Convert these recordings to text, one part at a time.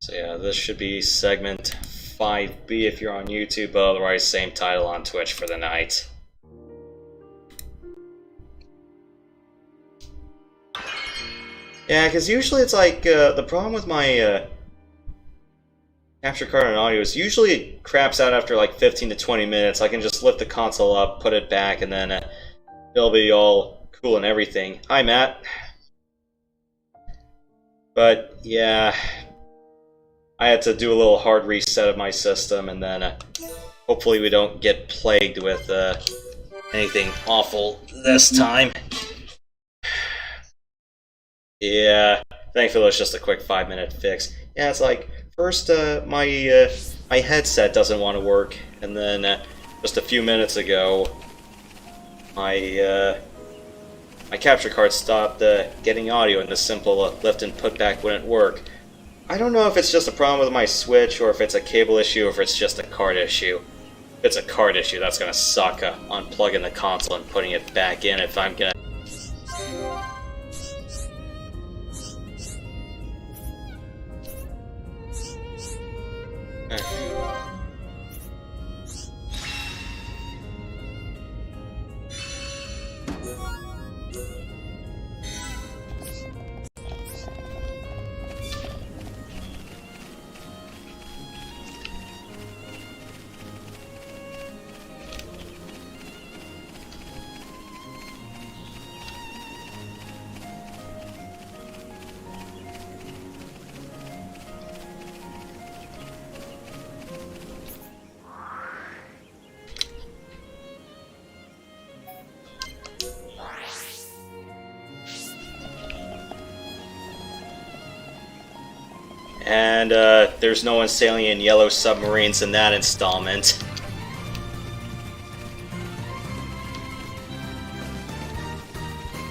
So yeah, this should be segment 5B if you're on YouTube, but otherwise same title on Twitch for the night. Yeah, because usually it's like, the problem with my capture card and audio is usually it craps out after like 15 to 20 minutes. I can just lift the console up, put it back, and then it'll be all cool and everything. Hi, Matt. But yeah, I had to do a little hard reset of my system, and then hopefully we don't get plagued with anything awful this time. Yeah, thankfully it's just a quick 5-minute fix. Yeah, it's like, first my headset doesn't want to work, and then just a few minutes ago my capture card stopped getting audio, and the simple lift and put back wouldn't work. I don't know if it's just a problem with my Switch, or if it's a cable issue, or if it's just a card issue. If it's a card issue, that's gonna suck, unplugging the console and putting it back in if I'm gonna... And there's no one sailing in yellow submarines in that installment.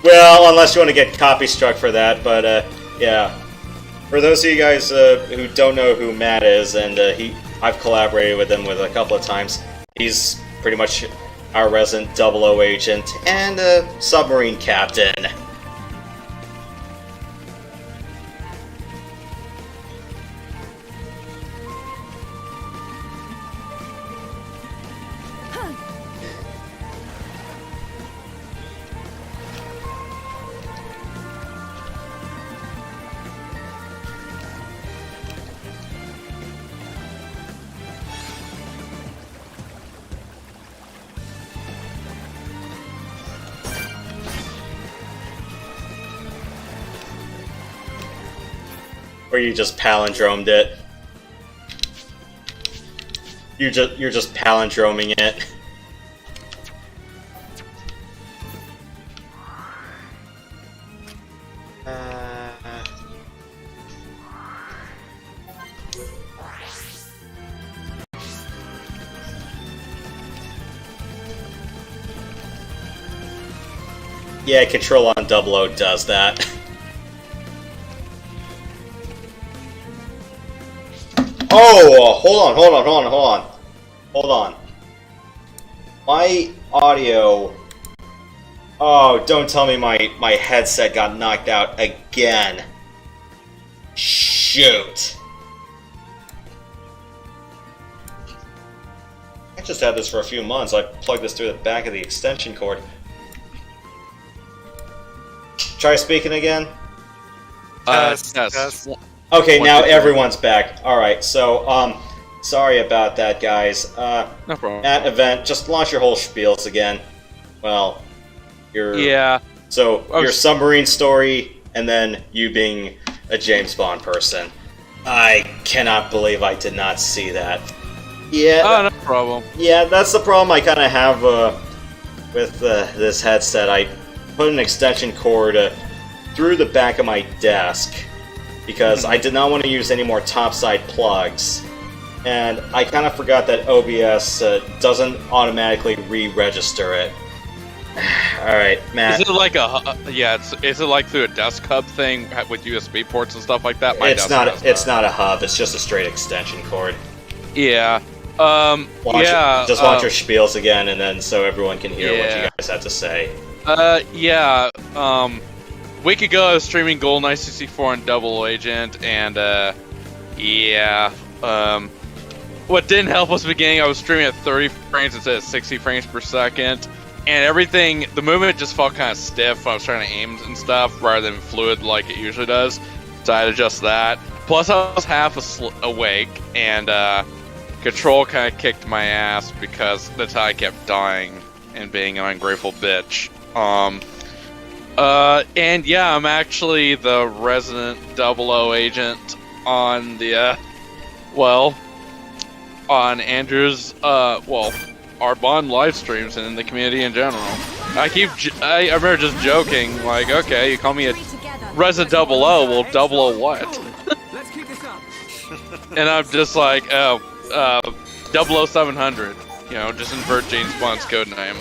Well, unless you want to get copy struck for that, but yeah. For those of you guys who don't know who Matt is, and I've collaborated with him a couple of times. He's pretty much our resident 00 agent and submarine captain. Or you just palindromed it. You're just palindroming it. Yeah, Control on 00 does that. Oh, hold on. My audio... Oh, don't tell me my headset got knocked out again. Shoot. I just had this for a few months. I plugged this through the back of the extension cord. Try speaking again? Yes. Okay, now everyone's back. Alright, so, sorry about that, guys. No problem. At event, just launch your whole spiels again. Well, your... Yeah. So, your submarine story, and then you being a James Bond person. I cannot believe I did not see that. Yeah. Oh, no problem. Yeah, that's the problem I kind of have, with, this headset. I put an extension cord, through the back of my desk, because I did not want to use any more topside plugs, and I kind of forgot that OBS doesn't automatically re-register it. Alright, Matt. Is it like is it like through a desk hub thing with USB ports and stuff like that? It's not a hub, it's just a straight extension cord. Yeah. Just launch your spiels again, and then so everyone can hear what you guys have to say. Week ago I was streaming Gold 964 and Double Agent, and Yeah. What didn't help was beginning. I was streaming at 30 frames instead of 60 frames per second, and everything, the movement just felt kind of stiff when I was trying to aim and stuff, rather than fluid like it usually does. So I had to adjust that. Plus, I was half awake, and control kind of kicked my ass because that's how I kept dying and being an ungrateful bitch. And yeah, I'm actually the resident 00 agent on the, on Andrew's, our Bond live streams and in the community in general. I remember just joking, like, okay, you call me a resident 00, well, 00 what? Let's keep this up. And I'm just like, 00700, you know, just invert James Bond's code name.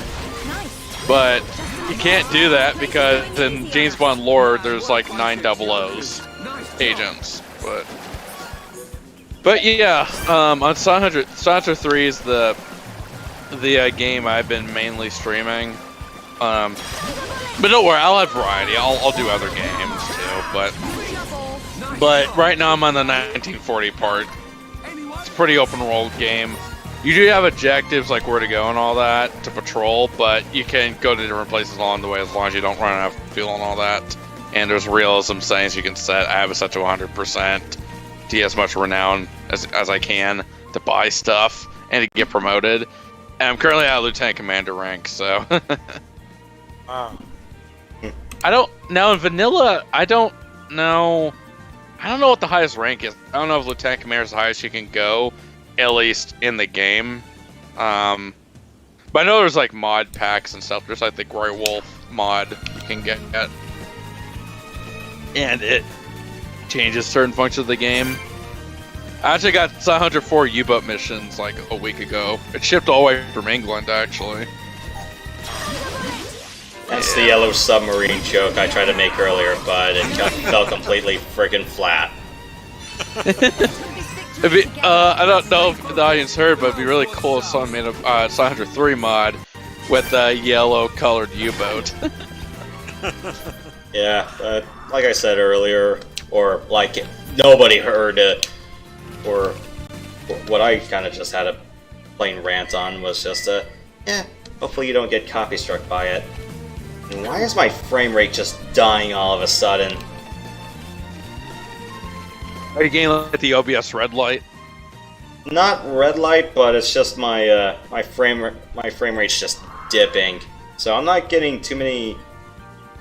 But you can't do that because in James Bond lore, there's like 9 00s agents. But yeah, on Sonic 3 is the game I've been mainly streaming. But don't worry, I'll have variety. I'll do other games too. But right now I'm on the 1940 part. It's a pretty open world game. You do have objectives like where to go and all that to patrol, but you can go to different places along the way as long as you don't run out of fuel and all that. And there's realism settings you can set. I have it set to 100% to get as much renown as I can to buy stuff and to get promoted. And I'm currently at Lieutenant Commander rank, so. Wow. Now in vanilla, I don't know what the highest rank is. I don't know if Lieutenant Commander is the highest you can go, at least in the game. But I know there's like mod packs and stuff. There's like the Grey Wolf mod you can get. And it changes certain functions of the game. I actually got 104 U-boat missions like a week ago. It shipped all the way from England, actually. That's the yellow submarine joke I tried to make earlier, but it fell completely friggin' flat. I don't know if the audience heard, but it'd be really cool if someone made a 103 mod with a yellow-colored U-boat. Yeah, like I said earlier, or like nobody heard it, or what I kind of just had a plain rant on was just hopefully you don't get copy struck by it. And why is my frame rate just dying all of a sudden? Are you getting like the OBS red light? Not red light, but it's just my my frame rate's just dipping. So I'm not getting too many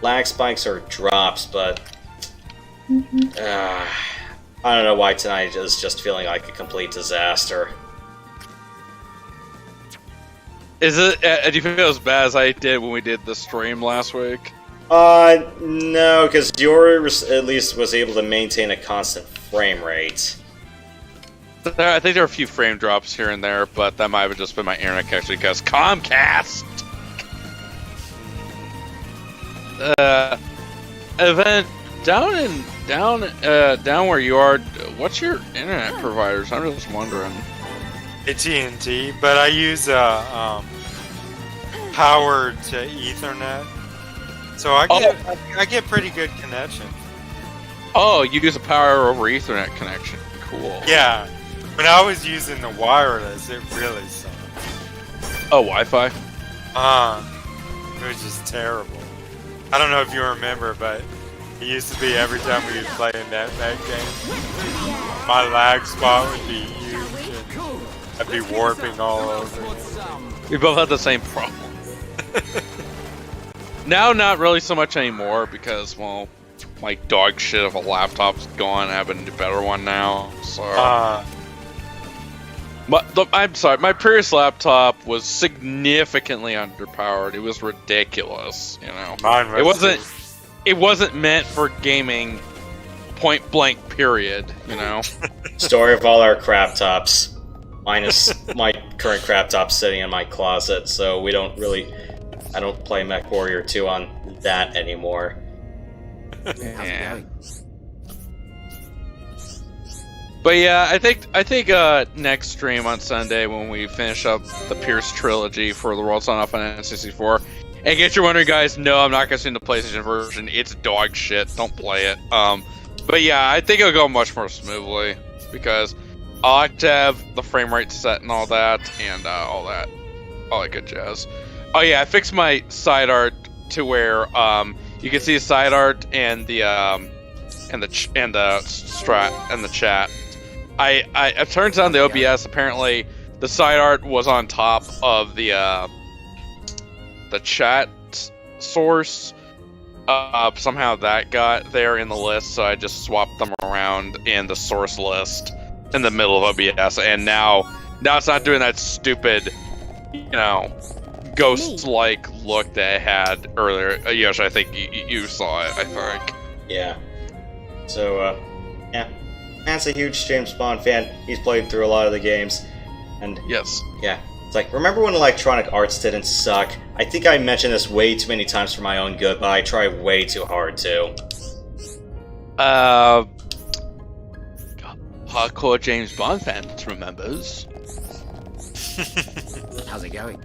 lag spikes or drops, but I don't know why tonight is just feeling like a complete disaster. Is it? Do you feel as bad as I did when we did the stream last week? No, because yours at least was able to maintain a constant frame rate. I think there are a few frame drops here and there, but that might have just been my internet connection because Comcast. Event down where you are. What's your internet providers? I'm just wondering. AT&T, but I use power to Ethernet, so I get pretty good connection. Oh, you use a power over Ethernet connection. Cool. Yeah, when I was using the wireless, it really sucked. Oh, Wi-Fi? It was just terrible. I don't know if you remember, but it used to be every time we would play a that game, my lag spot would be huge and I'd be warping all over. We both had the same problem. Now, not really so much anymore because, well, my dog shit of a laptop's gone. I have a better one now. So, I'm sorry. My previous laptop was significantly underpowered. It was ridiculous. You know, Mine was it wasn't meant for gaming. Point blank. Period. You know. Story of all our crap tops. Minus my current crap top sitting in my closet, so we don't really. I don't play MechWarrior 2 on that anymore. Yeah. But yeah, I think next stream on Sunday when we finish up the Pierce trilogy for the World's Not Off on N64. And in case you're wondering, guys, no, I'm not gonna stream the PlayStation version. It's dog shit. Don't play it. But yeah, I think it'll go much more smoothly. because I like to have the frame rate set and all that, and all that good jazz. Oh yeah, I fixed my side art to where you can see the side art and the strat and the chat. It turns on the OBS. Apparently, the side art was on top of the chat source. Somehow that got there in the list, so I just swapped them around in the source list in the middle of OBS, and now it's not doing that stupid, ghost-like look that it had earlier. Yosh, I think you saw it. I think. Yeah. So, yeah, Matt's a huge James Bond fan. He's played through a lot of the games, and yes, yeah. It's like, remember when Electronic Arts didn't suck? I think I mentioned this way too many times for my own good, but I try way too hard to. Hardcore James Bond fans remembers. How's it going?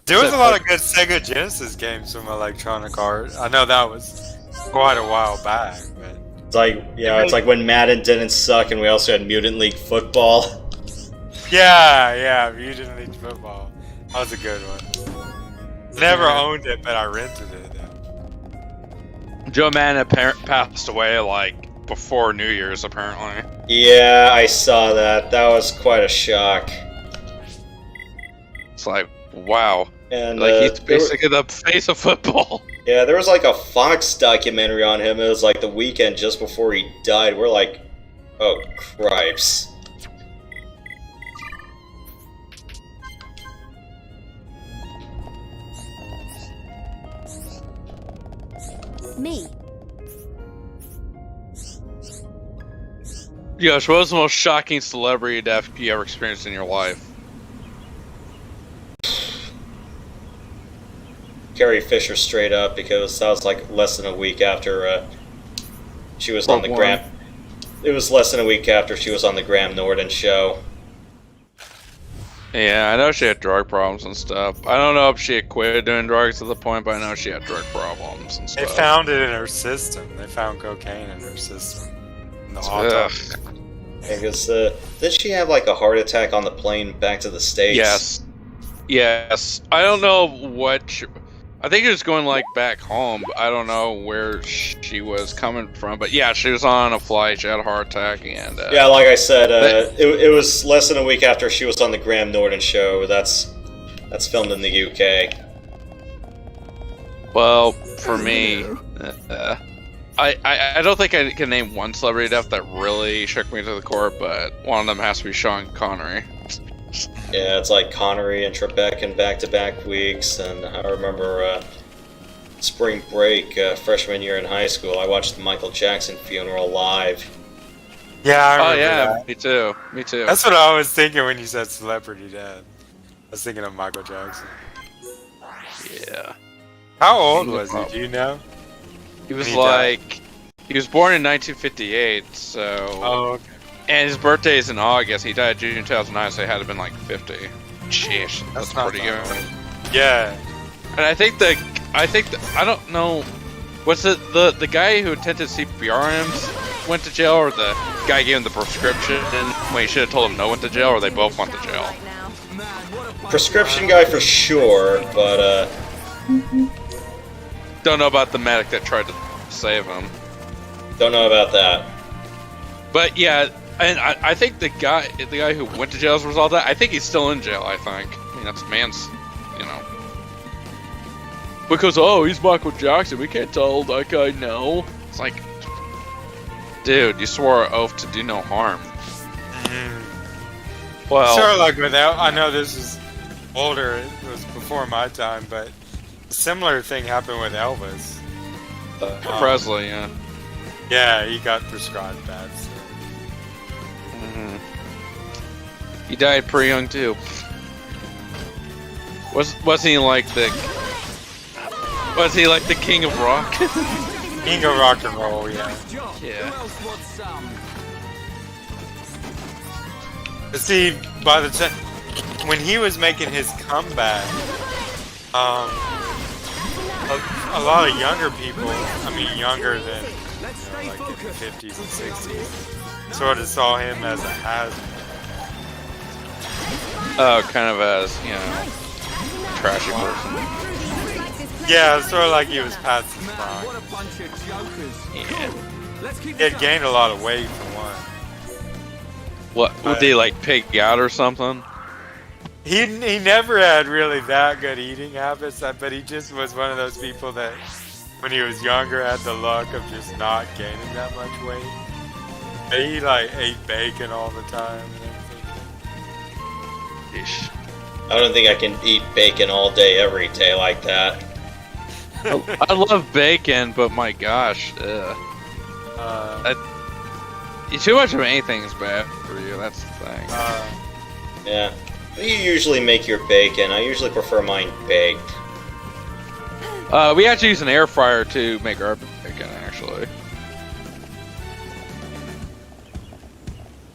There was a lot of good Sega Genesis games from Electronic Arts. I know that was quite a while back, but It's like, yeah, it's like when Madden didn't suck and we also had Mutant League Football. yeah, Mutant League Football. That was a good one. Never owned it, but I rented it. Joe Madden passed away like before New Year's, apparently. Yeah, I saw that. That was quite a shock. It's like, wow. And like he's basically the face of football. Yeah, there was like a Fox documentary on him. It was like the weekend just before he died. We're like, oh, cripes. Me. Yosh, what was the most shocking celebrity death you ever experienced in your life? Carrie Fisher straight up, because that was like less than a week after she was on the Graham. It was less than a week after she was on the Graham Norton show. Yeah, I know she had drug problems and stuff. I don't know if she had quit doing drugs at the point, but I know she had drug problems and They stuff. found it in her system. They found cocaine in her system. In the autopsy. Because did she have like a heart attack on the plane back to the States? Yes. I don't know what. I think it was going like back home. But I don't know where she was coming from, but yeah, she was on a flight. She had a heart attack, and yeah, like I said, it was less than a week after she was on the Graham Norton show. That's filmed in the UK. Well, for me, I don't think I can name one celebrity death that really shook me to the core, but one of them has to be Sean Connery. Yeah, it's like Connery and Trebek in back-to-back weeks, and I remember spring break, freshman year in high school, I watched the Michael Jackson funeral live. Yeah, I remember that. Me too. That's what I was thinking when you said celebrity death. I was thinking of Michael Jackson. Yeah. How old was he? Do you know? He was like... He was born in 1958, so... Oh, okay. And his birthday is in August. He died June 2009, so he had to have been like 50. Sheesh, that's not pretty good. Yeah. And I don't know, was it the guy who attempted CPR on him went to jail, or the guy gave him the prescription when he should have told him no went to jail, or they both went to jail? Prescription guy for sure, but Don't know about the medic that tried to save him. don't know about that. But yeah, and I think the guy who went to jail as a result of that, I think he's still in jail, I think. I mean, that's man's, Because, he's Michael Jackson, we can't tell that guy no. It's like, dude, you swore an oath to do no harm. Well, sort of like without. I know this is older. It was before my time, but a similar thing happened with Elvis. Presley, yeah. Yeah, he got prescribed that. So. He died pretty young too. Was he like the king of rock? King of rock and roll, yeah. Yeah. But see, by the time when he was making his comeback, a lot of younger people, I mean younger than like in the 50s and 60s, sort of saw him as a hazard. Oh, kind of as, you know, trashy person. Yeah, sort of like he was past his prime. What a bunch of jokers. Yeah. Let's keep He this had up. gained a lot of weight for one. What, would they like pig out or something? He never had really that good eating habits, but he just was one of those people that, when he was younger, had the luck of just not gaining that much weight. But he like ate bacon all the time and everything. Ish. I don't think I can eat bacon all day, every day like that. I love bacon, but my gosh, too much of anything is bad for you. That's the thing. Yeah. How do you usually make your bacon? I usually prefer mine baked. We actually use an air fryer to make our bacon, actually.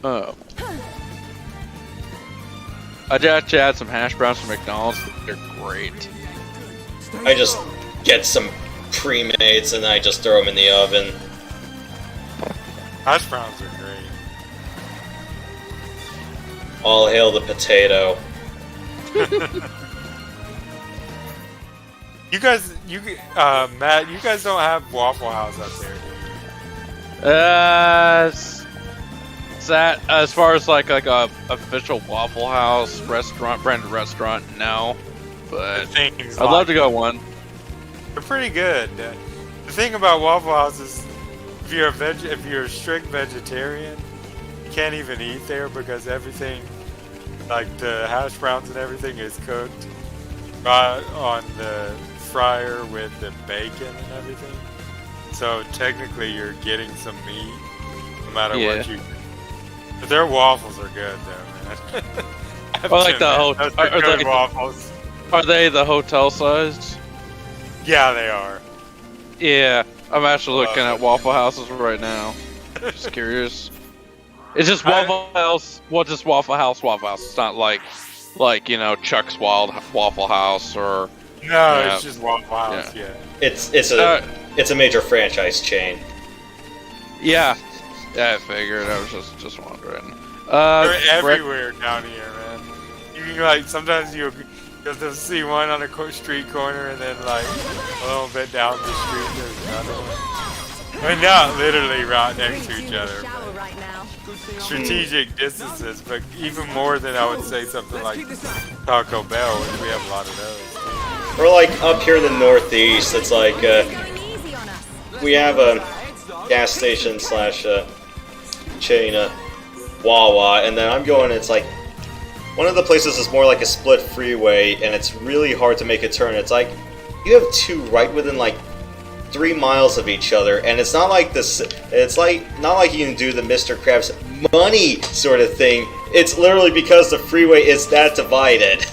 Oh. I just add some hash browns from McDonald's. They're great. I just get some pre-mades and I just throw them in the oven. Hash browns are great. All hail the potato. You guys, Matt, you guys don't have Waffle House up there, do you? Is that as far as like a official Waffle House restaurant, branded restaurant? No, but Things I'd love to go one. They're pretty good. The thing about Waffle House is, if you're a strict vegetarian, you can't even eat there because everything, like the hash browns and everything, is cooked right on the fryer with the bacon and everything. So technically, you're getting some meat, no matter what you. But their waffles are good, though, man. Or like the Those are good waffles. Are they the hotel sized? Yeah, they are. Yeah, I'm actually looking at Waffle Houses right now. Just curious. It's just Waffle House. Well, just Waffle House. It's not like you know Chuck's Wild Waffle House or. No, it's just Waffle House. Yeah. It's a major franchise chain. Yeah, I figured. I was just wondering. They're everywhere down here, man. You can like sometimes you'll see one on a street corner, and then like a little bit down the street there's another one. I mean, not literally right next to each other. Strategic distances, but even more than I would say something like Taco Bell, which we have a lot of those. Or like up here in the Northeast, it's like we have a gas station slash chain Wawa, and then I'm going. It's like one of the places is more like a split freeway, and it's really hard to make a turn. It's like you have two right within like 3 miles of each other, and it's not like this. It's like not like you can do the Mr. Krabs money sort of thing. It's literally because the freeway is that divided.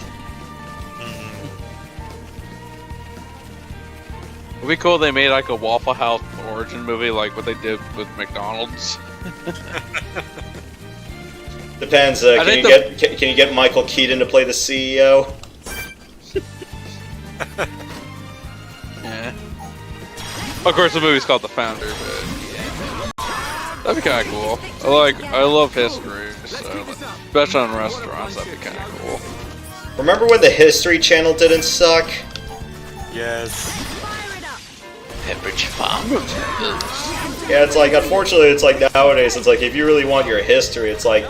It'd be cool if they made like a Waffle House origin movie, like what they did with McDonald's. Depends. Can you get Michael Keaton to play the CEO? Yeah. Of course, the movie's called The Founder, but yeah, that'd be kind of cool. I love history, so especially on restaurants, that'd be kind of cool. Remember when the History Channel didn't suck? Yes. Yeah, it's like, unfortunately, it's like nowadays, it's like, if you really want your history, it's like,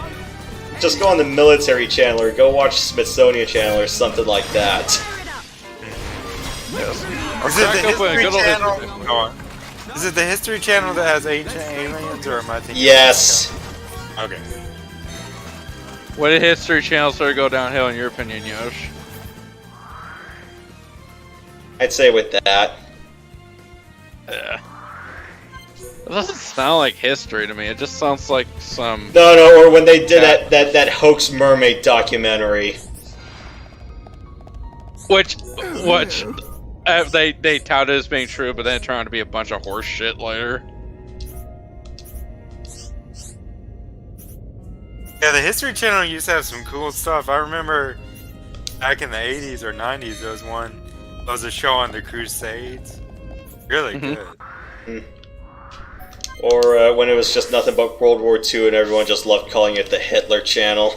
just go on the Military Channel or go watch Smithsonian Channel or something like that. Yes. Is it the History Channel? Go on. Is it the History Channel that has ancient aliens, or am I thinking? Yes. Okay. What did History Channel start to go downhill in your opinion, Yosh? I'd say with that. Yeah. It doesn't sound like history to me. It just sounds like some. No, or when they did that hoax mermaid documentary. Which they touted as being true, but then it turned out to be a bunch of horse shit later. Yeah, the History Channel used to have some cool stuff. I remember back in the 80s or 90s, there was a show on the Crusades. Really good. Or when it was just nothing but World War II and everyone just loved calling it the Hitler Channel.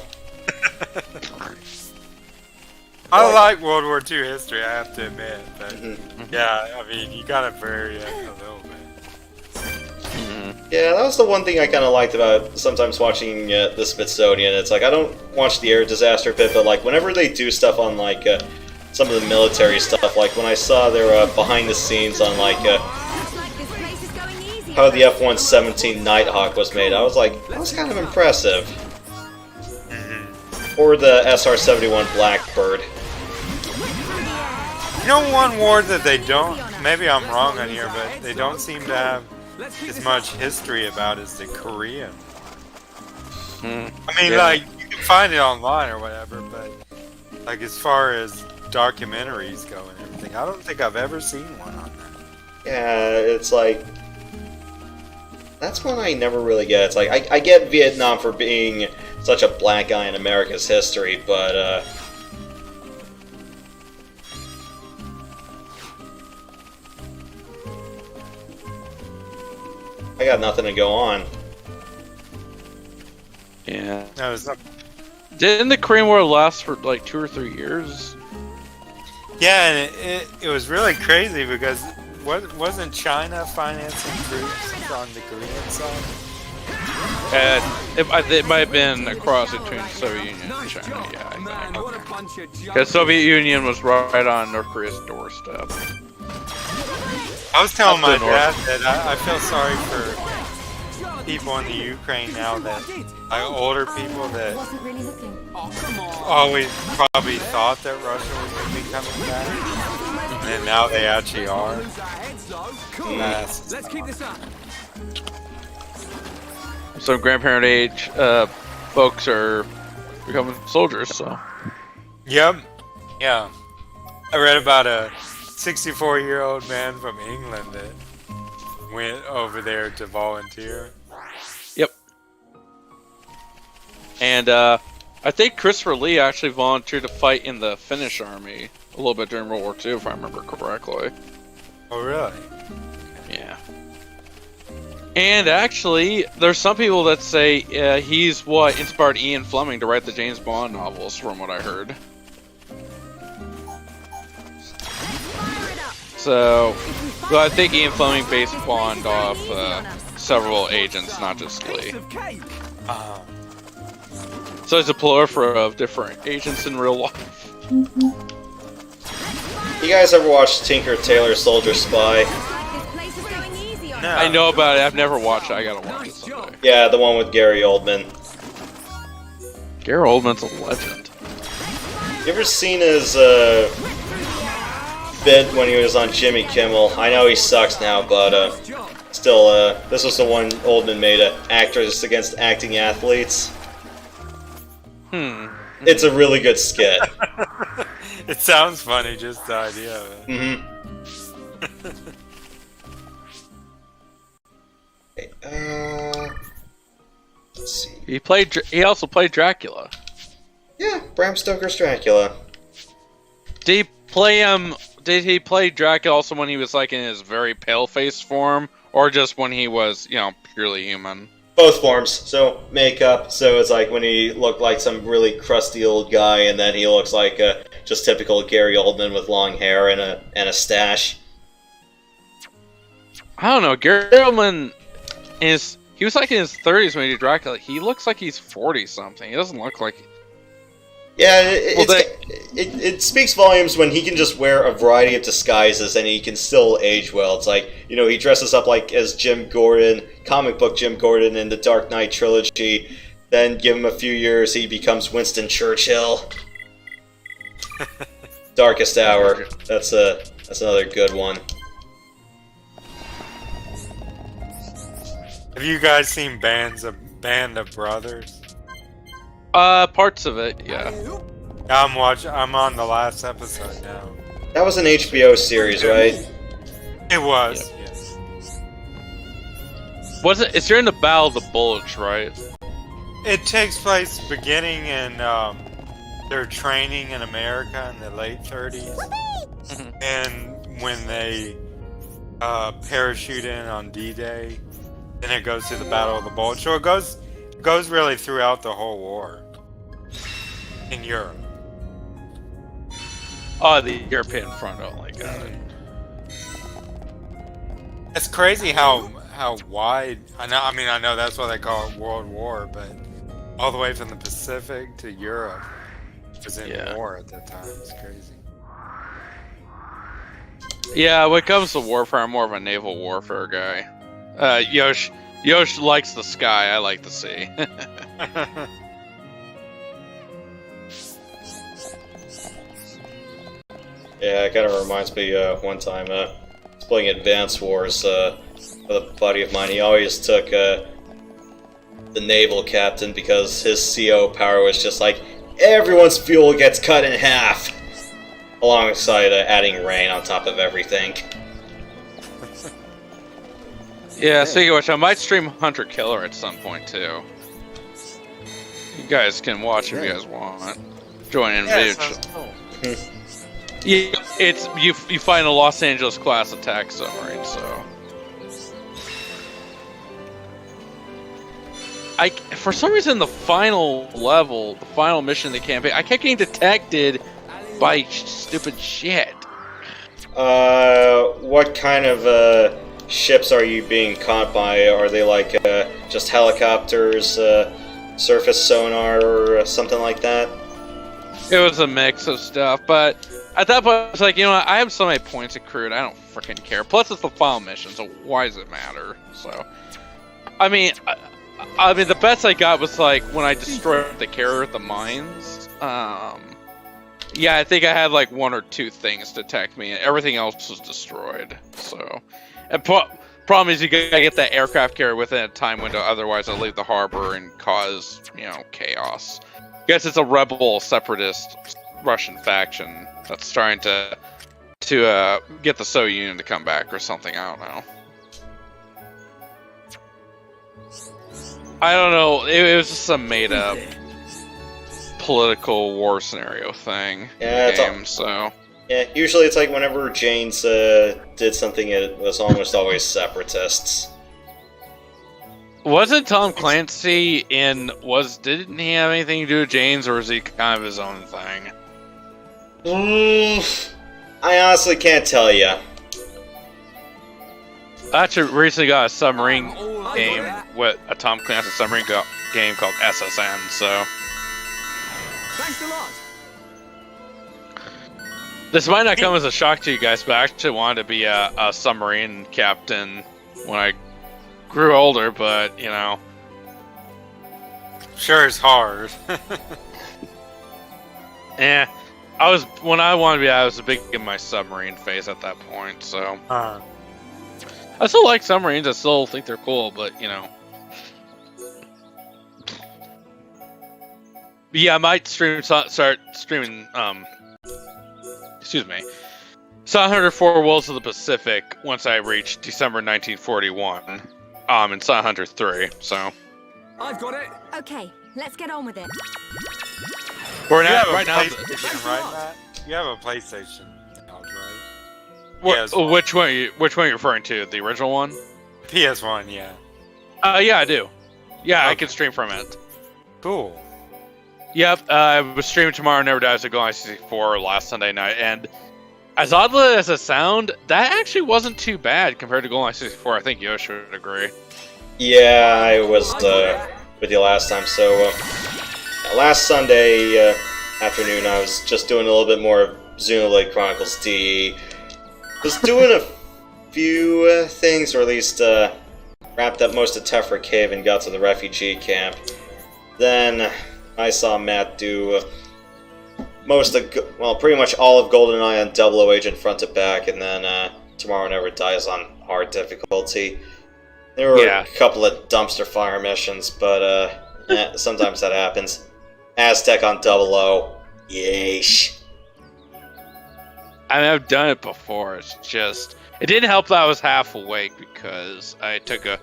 I like World War II history, I have to admit. But yeah, I mean, you gotta vary it a little bit. Yeah, that was the one thing I kind of liked about sometimes watching the Smithsonian. It's like, I don't watch the air disaster bit, but like whenever they do stuff on like some of the military stuff, like when I saw their behind the scenes on like how the F-117 Nighthawk was made, I was like, that was kind of impressive. Or the SR-71 Blackbird. You know, one war that they don't, maybe I'm wrong on here, but they don't seem to have as much history about is the Korean. I mean, like, you can find it online or whatever, but like as far as documentaries go and everything, I don't think I've ever seen one on that. Yeah, it's like, that's one I never really get. It's like, I get Vietnam for being such a black eye in America's history, but I got nothing to go on. Yeah. No, it's not. Didn't the Korean War last for like 2 or 3 years? Yeah, and it was really crazy because wasn't China financing troops on the Korean side? It might have been a cross between Soviet Union and China, yeah, I Man, think. what a bunch of Because Soviet Union was right on North Korea's doorstep. I was telling my That's the North. dad that I feel sorry for people in the Ukraine now that, like older people that Wasn't really looking. always probably thought that Russia was going to be coming back, and now they actually are. That's- Let's keep this up. Some grandparent age folks are becoming soldiers, so. Yep. Yeah. I read about a 64-year-old man from England that went over there to volunteer. Yep. And I think Christopher Lee actually volunteered to fight in the Finnish army a little bit during World War II, if I remember correctly. Oh, really? Yeah. And actually, there's some people that say he's what inspired Ian Fleming to write the James Bond novels, from what I heard. So, I think Ian Fleming based Bond off several agents, not just Lee. So it's a plethora of different agents in real life. You guys ever watched Tinker Tailor Soldier Spy? No. I know about it. I've never watched it. I gotta watch it someday. Yeah, the one with Gary Oldman. Gary Oldman's a legend. You ever seen his bit when he was on Jimmy Kimmel? I know he sucks now, but still, this was the one Oldman made, Actors Against Acting Athletes. It's a really good skit. It sounds funny, just the idea of it. Let's see. He also played Dracula. Yeah, Bram Stoker's Dracula. Did he play Dracula also when he was like in his very pale face form, or just when he was, purely human? Both forms. So makeup. So it's like when he looked like some really crusty old guy, and then he looks like just typical Gary Oldman with long hair and a stash. I don't know. Gary Oldman he was like in his 30s when he did Dracula. He looks like he's 40 something. He doesn't look like. Yeah, it speaks volumes when he can just wear a variety of disguises and he can still age well. It's like, he dresses up like as Jim Gordon, comic book Jim Gordon in the Dark Knight trilogy. Then give him a few years, he becomes Winston Churchill. Darkest Hour. That's another good one. Have you guys seen Band of Brothers? Parts of it, yeah. I'm on the last episode now. That was an HBO series, right? It was, yes. It's during the Battle of the Bulge, right? It takes place beginning in their training in America in the late 30s. And when they parachute in on D-Day, Then it goes to the Battle of the Bulge. So it goes really throughout the whole war in Europe. Oh, the European front only, got it. It's crazy how wide. I know that's why they call it World War, but all the way from the Pacific to Europe was in war at that time. It's crazy. Yeah, when it comes to warfare, I'm more of a naval warfare guy. Yosh likes the sky, I like the sea. Yeah, it kind of reminds me one time playing Advance Wars with a buddy of mine. He always took the naval captain because his CO power was just like everyone's fuel gets cut in half, alongside adding rain on top of everything. Yeah, speaking of which, I might stream Hunter Killer at some point too. You guys can watch if you guys want. Join in video. Cool. Yeah, it's you find a Los Angeles class attack submarine, so for some reason the final level, the final mission in the campaign, I kept getting detected by stupid shit. What kind of ships are you being caught by? Are they like just helicopters, surface sonar, or something like that? It was a mix of stuff, but at that point, I was like, you know what, I have so many points accrued, I don't freaking care. Plus, it's the final mission, so why does it matter? So, I mean, the best I got was like when I destroyed the carrier at the mines. Yeah, I think I had like 1 or 2 things detect me, and everything else was destroyed. So, and problem is you gotta get that aircraft carrier within a time window, otherwise I'll leave the harbor and cause, chaos. I guess it's a rebel separatist Russian faction that's trying to get the Soviet Union to come back or something. I don't know. I don't know. It was just some made up political war scenario thing. Yeah, in the game, so. Yeah, usually it's like whenever Jane's did something, it was almost always separatists. Wasn't Tom Clancy didn't he have anything to do with Jane's, or was he kind of his own thing? I honestly can't tell you. I actually recently got a submarine game with a Tom Clancy submarine game called SSN, so. Thanks a lot. This might not come as a shock to you guys, but I actually wanted to be a submarine captain when I grew older, but, Sure, it's hard. When I wanted to be, I was big in my submarine phase at that point, so. I still like submarines, I still think they're cool, but, Yeah, I might start streaming, Silent Hunter 4 Wolves of the Pacific once I reach December 1941, in Silent Hunter 3, so. I've got it. Okay, let's get on with it. We're You now, have a right now. PlayStation, right, Matt? You have a PlayStation, right? Which one are you referring to? The original one? PS1, yeah. Yeah, I do. Yeah, Okay. I can stream from it. Cool. Yep, I was streaming Tomorrow Never Dies at Golden 64 last Sunday night, and as oddly as it sound, that actually wasn't too bad compared to Golden 64. I think Yoshi would agree. Yeah, I was with you last time. So last Sunday afternoon, I was just doing a little bit more of Xenoblade Chronicles D. Was doing a few things, or at least wrapped up most of Tefra Cave and got to the refugee camp. Then I saw Matt do pretty much all of GoldenEye on 00 Agent front to back, and then Tomorrow Never Dies on hard difficulty. There were a couple of dumpster fire missions, but sometimes that happens. Aztec on 00. Yeesh. I mean, I've done it before. It's just it didn't help that I was half awake because I took a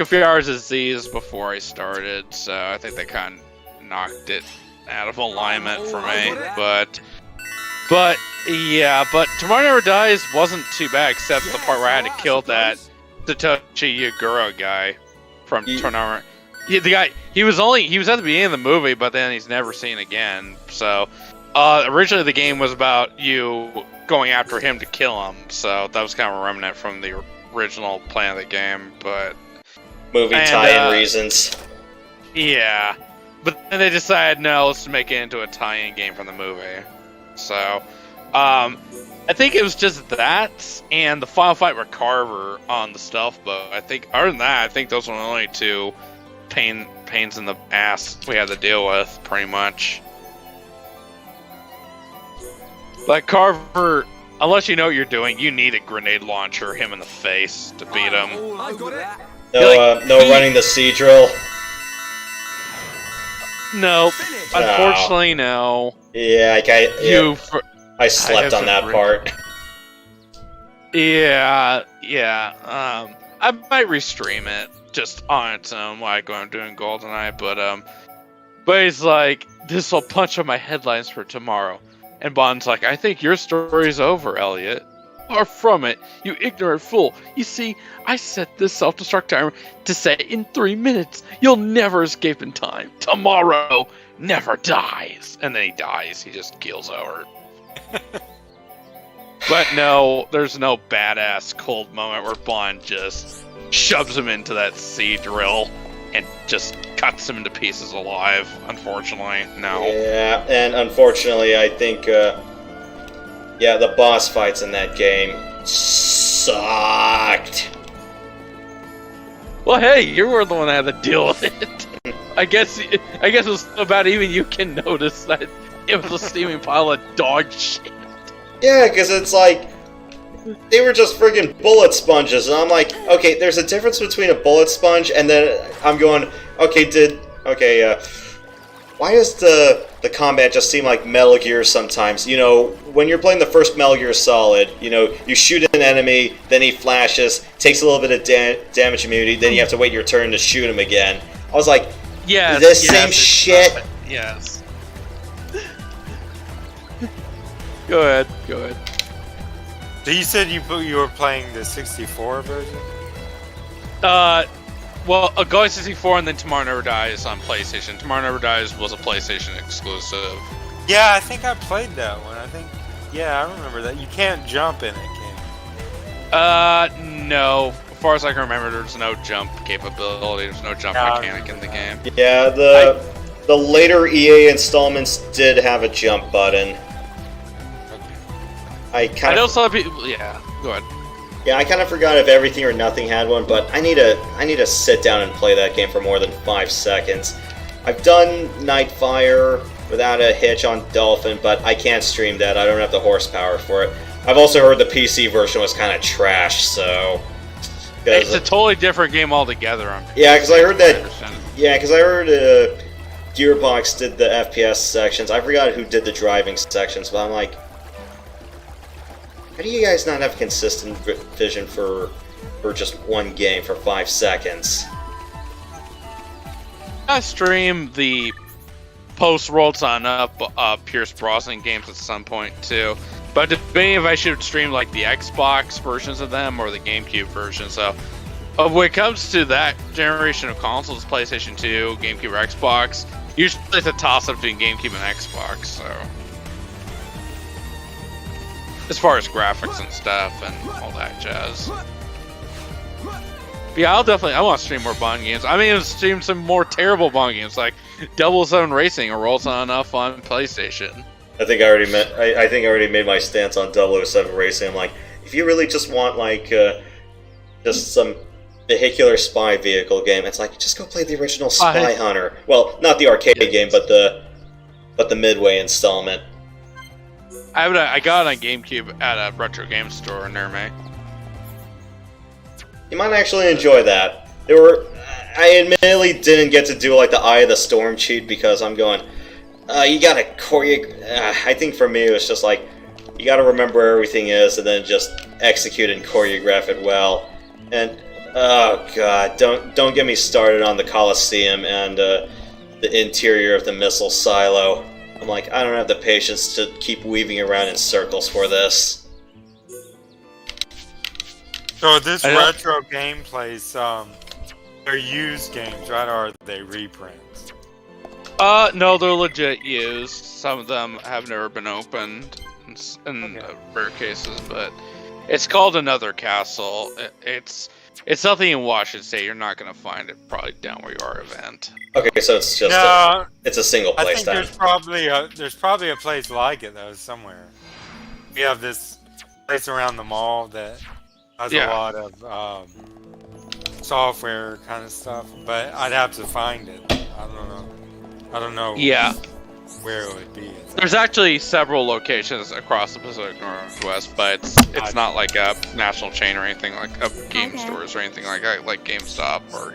few hours of Z's before I started, so I think they kind of knocked it out of alignment for me. But Tomorrow Never Dies wasn't too bad, except the part where I had to kill that Satoshi Yagura guy from Tournament. Yeah, the guy, he was at the beginning of the movie, but then he's never seen again. So, originally the game was about you going after him to kill him. So that was kind of a remnant from the original plan of the game, but movie tie-in reasons. Yeah, but then they decided no, let's make it into a tie-in game from the movie. So, I think it was just that and the final fight with Carver on the stealth boat. I think other than that, I think those were the only two pains in the ass we had to deal with, pretty much. Like Carver, unless you know what you're doing, you need a grenade launcher him in the face to beat him. I've got it. No running the sea drill. No, unfortunately, no. Yeah, I slept on that part. Yeah. I might restream it just on its own while I'm doing GoldenEye, but he's like, this will punch on my headlines for tomorrow. And Bond's like, I think your story's over, Elliot. Far from it, you ignorant fool. You see, I set this self-destruct timer to set in 3 minutes. You'll never escape in time. Tomorrow never dies. And then he dies. He just keels over. But no, there's no badass cold moment where Bond just shoves him into that sea drill and just cuts him into pieces alive. Unfortunately, no. Yeah, and unfortunately, I think, the boss fights in that game sucked. Well, hey, you were the one that had to deal with it. I guess it was so bad even you can notice that it was a steaming pile of dog shit. Yeah, because it's like, they were just friggin' bullet sponges, and I'm like, okay, there's a difference between a bullet sponge, and then I'm going, why does the combat just seem like Metal Gear sometimes? You know, when you're playing the first Metal Gear Solid, you know, you shoot an enemy, then he flashes, takes a little bit of damage immunity, then you have to wait your turn to shoot him again. I was like, same shit? Yes. Go ahead. So you said you were playing the 64 version? Well, Going 64 and then Tomorrow Never Dies on PlayStation. Tomorrow Never Dies was a PlayStation exclusive. Yeah, I think I played that one. I remember that. You can't jump in it, can you? No. As far as I can remember, there's no jump capability. There's no jump mechanic in the game. Yeah, the later EA installments did have a jump button. I know some people. Yeah, go ahead. Yeah, I kind of forgot if Everything or Nothing had one, but I need to sit down and play that game for more than 5 seconds. I've done Nightfire without a hitch on Dolphin, but I can't stream that. I don't have the horsepower for it. I've also heard the PC version was kind of trash, so... It's a totally different game altogether. Yeah, because I heard that... Yeah, because I heard Gearbox did the FPS sections. I forgot who did the driving sections, but I'm like... How do you guys not have consistent vision for just one game for 5 seconds? I stream the post-World Sign Up Pierce Brosnan games at some point too, but debating if I should stream like the Xbox versions of them or the GameCube version. So, when it comes to that generation of consoles, PlayStation 2, GameCube, or Xbox, usually it's a toss-up between GameCube and Xbox. So. As far as graphics and stuff and all that jazz. But yeah, I want to stream more Bond games. I mean, stream some more terrible Bond games like 007 Racing or Rolls On Enough on PlayStation. I think I already made my stance on 007 Racing. I'm like, if you really just want like just some vehicular spy vehicle game, it's like just go play the original Spy Hunter. Well, not the arcade game, but the Midway installment. I got it on GameCube at a retro game store near me. You might actually enjoy that. I admittedly didn't get to do like the Eye of the Storm cheat because I'm going, you gotta I think for me it was just like, you gotta remember where everything is and then just execute and choreograph it well. And, oh god, don't get me started on the Coliseum and the interior of the missile silo. I'm like, I don't have the patience to keep weaving around in circles for this. So this I don't- retro gameplays, they're used games, right? Or are they reprints? No, they're legit used. Some of them have never been opened in rare cases, but it's called Another Castle. It's nothing in Washington State. You're not gonna find it probably down where you are event. Okay, so it's just No, it's a single I place think then. there's probably a place like it though somewhere. We have this place around the mall that has a lot of software kind of stuff, but I'd have to find it. I don't know. Yeah. Where it would be. There's actually several locations across the Pacific Northwest, but it's not like a national chain or anything like of game stores or anything like that, like GameStop or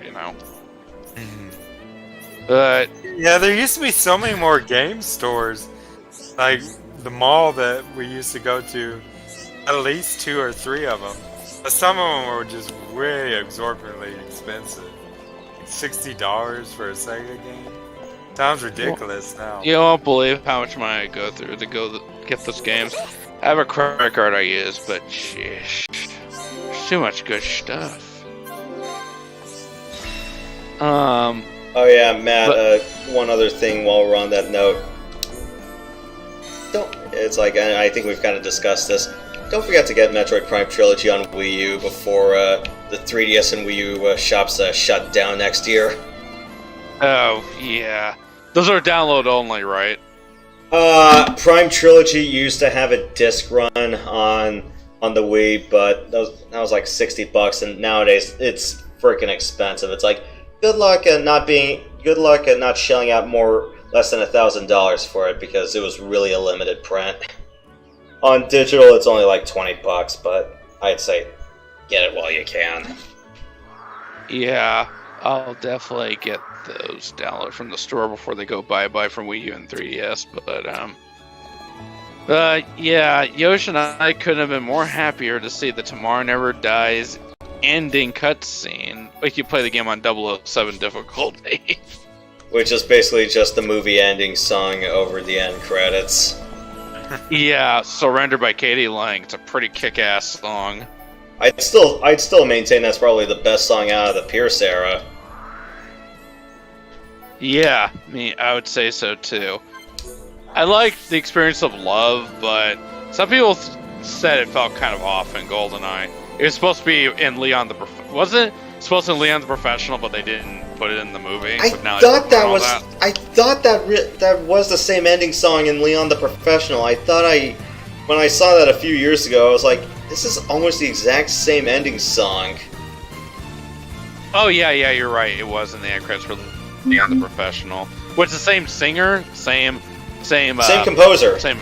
But yeah, there used to be so many more game stores. Like the mall that we used to go to, at least 2 or 3 of them. But some of them were just way exorbitantly expensive. $60 for a Sega game. Sounds ridiculous now. you won't believe how much money I go through to get those games. I have a credit card I use, but sheesh, there's too much good stuff. Oh yeah, Matt. One other thing while we're on that note. It's like I think we've kind of discussed this. Don't forget to get Metroid Prime Trilogy on Wii U before the 3DS and Wii U shops shut down next year. Oh yeah, those are download only, right? Prime Trilogy used to have a disc run on the Wii, but that was like $60, and nowadays it's freaking expensive. It's like good luck at not shelling out less than $1,000 for it because it was really a limited print. On digital, it's only like $20, but I'd say get it while you can. Yeah, I'll definitely get those download from the store before they go bye-bye from Wii U and 3DS, but yeah, Yoshi and I couldn't have been more happier to see the Tomorrow Never Dies ending cutscene. Like you play the game on 007 difficulty. Which is basically just the movie ending song over the end credits. Yeah, Surrender by Katie Lang. It's a pretty kick-ass song. I'd still maintain that's probably the best song out of the Pierce era. Yeah, I would say so too. I liked the experience of love, but some people said it felt kind of off in GoldenEye. It was supposed to be in Leon the wasn't it supposed to be Leon the Professional, but they didn't put it in the movie. I thought that was the same ending song in Leon the Professional. When I saw that a few years ago, I was like, this is almost the exact same ending song. Oh yeah, you're right. It was in the end credits for Leon the Professional. What's the same singer? Same composer. Same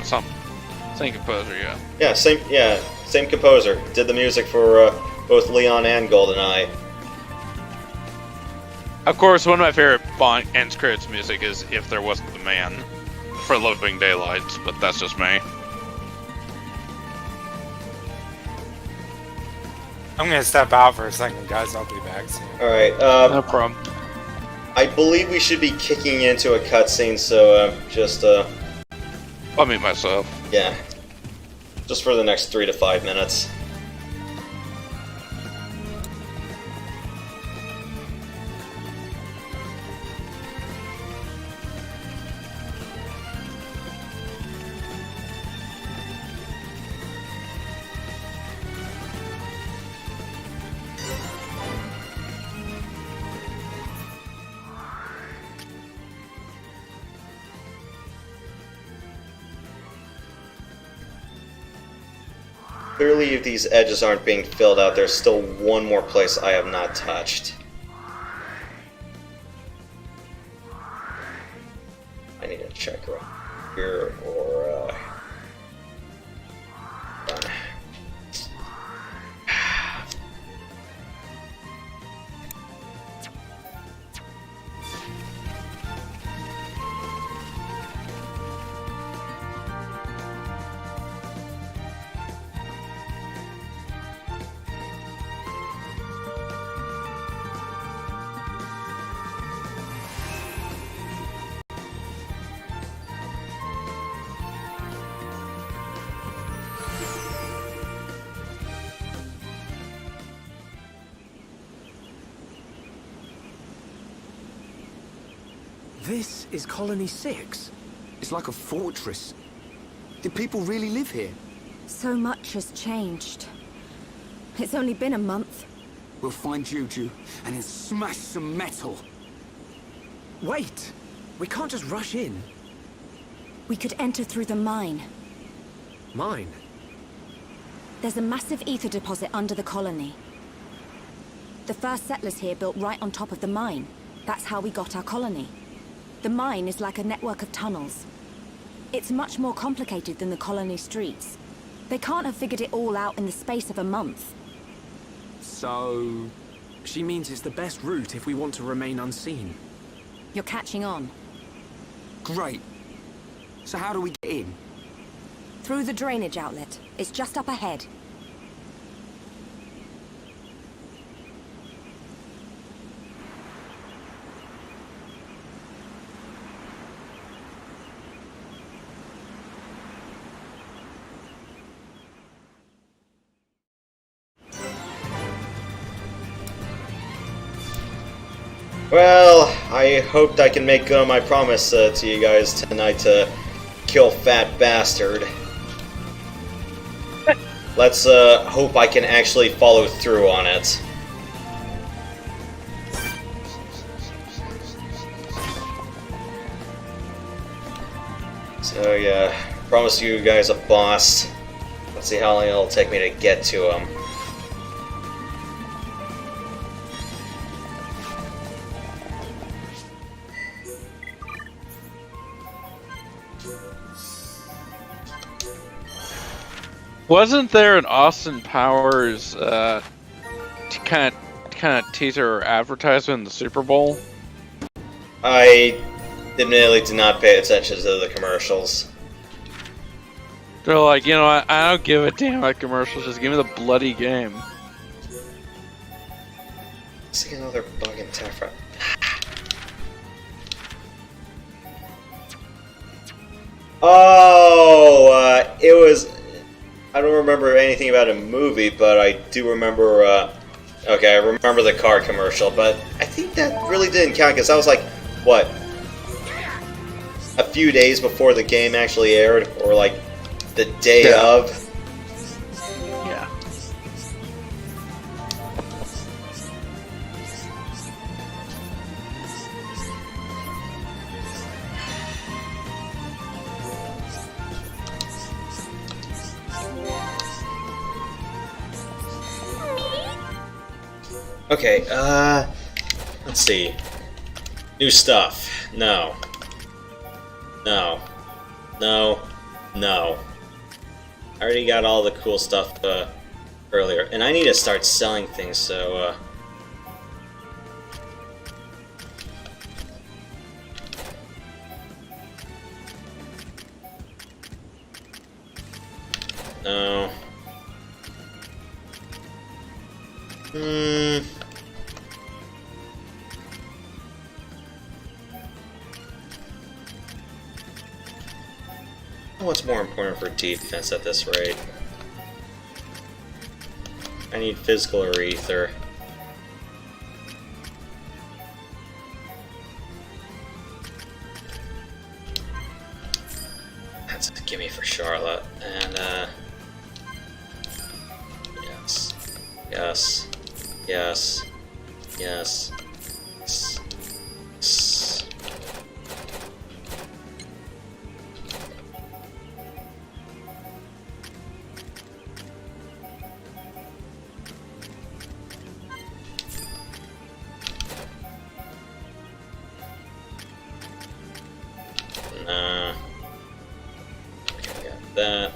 composer, yeah. Yeah, same composer. Did the music for both Leon and GoldenEye. Of course, one of my favorite Bond end credits music is "If There Wasn't the Man" for Living Daylights, but that's just me. I'm gonna step out for a second, guys. I'll be back soon. Alright, No problem. I believe we should be kicking into a cutscene, so just I'll mute myself. yeah. Just for the next 3 to 5 minutes. Clearly, if these edges aren't being filled out, there's still one more place I have not touched. I need to check right here, or, done. This is Colony 6. It's like a fortress. Did people really live here? So much has changed. It's only been a month. We'll find Juju and then smash some metal. Wait! We can't just rush in. We could enter through the mine. Mine? There's a massive ether deposit under the colony. The first settlers here built right on top of the mine. That's how we got our colony. The mine is like a network of tunnels. It's much more complicated than the colony streets. They can't have figured it all out in the space of a month. So... she means it's the best route if we want to remain unseen. You're catching on. Great. So how do we get in? Through the drainage outlet. It's just up ahead. Well, I hoped I can make good on my promise to you guys tonight to kill Fat Bastard. Let's hope I can actually follow through on it. So yeah, promise you guys a boss. Let's see how long it'll take me to get to him. Wasn't there an Austin Powers kind of teaser or advertisement in the Super Bowl? I admittedly did not pay attention to the commercials. They're like, you know, I don't give a damn about commercials. Just give me the bloody game. Let's see another bug in Tefra. Oh, it was. I don't remember anything about a movie, but I do remember. Okay, I remember the car commercial, but I think that really didn't count because that was like, what? A few days before the game actually aired, or like the day of. Yeah. Okay, let's see. New stuff. No. No. No. No. I already got all the cool stuff, earlier. And I need to start selling things, so, No. What's more important for defense at this rate? I need physical or ether. That's a gimme for Charlotte. And, yes. Yes. Yes. Yes. Yes. Yes. Nah. Okay, got that.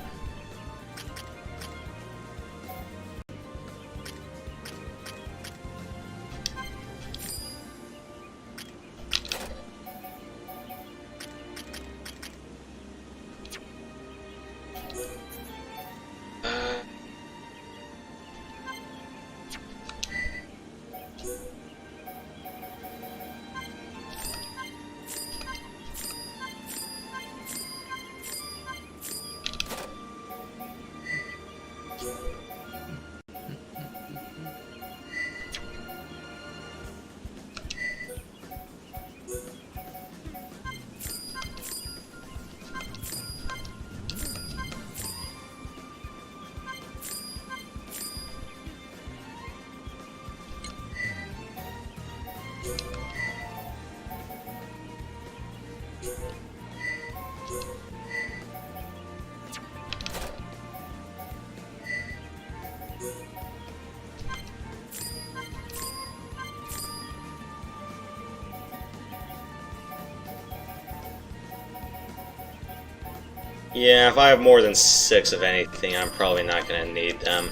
Yeah, if I have more than 6 of anything, I'm probably not gonna need them.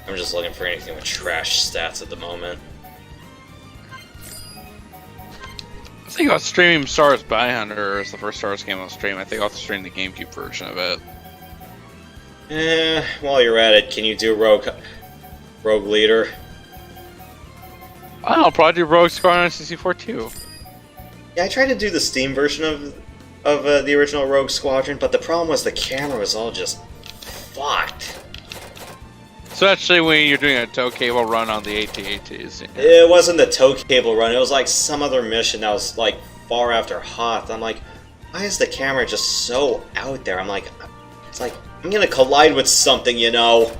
I'm just looking for anything with trash stats at the moment. I think I'll stream Stars Bounty Hunter as the first Stars game I'll stream. I think I'll stream the GameCube version of it. While you're at it, can you do Rogue Leader? I'll probably do Rogue Squadron on 64 too. Yeah, I tried to do the Steam version of the original Rogue Squadron, but the problem was the camera was all just fucked. So actually, when you're doing a tow cable run on the AT-ATs, yeah. It wasn't the tow cable run, it was like some other mission that was like far after Hoth. I'm like, why is the camera just so out there? I'm like, it's like, I'm gonna collide with something, you know?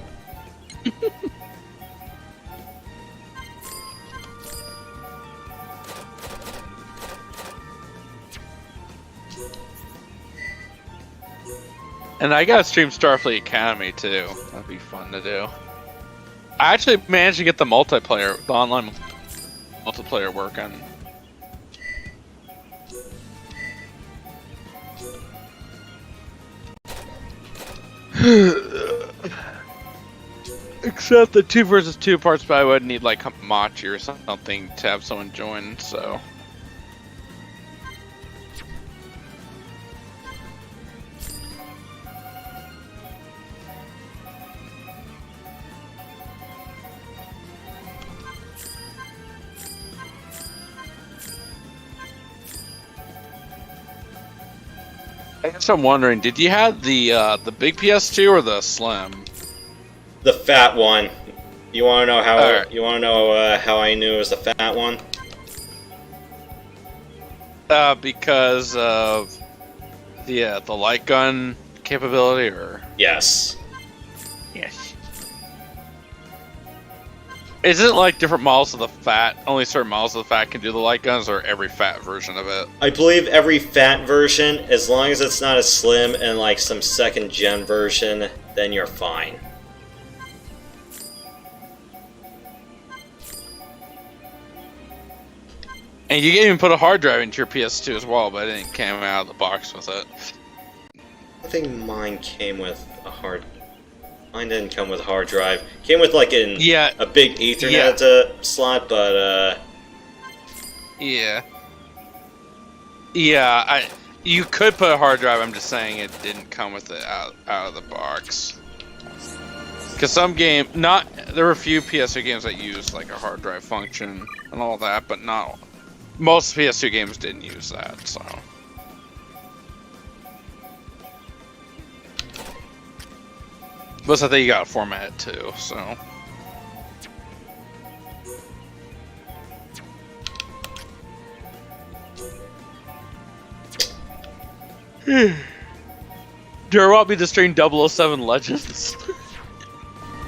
And I gotta stream Starfleet Academy too. That'd be fun to do. I actually managed to get the multiplayer, the online multiplayer working. Except the 2 versus 2 parts, but I would need like Hamachi or something to have someone join, so. I guess I'm wondering, did you have the big PS2 or the slim? The fat one. You want to know how? Alright. You want to know how I knew it was the fat one? Because of the light gun capability, or Yes. yes. Is it like different models of the fat? Only certain models of the fat can do the light guns, or every fat version of it? I believe every fat version, as long as it's not a slim and like some second gen version, then you're fine. And you can even put a hard drive into your PS2 as well, but it didn't come out of the box with it. I think mine came with a hard. Mine didn't come with a hard drive. Came with like a big Ethernet slot, but Yeah. Yeah, you could put a hard drive, I'm just saying it didn't come with it out of the box. Because there were a few PS2 games that used like a hard drive function and all that, but not most PS2 games didn't use that, so. Plus, I think you gotta format it too, so. Do you want me to stream 007 Legends?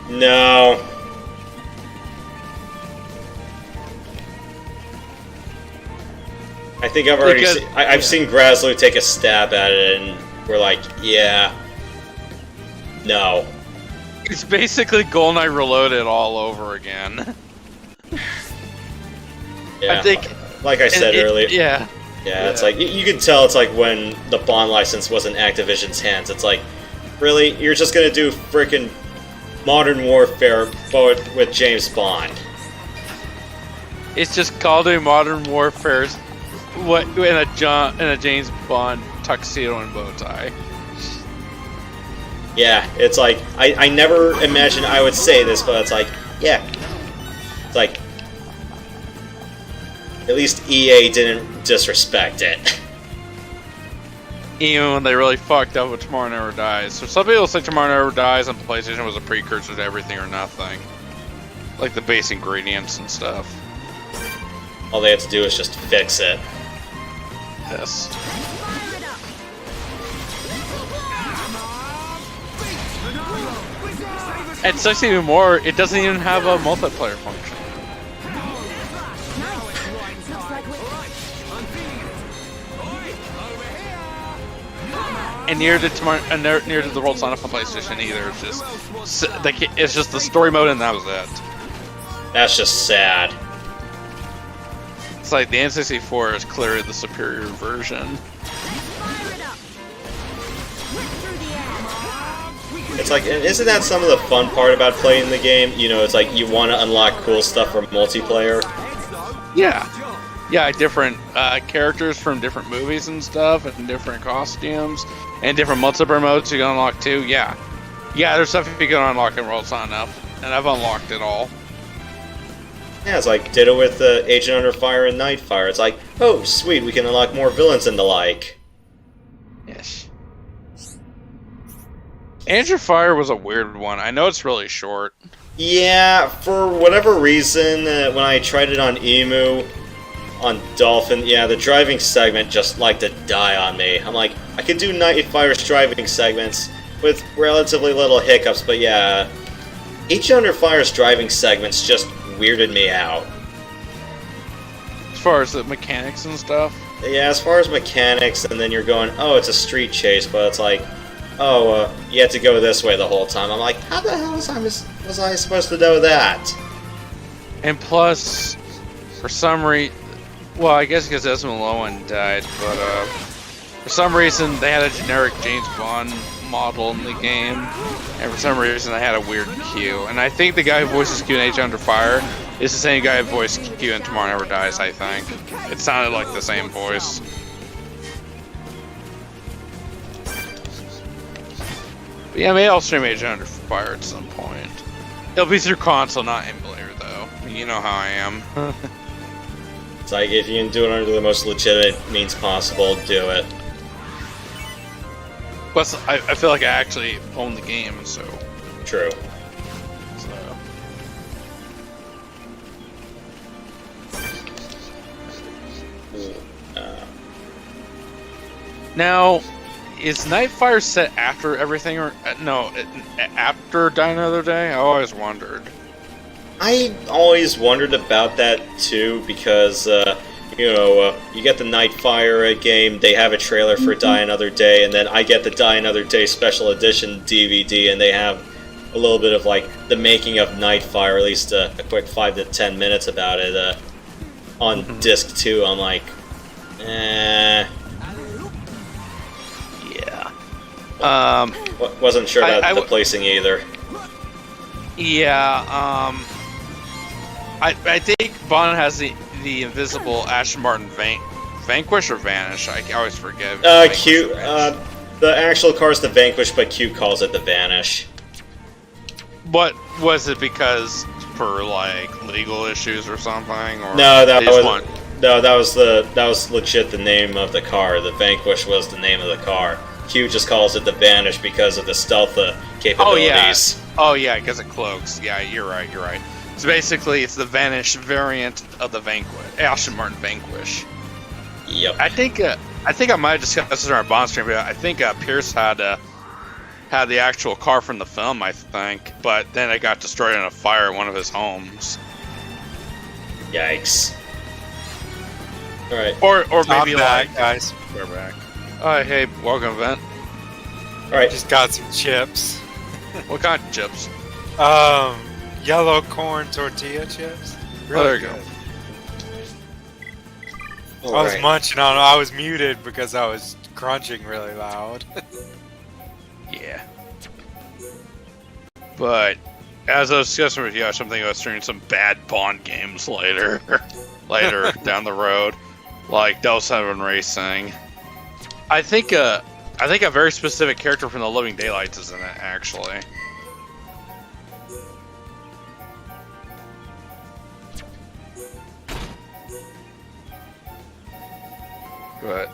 no. I think I've already I've seen Graslow take a stab at it, and we're like, yeah, no. It's basically GoldenEye Reloaded all over again. Yeah, I think, like I said earlier. Yeah. Yeah, it's like, you can tell it's like when the Bond license was in Activision's hands. It's like, really? You're just gonna do frickin' Modern Warfare but with James Bond. It's just Call of Duty Modern Warfare's in a James Bond tuxedo and bow tie. Yeah, it's like, I never imagined I would say this, but it's like, yeah. It's like, at least EA didn't disrespect it. Even when they really fucked up with Tomorrow Never Dies. So some people say Tomorrow Never Dies and PlayStation was a precursor to Everything or Nothing. Like the base ingredients and stuff. All they had to do is just fix it. Yes. And sucks even more, it doesn't even have a multiplayer function. and near to the World Sign Up on PlayStation either. It's just the story mode, and that was it. That's just sad. It's like the N64 is clearly the superior version. It's like, isn't that some of the fun part about playing the game? You know, it's like you want to unlock cool stuff for multiplayer. Yeah. Yeah, different characters from different movies and stuff, and different costumes, and different multiplayer modes you can unlock too. Yeah. Yeah, there's stuff you can unlock in World Sign Up, and I've unlocked it all. Yeah, it's like ditto with Agent Under Fire and Nightfire. It's like, oh, sweet, we can unlock more villains and the like. Yes. Agent Fire was a weird one. I know it's really short. Yeah, for whatever reason, when I tried it on Emu, on Dolphin, yeah, the driving segment just liked to die on me. I'm like, I can do Nightfire's driving segments with relatively little hiccups, but yeah, Agent Under Fire's driving segments just weirded me out. As far as the mechanics and stuff? Yeah, as far as mechanics, and then you're going, oh, it's a street chase, but it's like, oh, you had to go this way the whole time. I'm like, how the hell was I supposed to know that? And plus, for some reason, well, I guess because Desmond Lowen died, but for some reason they had a generic James Bond model in the game, and for some reason they had a weird Q. And I think the guy who voices Q in Agent Under Fire is the same guy who voiced Q in Tomorrow Never Dies, I think. It sounded like the same voice. But yeah, maybe I'll stream Agent Under Fire at some point. It'll be through console, not emulator, though. You know how I am. It's like, if you can do it under the most legitimate means possible, do it. Plus, I feel like I actually own the game, so... True. Now, is Nightfire set after everything, or no, after Die Another Day? I always wondered. I always wondered about that too, because you know, you get the Nightfire game, they have a trailer for Die Another Day, and then I get the Die Another Day Special Edition DVD, and they have a little bit of like the making of Nightfire, at least a quick 5 to 10 minutes about it on disc 2. I'm like, yeah. Wasn't sure about the placing either. Yeah, I think Bond has the invisible Aston Martin Vanquish or Vanish. I always forget. Q. The actual car is the Vanquish, but Q calls it the Vanish. What was it, because for like legal issues or something? Or no, that was legit the name of the car. The Vanquish was the name of the car. Q just calls it the Vanish because of the stealth capabilities. Oh yeah, because it cloaks. Yeah, you're right. So basically, it's the Vanish variant of the Vanquish, Aston Martin Vanquish. Yep. I think I might have discussed this in our Bond stream, but I think Pierce had the actual car from the film, I think, but then it got destroyed in a fire at one of his homes. Yikes. All right. Or maybe back, guys. We're back. Hey, welcome, Vent. All right. Just got some chips. What kind of chips? Yellow corn tortilla chips. Really there you good. All I was right. munching on them. I was muted because I was crunching really loud. Yeah. But as I was discussing with you, I was thinking about streaming some bad Bond games later down the road, like Del 7 Racing. I think a very specific character from the Living Daylights is in it, actually. But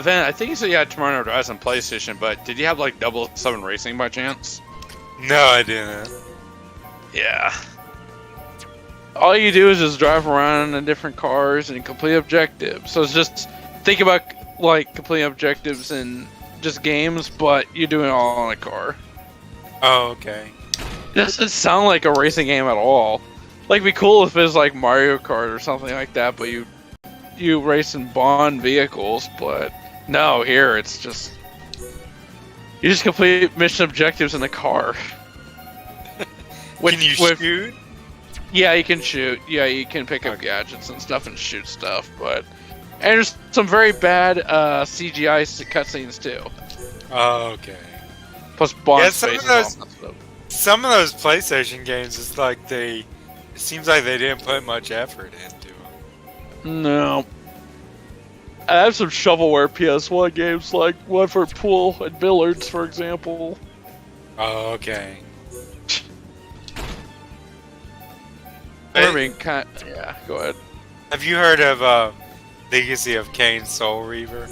Van, I think you said you had Tomorrow Never Dies on PlayStation, but did you have like 007 Racing by chance? No, I didn't. Yeah. All you do is just drive around in different cars and complete objectives. So it's just think about like completing objectives in just games, but you're doing it all on a car. Oh, okay. It doesn't sound like a racing game at all. Like, it'd be cool if it was like Mario Kart or something like that, but you race in Bond vehicles, but No, here it's just you just complete mission objectives in the car. Can you shoot? Yeah, you can shoot. Yeah, you can pick up gadgets and stuff and shoot stuff, but and there's some very bad CGI cutscenes too. Oh, okay. Plus Bond Yeah, space and all that stuff. Some of those PlayStation games, it's like it seems like they didn't put much effort into them. No. I have some shovelware PS1 games like one for pool and billiards, for example. Oh, okay. I mean, yeah, go ahead. Have you heard of Legacy of Kain Soul Reaver?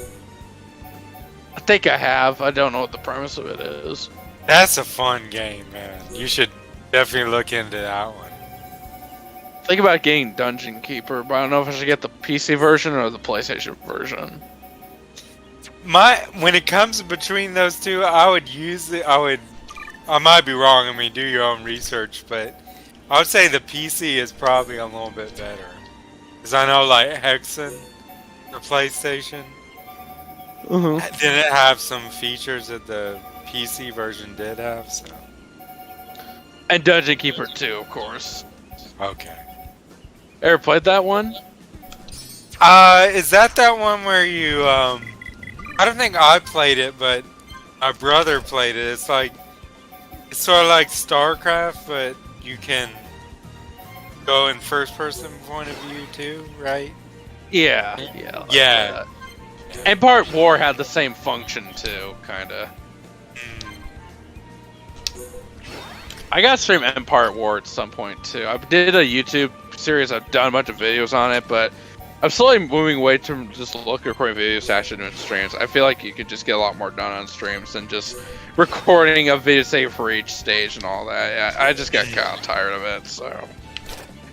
I think I have. I don't know what the premise of it is. That's a fun game, man. You should definitely look into that one. Think about getting Dungeon Keeper, but I don't know if I should get the PC version or the PlayStation version. When it comes between those two, I would use I might be wrong, I mean, do your own research, but I would say the PC is probably a little bit better. Because I know, like, Hexen, the PlayStation, didn't have some features that the PC version did have, so. And Dungeon Keeper 2, of course. Okay. Ever played that one? Is that one where you, I don't think I played it, but my brother played it. It's sort of like StarCraft, but you can go in first person point of view too, right? Yeah. Yeah. Empire War had the same function too, kinda. I gotta stream Empire War at some point too. I did a YouTube series, I've done a bunch of videos on it, but I'm slowly moving away from just recording videos to actually doing streams. I feel like you could just get a lot more done on streams than just recording a video, say, for each stage and all that. Yeah, I just got kind of tired of it, so.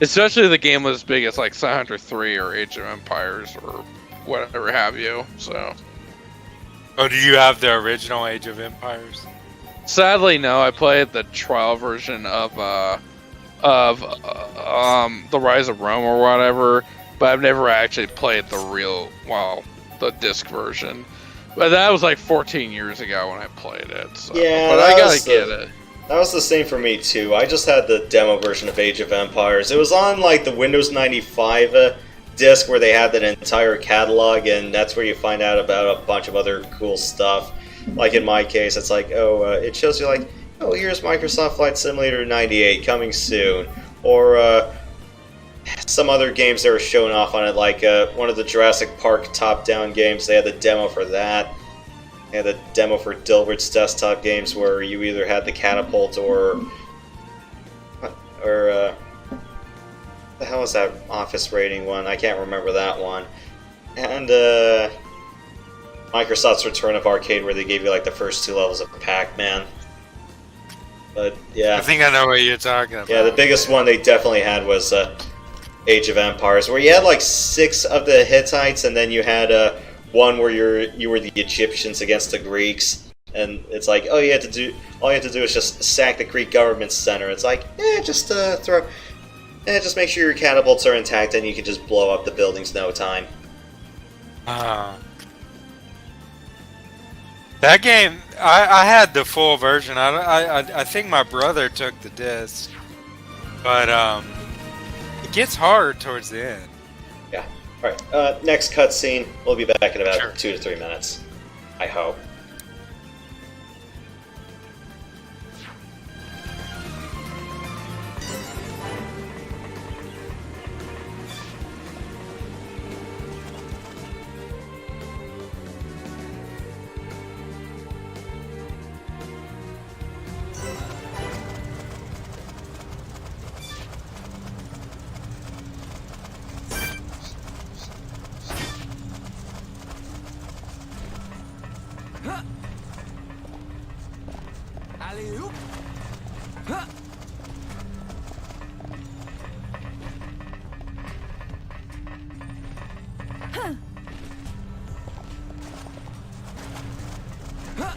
Especially the game was as big as like Sidequests 3 or Age of Empires or whatever have you, so. Oh, do you have the original Age of Empires? Sadly, no. I played the trial version of the Rise of Rome or whatever, but I've never actually played the disc version. But that was like 14 years ago when I played it. So. Yeah, but I gotta get it. That was the same for me too. I just had the demo version of Age of Empires. It was on like the Windows 95 disc where they had that entire catalog, and that's where you find out about a bunch of other cool stuff. Like in my case, it's like, it shows you like, oh, here's Microsoft Flight Simulator 98 coming soon, or some other games that were showing off on it, like one of the Jurassic Park top-down games. They had the demo for that. They had the demo for Dilbert's desktop games, where you either had the catapult or the hell was that Office Rating one? I can't remember that one. And Microsoft's Return of Arcade, where they gave you like the first 2 levels of Pac-Man. But yeah, I think I know what you're talking about. Yeah, the biggest one they definitely had was Age of Empires, where you had like 6 of the Hittites, and then you had one where you were the Egyptians against the Greeks, and it's like, all you have to do is just sack the Greek government center. It's like, just make sure your catapults are intact, and you can just blow up the buildings in no time. That game, I had the full version. I think my brother took the disc, but it gets hard towards the end. Yeah. All right. Next cutscene. We'll be back in about 2 to 3 minutes. I hope. Alley-oop. Huh. Huh. Huh.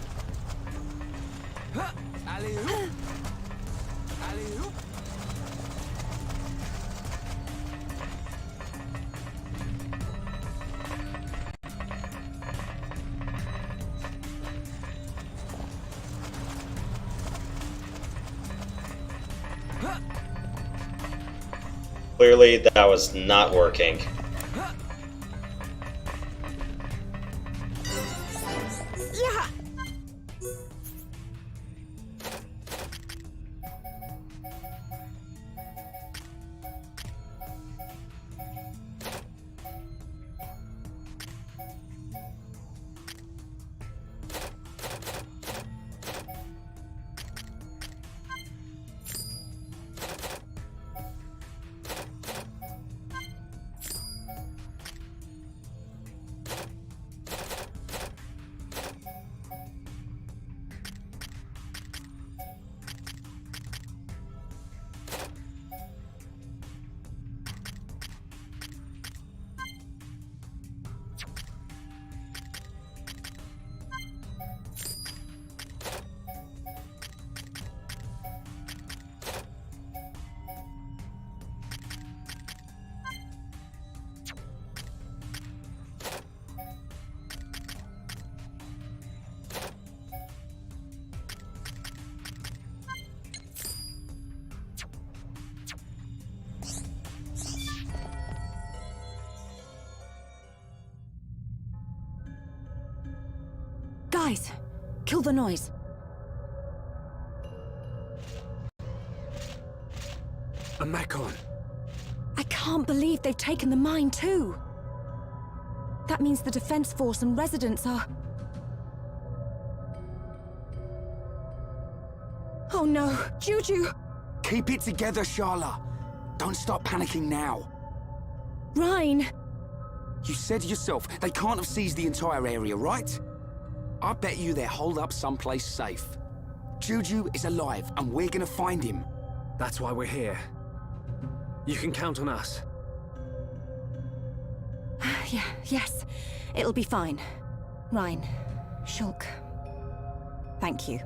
Huh. Alley-oop. Alley-oop. Clearly, that was not working. Yeah. Guys, kill the noise. A Macon. I can't believe they've taken the mine too. That means the defense force and residents are... Oh no, Juju! Keep it together, Sharla. Don't start panicking now. Rhine! You said yourself, they can't have seized the entire area, right? I bet you they're holed up someplace safe. Juju is alive, and we're gonna find him. That's why we're here. You can count on us. Yeah, yes. It'll be fine. Rhine, Shulk. Thank you.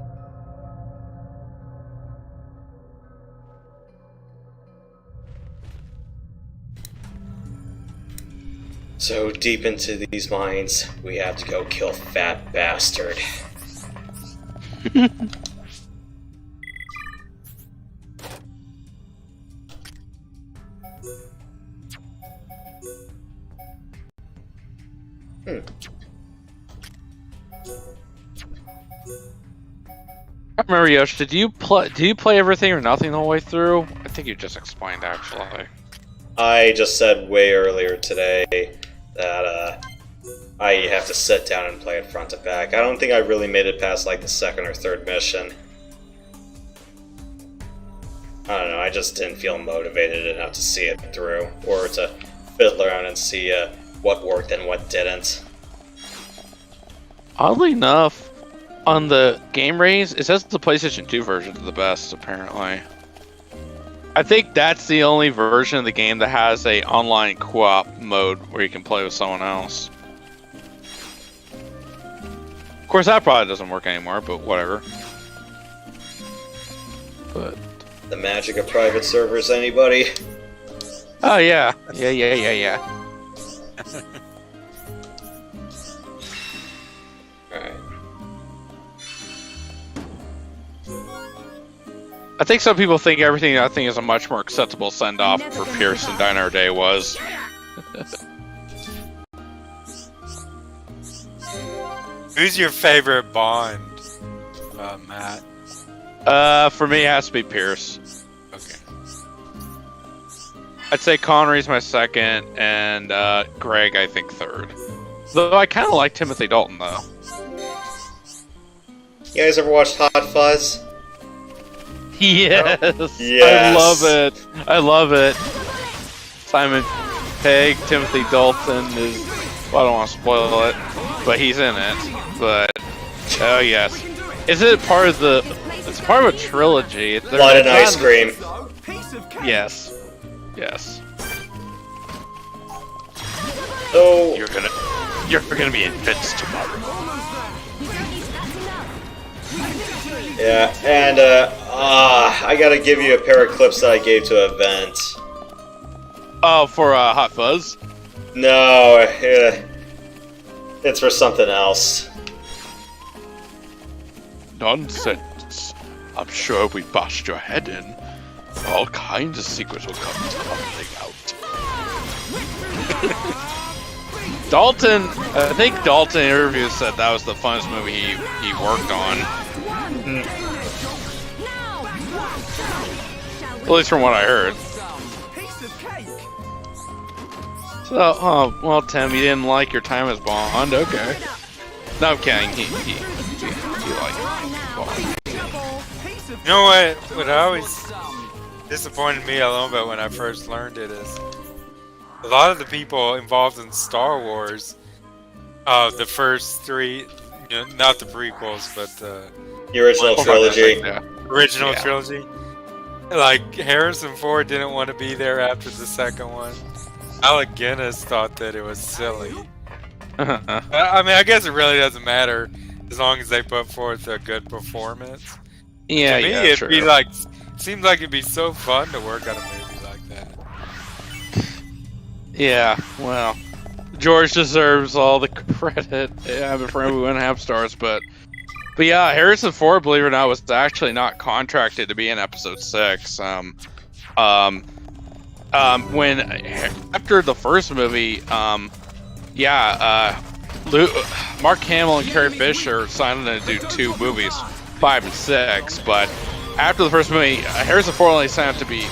So deep into these mines, we have to go kill Fat Bastard. I remember, Yosh, did you play everything or nothing the whole way through? I think you just explained, actually. I just said way earlier today that I have to sit down and play it front to back. I don't think I really made it past like the second or third mission. I don't know, I just didn't feel motivated enough to see it through, or to fiddle around and see what worked and what didn't. Oddly enough, on the game ratings, it says the PlayStation 2 version is the best, apparently. I think that's the only version of the game that has a online co-op mode where you can play with someone else. Of course, that probably doesn't work anymore, but whatever. But The magic of private servers, anybody? oh yeah, yeah. Alright. I think some people think everything I think is a much more acceptable send-off for Pierce than Diner Day was. Who's your favorite Bond, Matt? For me, it has to be Pierce. Okay. I'd say Connery's my second, and Greg, I think, third. Though I kind of like Timothy Dalton, though. You guys ever watched Hot Fuzz? Yes! Yes. I love it. Simon Pegg, Timothy Dalton is... Well, I don't want to spoil it, but he's in it. But, oh yes. Is it part of the... It's part of a trilogy. Blood and Ice Cream. Yes. Yes. So, You're gonna be invincible tomorrow. yeah, and I gotta give you a pair of clips that I gave to a vent. Oh, for Hot Fuzz? No, it's for something else. Nonsense. I'm sure we bashed your head in. all kinds of secrets will come tumbling out. Dalton, I think Dalton in interviews said that was the funnest movie he worked on. At least from what I heard. So, oh, well, Tim, you didn't like your time as Bond? Okay. No, I'm kidding. He liked Bond. You know what? What always disappointed me a little bit when I first learned it is a lot of the people involved in Star Wars, the first three, not the prequels, but the original trilogy. Original trilogy. Like, Harrison Ford didn't want to be there after the second one. Alec Guinness thought that it was silly. I mean, I guess it really doesn't matter as long as they put forth a good performance. Yeah, to me, yeah, it'd sure. be like, seems like it'd be so fun to work on a movie like that. Yeah, well, George deserves all the credit. I have a friend who wouldn't have stars, but yeah, Harrison Ford, believe it or not, was actually not contracted to be in Episode 6. When after the first movie, Mark Hamill and Carrie Fisher signed on to do 2 movies, 5 and 6, but after the first movie, Harrison Ford only signed up to be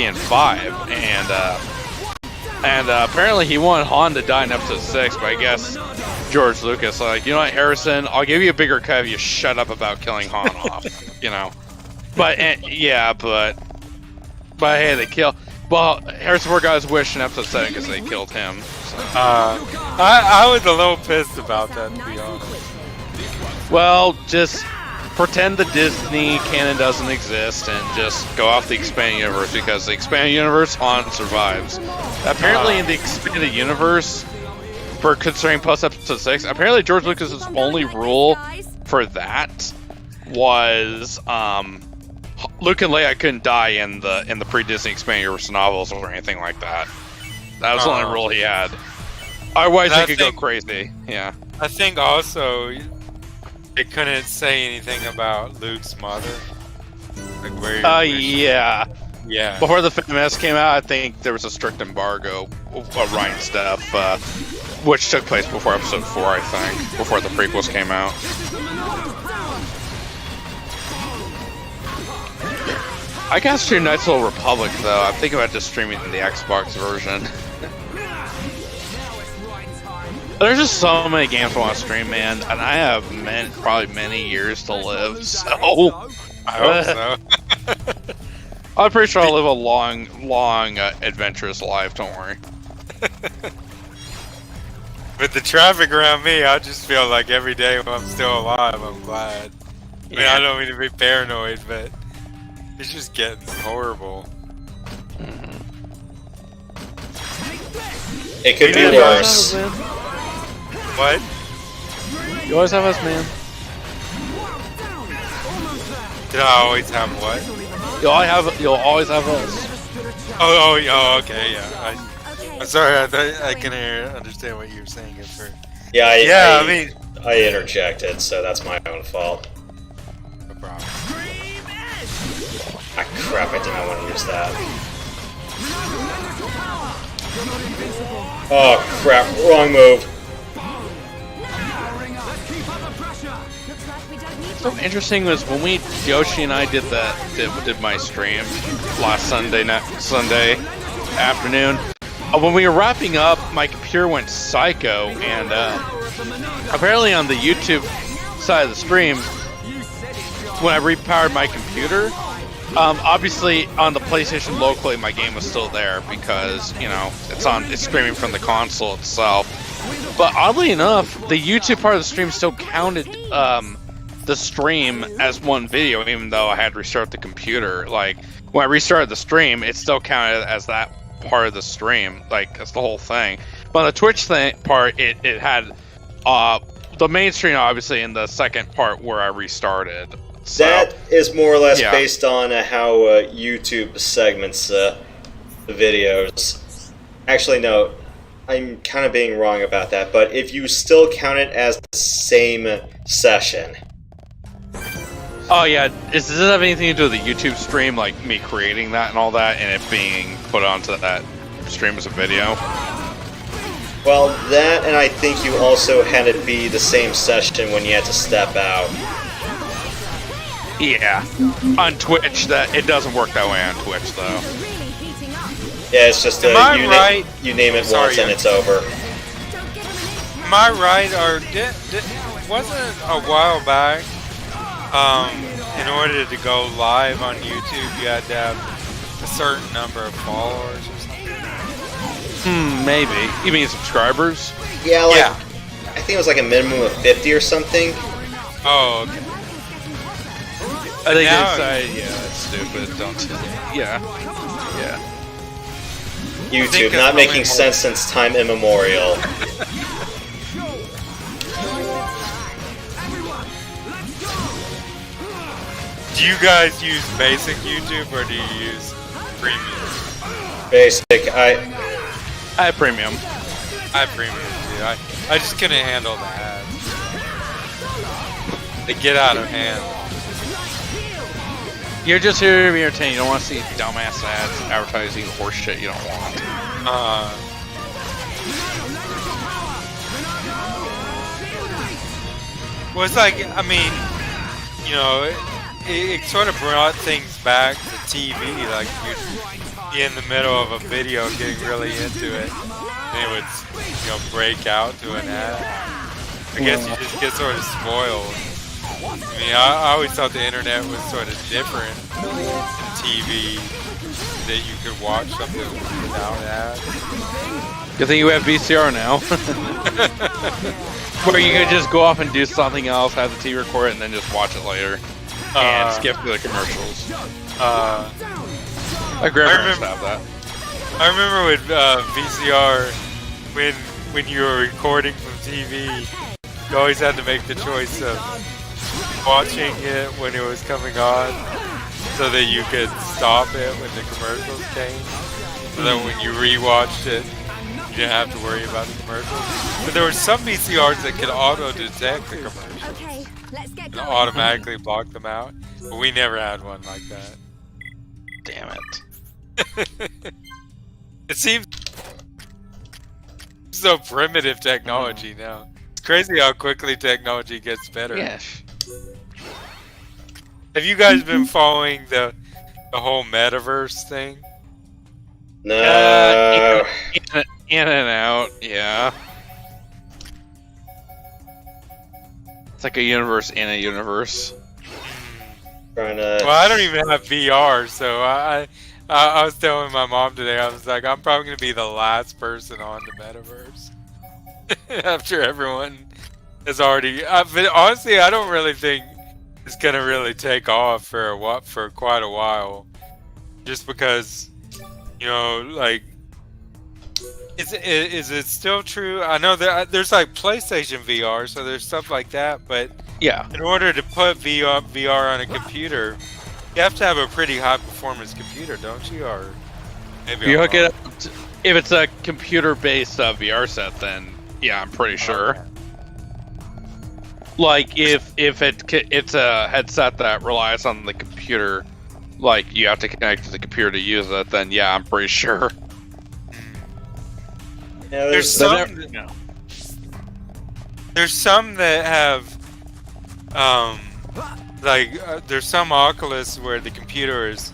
in 5, and apparently he wanted Han to die in Episode 6, but I guess George Lucas like, you know what, Harrison, I'll give you a bigger cut if you shut up about killing Han off, But hey, they kill. Well, Harrison Ford got his wish in Episode 7 because they killed him. So. I was a little pissed about that, to be honest. Well, just pretend the Disney canon doesn't exist and just go off the expanded universe, because the expanded universe, Han survives. Apparently in the expanded universe, for concerning post-Episode 6, apparently George Lucas's only rule for that was Luke and Leia couldn't die in the pre-Disney expanded universe novels or anything like that. That was the only rule he had. Otherwise, they could go crazy. Yeah. I think also they couldn't say anything about Luke's mother. Like where yeah. Yeah. Before the Phantom Menace came out, I think there was a strict embargo of Ryan stuff, which took place before Episode 4, I think, before the prequels came out. I can stream Knights of the Old Republic, though. I'm thinking about just streaming the Xbox version. There's just so many games I want to stream, man, and I have probably many years to live, so... I hope so. I'm pretty sure I'll live a long, adventurous life, don't worry. With the traffic around me, I just feel like every day when I'm still alive, I'm glad. I mean, I don't mean to be paranoid, but it's just getting horrible. It could be worse. What? You always have us, man. Did I always have what? You'll always have us. Oh, okay, yeah. I'm sorry, I can understand what you were saying at first. Yeah, I mean, I interjected, so that's my own fault. No problem. Ah, crap, I did not want to use that. Oh, crap, wrong move. So interesting was when Yoshi and I did my stream last Sunday afternoon. When we were wrapping up, my computer went psycho, and apparently on the YouTube side of the stream, when I repowered my computer, obviously on the PlayStation locally, my game was still there because it's streaming from the console itself. But oddly enough, the YouTube part of the stream still counted the stream as one video, even though I had to restart the computer. Like, when I restarted the stream, it still counted as that part of the stream. Like, that's the whole thing. But on the Twitch part, it had the main stream, obviously, in the second part where I restarted. So, that is more or less based on how YouTube segments the videos. Actually, no, I'm kind of being wrong about that, but if you still count it as the same session, Oh yeah, does it have anything to do with the YouTube stream, like me creating that and all that, and it being put onto that stream as a video? Well, that, and I think you also had it be the same session when you had to step out. Yeah, on Twitch, that it doesn't work that way on Twitch though. Yeah, it's just you name it once and it's over. Am I right, or wasn't a while back, in order to go live on YouTube, you had to have a certain number of followers or something? Maybe. You mean subscribers? Yeah, I think it was like a minimum of 50 or something. Oh, okay. I think they say, yeah, that's stupid, don't you? Yeah. YouTube, not making sense since time immemorial. Do you guys use basic YouTube or do you use premium? Basic, I have premium. I have premium too. I just couldn't handle the ads. They get out of hand. You're just here to be entertained. You don't want to see dumbass ads advertising horse shit you don't want. Well, it's like, I mean, you know, it sort of brought things back to TV. Like, you'd be in the middle of a video getting really into it, and it would, you know, break out to an ad. I guess you just get sort of spoiled. I mean, I always thought the internet was sort of different than TV, that you could watch something without ads. Good thing you have VCR now. Where you could just go off and do something else, have the TV record it, and then just watch it later. And skip to the commercials. My grandparents have that. I remember with VCR, when you were recording from TV, you always had to make the choice of watching it when it was coming on, so that you could stop it when the commercials came. So that when you rewatched it, you didn't have to worry about the commercials. But there were some VCRs that could auto-detect the commercials. Okay, let's get And going. automatically block them out. But we never had one like that. Damn it. It seems so primitive technology now. It's crazy how quickly technology gets better. Yes. Have you guys been following the whole metaverse thing? no. In and out, yeah. It's like a universe in a universe. Trying to. Well, I don't even have VR, so I was telling my mom today, I was like, I'm probably going to be the last person on the metaverse. After everyone has already... but honestly, I don't really think it's going to really take off for quite a while. Just because, you know, like... Is it still true? I know that there's like PlayStation VR, so there's stuff like that, but Yeah. in order to put VR on a computer, you have to have a pretty high performance computer, don't you? Or maybe You I'm hook it wrong. up. If it's a computer-based VR set, then yeah, I'm pretty sure. Okay. Like if it's a headset that relies on the computer, like you have to connect to the computer to use it, then yeah, I'm pretty sure. Yeah, There's some. There's some that have, there's some Oculus where the computer is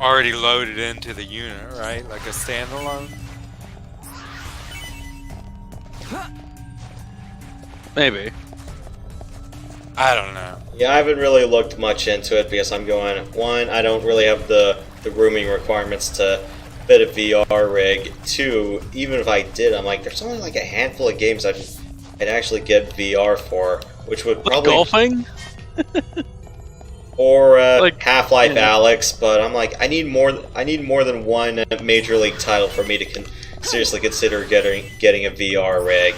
already loaded into the unit, right? Like a standalone. Maybe. I don't know. Yeah, I haven't really looked much into it because I'm going, one, I don't really have the rooming requirements to fit a VR rig. Two, even if I did, I'm like, there's only like a handful of games I'd actually get VR for, which would probably... Golfing? Or Like, Half-Life yeah. Alyx, but I'm like, I need more than one Major League title for me to seriously consider getting a VR rig.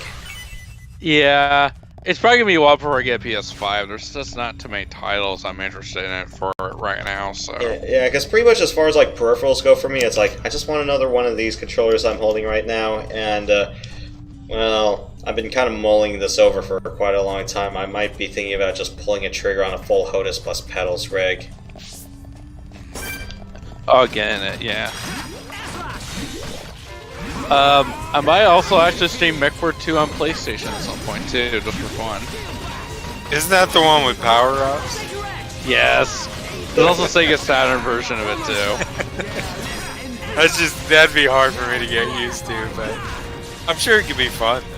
Yeah. It's probably gonna be a while before I get a PS5. There's just not too many titles I'm interested in it for right now, so... Yeah, because pretty much as far as like peripherals go for me, it's like I just want another one of these controllers I'm holding right now, and Well, I've been kind of mulling this over for quite a long time. I might be thinking about just pulling a trigger on a full HOTUS plus pedals rig. Oh, getting it, yeah. I might also actually stream MechWarrior 2 on PlayStation at some point too, just for fun. Isn't that the one with power-ups? Yes. There's also a Sega Saturn version of it too. That'd be hard for me to get used to, but I'm sure it could be fun though.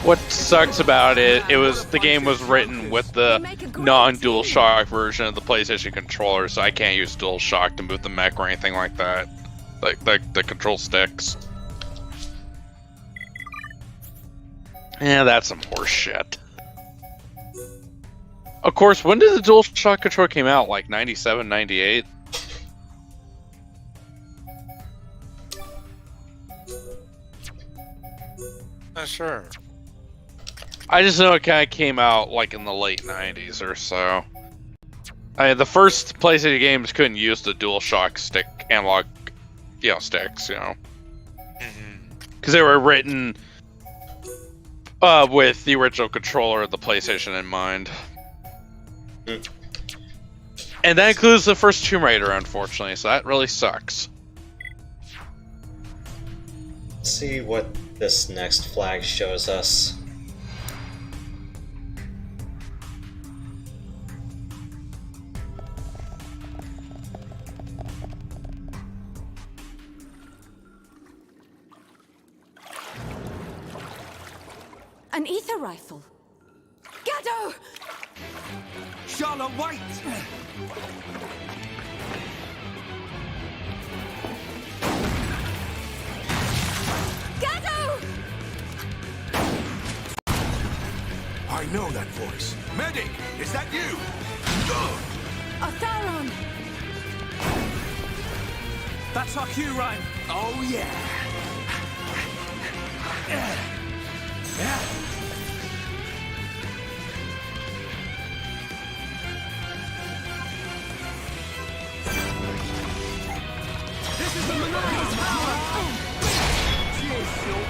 What sucks about it, the game was written with the non-DualShock version of the PlayStation controller, so I can't use DualShock to move the mech or anything like that. Like the control sticks. Yeah, that's some horse shit. Of course, when did the DualShock controller came out? Like 97, 98? Not sure. I just know it kind of came out like in the late 90s or so. The first PlayStation games couldn't use the DualShock stick analog, sticks, because they were written with the original controller of the PlayStation in mind. And that includes the first Tomb Raider, unfortunately, so that really sucks. Let's see what this next flag shows us. An ether rifle. Gado! Charlotte, wait! Gado! I know that voice. Medic, is that you? Otharon! That's our cue, Ryan. Oh, yeah. This is the Monarch's power! Cheers, Silk.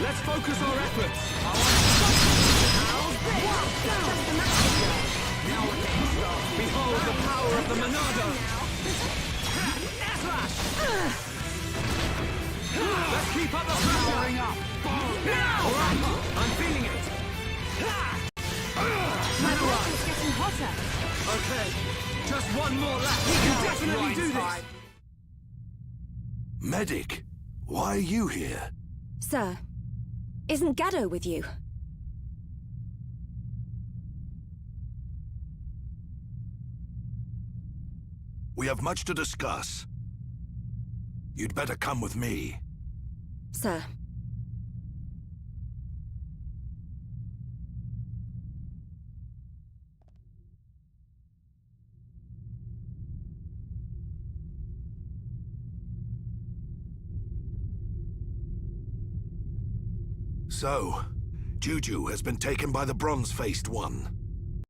Let's focus our efforts. Behold the power of the Monado! Let's keep up the powering up! Now! Alright, I'm feeling it! It's getting hotter. Okay, just one more lap. We can definitely do this! Medic, why are you here? Sir, isn't Gado with you? We have much to discuss. You'd better come with me. Sir. So, Juju has been taken by the bronze-faced one.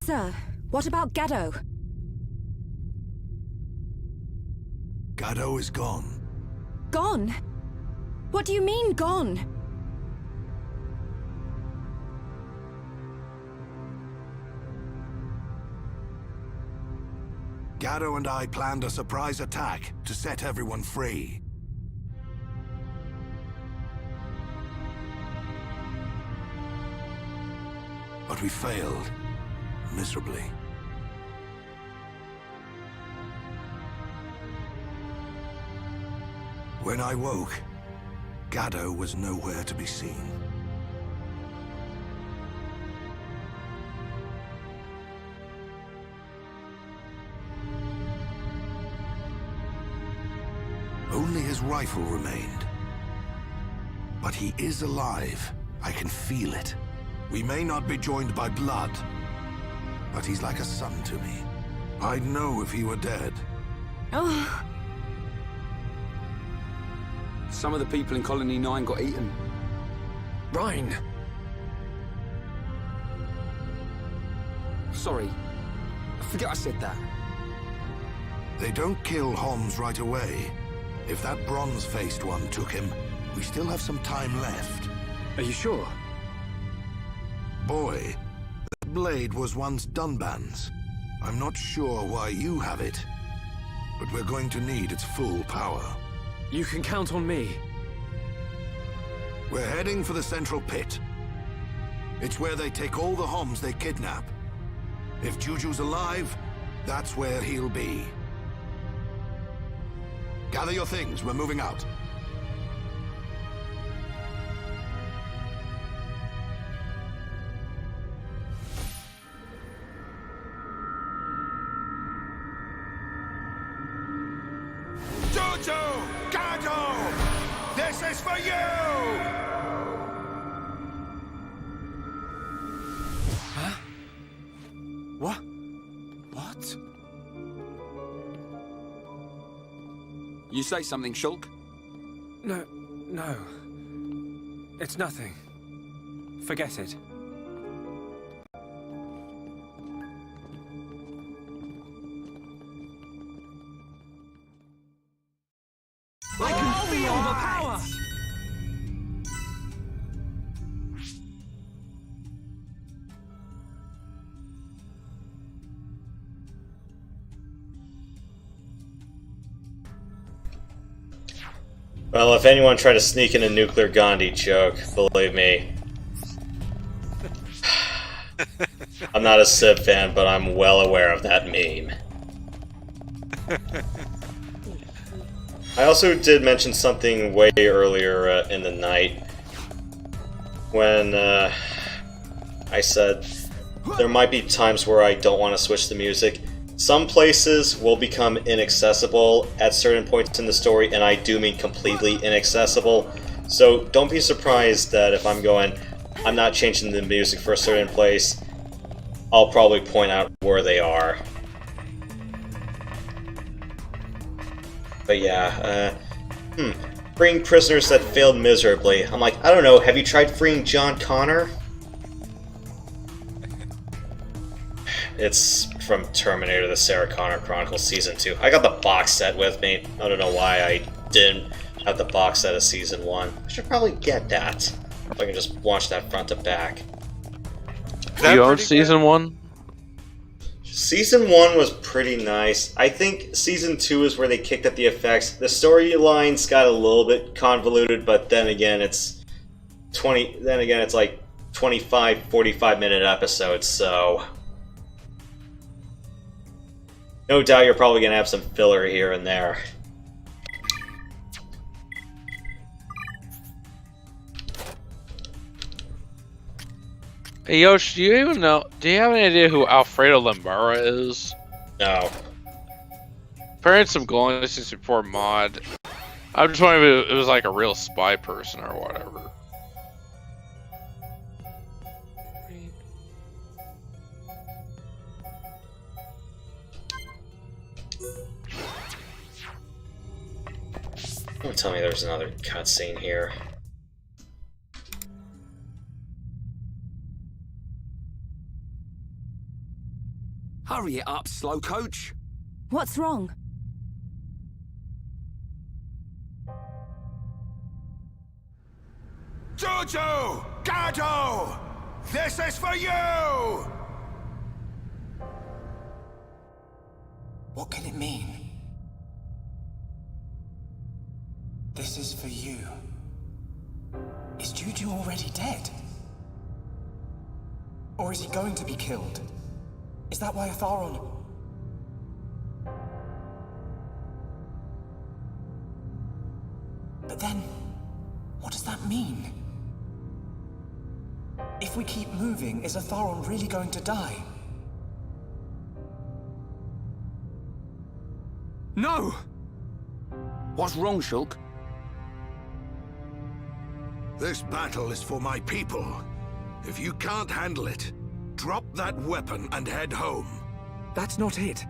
Sir, what about Gado? Gado is gone. Gone? What do you mean, gone? Gado and I planned a surprise attack to set everyone free. But we failed, miserably. When I woke, Gado was nowhere to be seen. Only his rifle remained. But he is alive. I can feel it. We may not be joined by blood, but he's like a son to me. I'd know if he were dead. Oh, Some of the people in Colony 9 got eaten. Ryan! Sorry. I forget I said that. They don't kill Homs right away. If that bronze-faced one took him, we still have some time left. Are you sure? Boy, that blade was once Dunban's. I'm not sure why you have it, but we're going to need its full power. You can count on me. We're heading for the central pit. It's where they take all the Homs they kidnap. If Juju's alive, that's where he'll be. Gather your things, we're moving out. Jojo! Gato! This is for you! Huh? What? What? You say something, Shulk? No. It's nothing. Forget it. I can feel the power! Well, if anyone tried to sneak in a nuclear Gandhi joke, believe me. I'm not a Civ fan, but I'm well aware of that meme. I also did mention something way earlier in the night when I said there might be times where I don't want to switch the music. Some places will become inaccessible at certain points in the story, and I do mean completely inaccessible. So don't be surprised that if I'm not changing the music for a certain place, I'll probably point out where they are. But yeah, freeing prisoners that failed miserably. I'm like, I don't know, have you tried freeing John Connor? It's from Terminator, the Sarah Connor Chronicles Season 2. I got the box set with me. I don't know why I didn't have the box set of Season 1. I should probably get that. If I can just watch that front to back. You own Season 1? Season 1 was pretty nice. I think Season 2 is where they kicked up the effects. The storylines got a little bit convoluted, but then again it's like 25, 45-minute episodes, so no doubt you're probably gonna have some filler here and there. Hey Yosh, do you have any idea who Alfredo Lamura is? No. Apparently some glowing distance before mod. I'm just wondering if it was like a real spy person or whatever. Don't tell me there's another cutscene here. Hurry it up, slow coach. What's wrong? Jojo! Gato! This is for you! What can it mean? This is for you. Is Juju already dead? Or is he going to be killed? Is that why Atharon... But then, what does that mean? If we keep moving, is Atharon really going to die? No! What's wrong, Shulk? This battle is for my people. If you can't handle it, drop that weapon and head home. That's not it.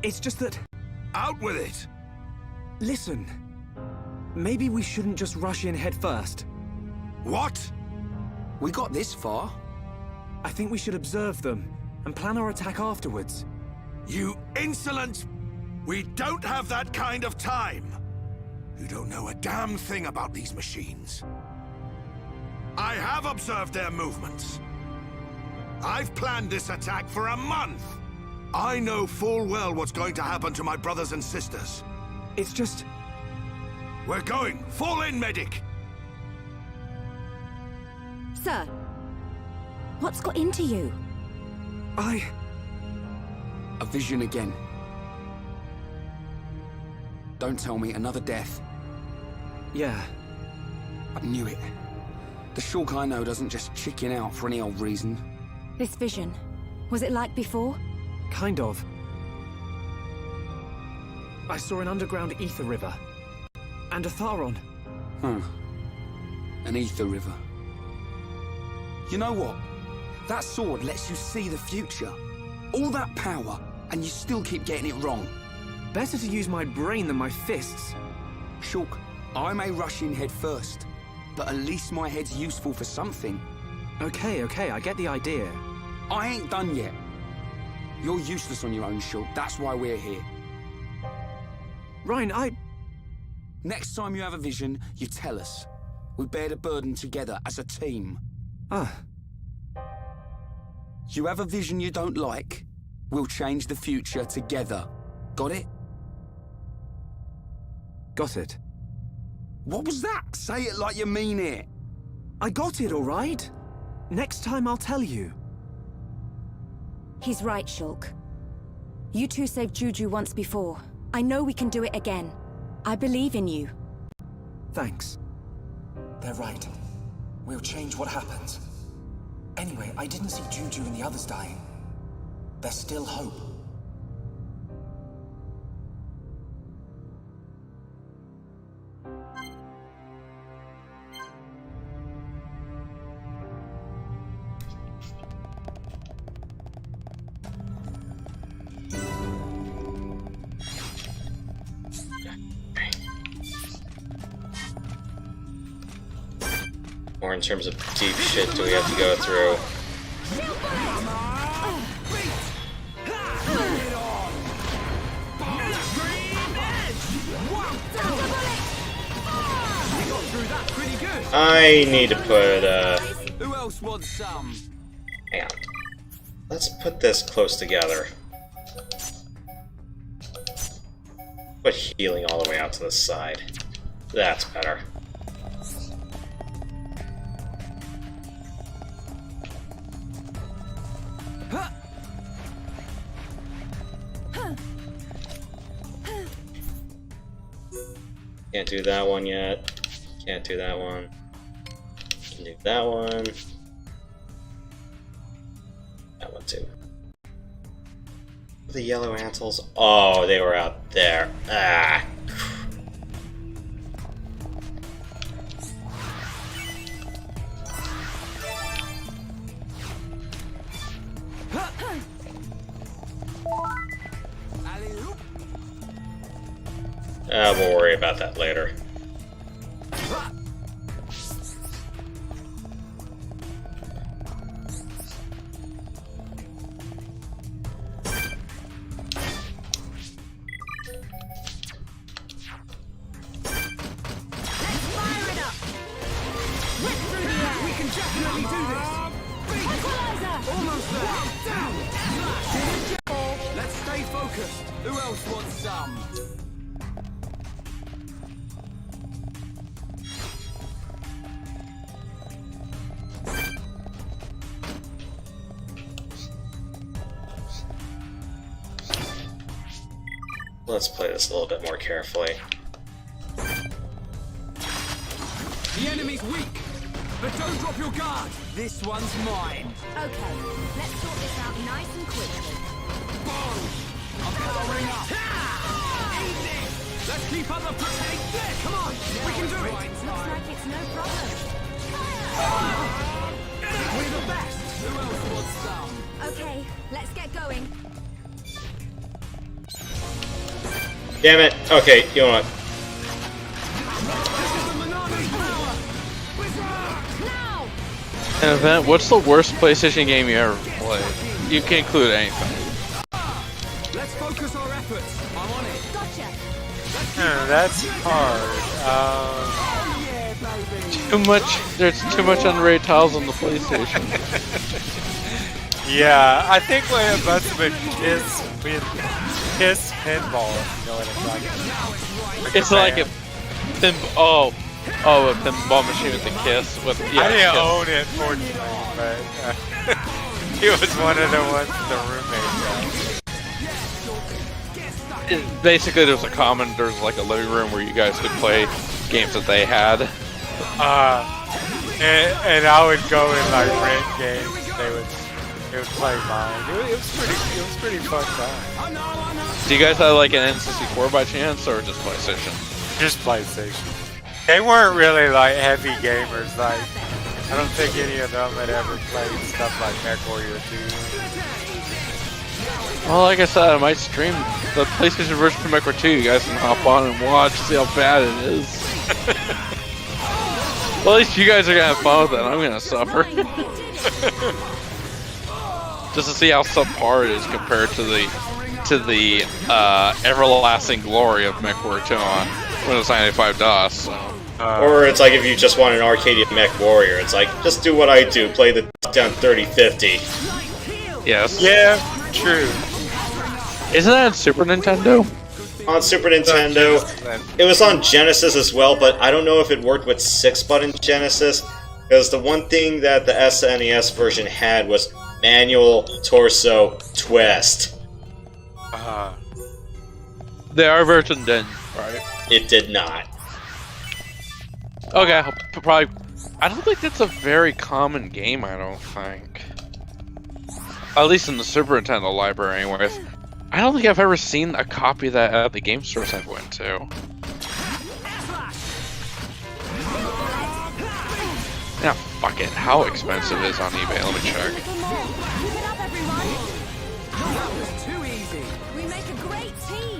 It's just that... Out with it! Listen. Maybe we shouldn't just rush in head first. What? We got this far. I think we should observe them and plan our attack afterwards. You insolent... We don't have that kind of time. You don't know a damn thing about these machines. I have observed their movements. I've planned this attack for a month. I know full well what's going to happen to my brothers and sisters. It's just... We're going. Fall in, medic. Sir, what's got into you? A vision again. Don't tell me another death. Yeah. I knew it. The Shulk I know doesn't just chicken out for any old reason. This vision, was it like before? Kind of. I saw an underground ether river. And a Tharon. Huh. An ether river. You know what? That sword lets you see the future. All that power, and you still keep getting it wrong. Better to use my brain than my fists. Shulk, I may rush in head first, but at least my head's useful for something. Okay, I get the idea. I ain't done yet. You're useless on your own, Shulk. That's why we're here. Ryan, Next time you have a vision, you tell us. We bear the burden together as a team. You have a vision you don't like, we'll change the future together. Got it? Got it. What was that? Say it like you mean it. I got it, all right? Next time I'll tell you. He's right, Shulk. You two saved Juju once before. I know we can do it again. I believe in you. Thanks. They're right. We'll change what happens. Anyway, I didn't see Juju and the others dying. There's still hope. Or in terms of deep shit do we have to go through? I need to put Who else wants some? hang on. Let's put this close together. Put healing all the way out to the side. That's better. Can't do that one yet. Can't do that one. Can do that one. That one too. The yellow antles. Oh, they were out there. Ah. We'll worry about that later. Let's stay focused. Who else wants some? Let's play this a little bit more carefully. The enemy's weak, but don't drop your guard. This one's mine. Okay, let's sort this out nice and quickly. I'm powering up. Easy. Let's keep up the pace. Yeah, come on. We can do it. Looks like it's no problem. We're the best. Who else wants some? Okay, let's get going. Damn it! Okay, you know what? Event, what's the worst PlayStation game you ever played? You can include anything. Let's focus our efforts. I'm on it. Gotcha. That's hard. Too much. There's too much unrated tiles on the PlayStation. Yeah, I think we must have been Kiss pinball. If you know what I'm talking about. It's like a pinball. Oh, a pinball machine with the Kiss. With I yeah, didn't Kiss. own it, fortunately, but he was one of the ones the roommate Basically, there's like a living room where you guys could play games that they had. And I would go and like rent games. They would play mine. It was pretty fun time. Do you guys have like an N64 by chance, or just PlayStation? Just PlayStation. They weren't really like heavy gamers. Like I don't think any of them had ever played stuff like MechWarrior 2. Well, like I said, I might stream the PlayStation version of MechWarrior 2. You guys can hop on and watch, see how bad it is. Well, at least you guys are gonna have fun with it. I'm gonna suffer. Just to see how subpar it is compared to the everlasting glory of MechWarrior 2 on Windows 95 DOS. So. Or it's like if you just want an arcade Mech Warrior, it's like, just do what I do, play the down 3050. Yes. Yeah, true. Isn't that on Super Nintendo? On Super Nintendo, it was on Genesis as well, but I don't know if it worked with 6-button Genesis, because the one thing that the SNES version had was manual torso twist. Their version didn't, right? It did not. Okay, probably. I don't think that's a very common game. I don't think. At least in the Super Nintendo library, anyways. I don't think I've ever seen a copy of that at the game stores I've went to. Yeah, fuck it. How expensive is it on eBay? Let me check.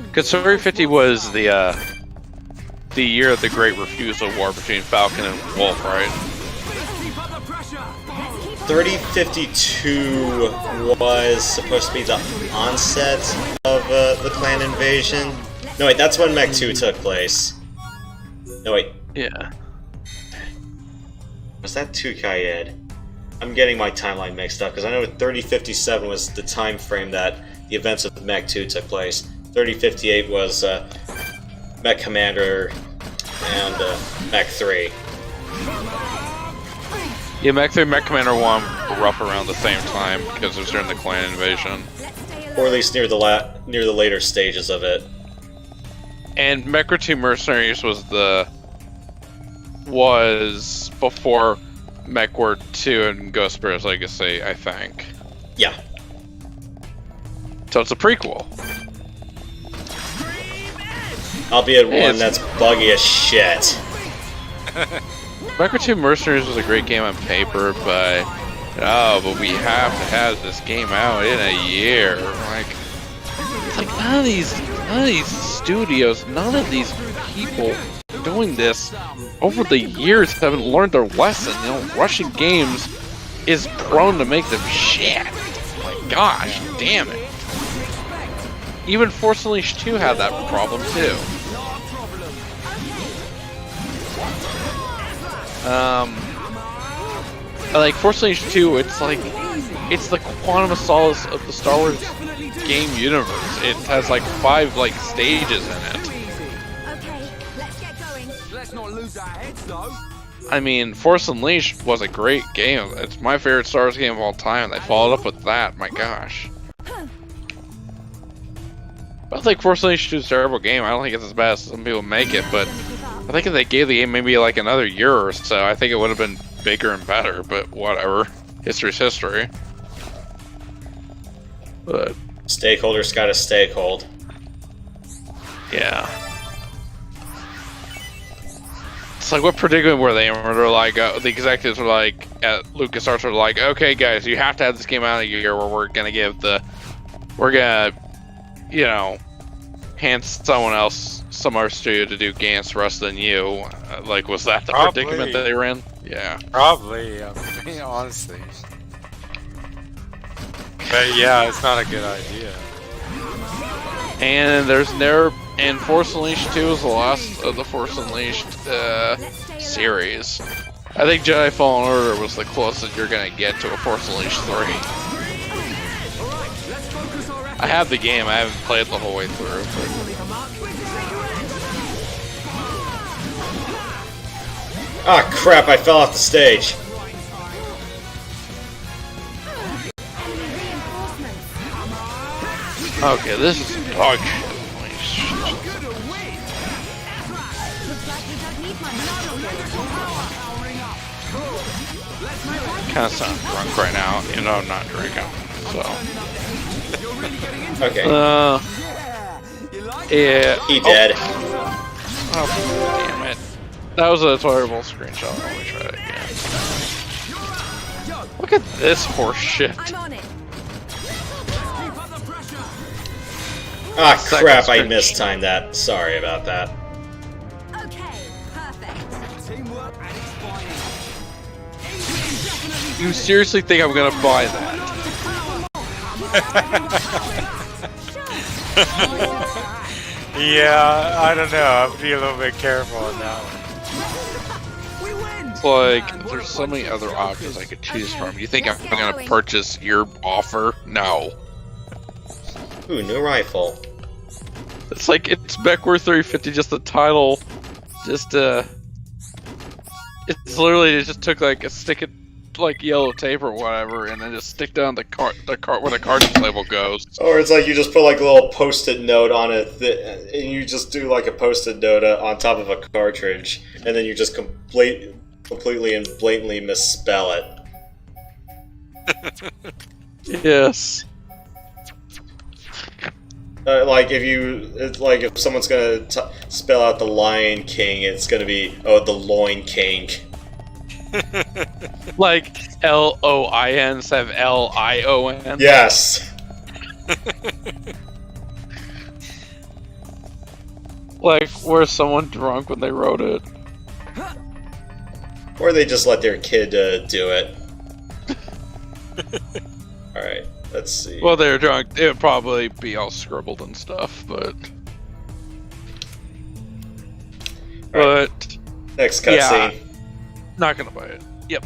Because 350 was the year of the Great Refusal War between Falcon and Wolf, right? 3052 was supposed to be the onset of the clan invasion. No, wait, that's when Mech 2 took place. No, wait. Yeah. Was that 2 Kaed? I'm getting my timeline mixed up, because I know 3057 was the time frame that the events of Mech 2 took place. 3058 was Mech Commander and Mech 3. Yeah, Mech 3 and Mech Commander 1 were rough around the same time because it was during the clan invasion. Or at least near the later stages of it. And MechWarrior 2 Mercenaries was before MechWarrior 2 and Ghost Bear's Legacy, I think. Yeah. So it's a prequel. Albeit one that's buggy as shit. MechWarrior 2 Mercenaries was a great game on paper, but we have to have this game out in a year. It's like none of these studios, none of these people doing this over the years haven't learned their lesson. You know, rushing games is prone to make them shit. My gosh, damn it. Even Force Unleashed 2 had that problem too. Like Force Unleashed 2, it's the Quantum of Solace of the Star Wars game universe. It has like 5 stages in it. Okay, let's get going. Let's not lose our heads, though. I mean, Force Unleashed was a great game. It's my favorite Star Wars game of all time. They followed up with that. My gosh. I think Force Unleashed 2 is a terrible game. I don't think it's as bad as some people make it, but I think if they gave the game maybe another year or so, I think it would have been bigger and better, but whatever. History's history. But Stakeholders got a stakehold. yeah. It's like, what predicament were they in? Where they're like, the executives were like, at LucasArts were like, okay guys, you have to have this game out in a year where we're gonna hand someone else, some other studio to do games for us than you. Was that the predicament that they were in? Yeah. Probably, honestly. But yeah, it's not a good idea. And there's never... And Force Unleashed 2 is the last of the Force Unleashed series. I think Jedi Fallen Order was the closest you're gonna get to a Force Unleashed 3. I have the game, I haven't played the whole way through. Ah, crap, I fell off the stage. Okay, this is dog shit. Kind of sound drunk right now, you know I'm not drinking, so. Okay. Yeah. He dead. Oh, damn it. That was a terrible screenshot. Let me try it again. Look at this horse shit. Ah, crap, I mistimed that. Sorry about that. Okay, perfect. You seriously think I'm gonna buy that? Yeah, I don't know. I'll be a little bit careful on that one. Like, there's so many other options I could choose from. You think I'm gonna purchase your offer? No. Ooh, new rifle. It's like, it's Beckworth 350, just the title. Just, it's literally, it just took like a stick of, like, yellow tape or whatever, and then just stick down the cart where the cartridge label goes. Or it's like you just put like a little post-it note on it, and you just do like a post-it note on top of a cartridge, and then you just completely and blatantly misspell it. Yes. Like if someone's gonna spell out the Lion King, it's gonna be the Loin King. Like L-O-I-N instead of L-I-O-N. Yes. Like, where's someone drunk when they wrote it? Or they just let their kid do it. Alright, let's see. Well, they're drunk. It would probably be all scribbled and stuff, but... Right. But... Next cutscene. Yeah, not gonna buy it. Yep.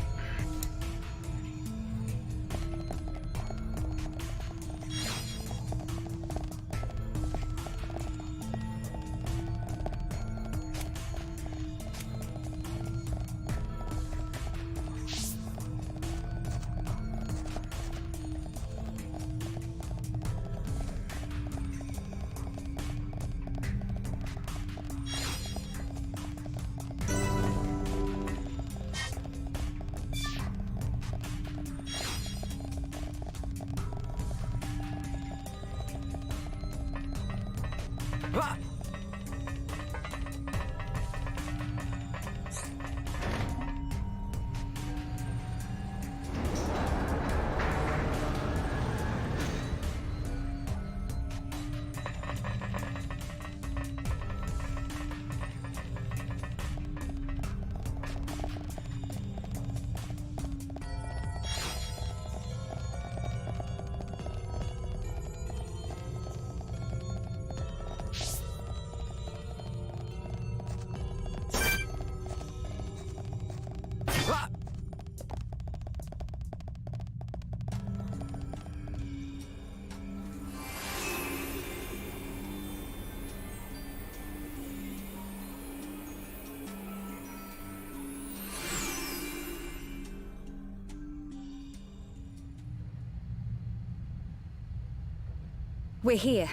We're here.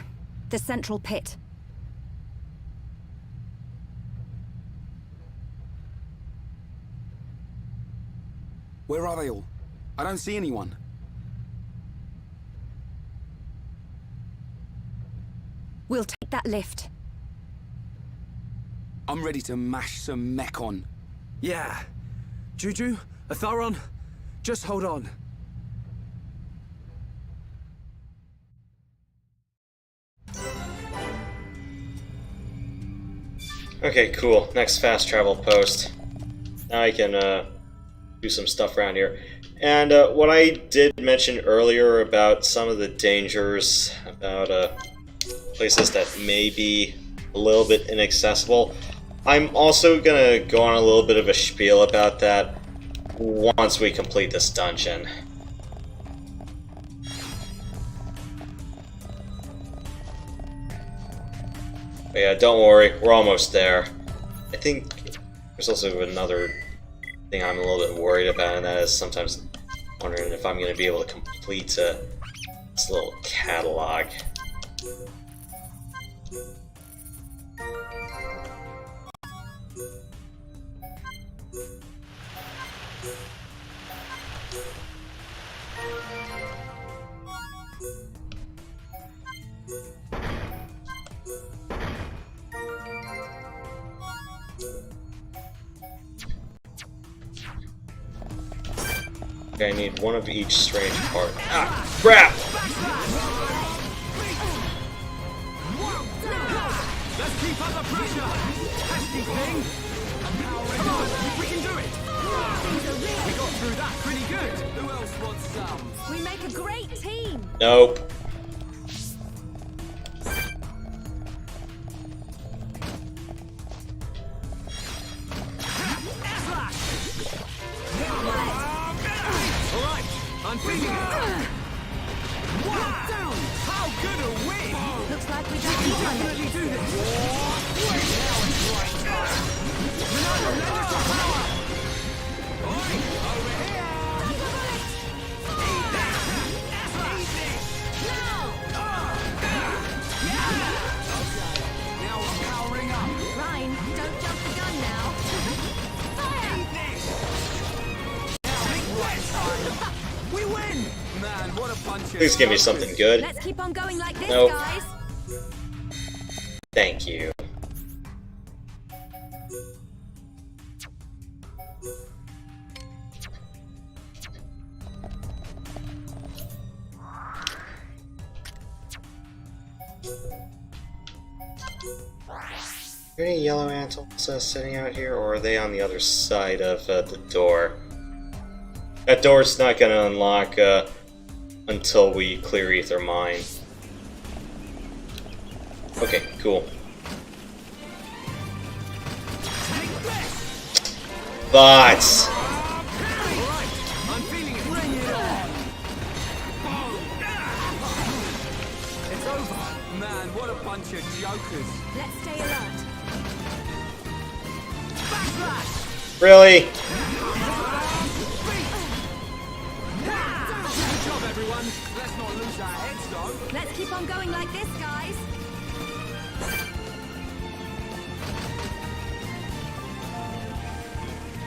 The central pit. Where are they all? I don't see anyone. We'll take that lift. I'm ready to mash some mech on. Yeah. Juju, Atharon, just hold on. Okay, cool. Next fast travel post. Now I can do some stuff around here. And what I did mention earlier about some of the dangers about places that may be a little bit inaccessible. I'm also gonna go on a little bit of a spiel about that once we complete this dungeon. But yeah, don't worry, we're almost there. I think there's also another thing I'm a little bit worried about, and that is sometimes wondering if I'm going to be able to complete this little catalog. Okay, I need one of each strange part. Ah, crap! Let's keep up the pressure! Pesky thing! Come on, we can do it! We got through that pretty good! Who else wants some? We make a great team! Nope. Alright, I'm feeling it! Wow! How good a win! Looks like we don't need one. Definitely do this! Now it's right time! Ronaldo, lend us some power! Oi, over here! Eat that! Eat this! Now we're powering up! Ryan, don't jump the gun now. Fire! Eat this! Now big right time! We win! Man, what a bunch of Please give me something good. Let's keep on going like this, Nope. guys. Thank you. Are there any yellow antlers sitting out here, or are they on the other side of the door? That door's not going to unlock until we clear Ether Mine. Okay, cool. Bots! I'm feeling it! Bring it on! It's over! Man, what a bunch of jokers! Let's stay alert. Backslash! Really? Good job, everyone! Let's not lose our heads, though! Let's keep on going like this, guys.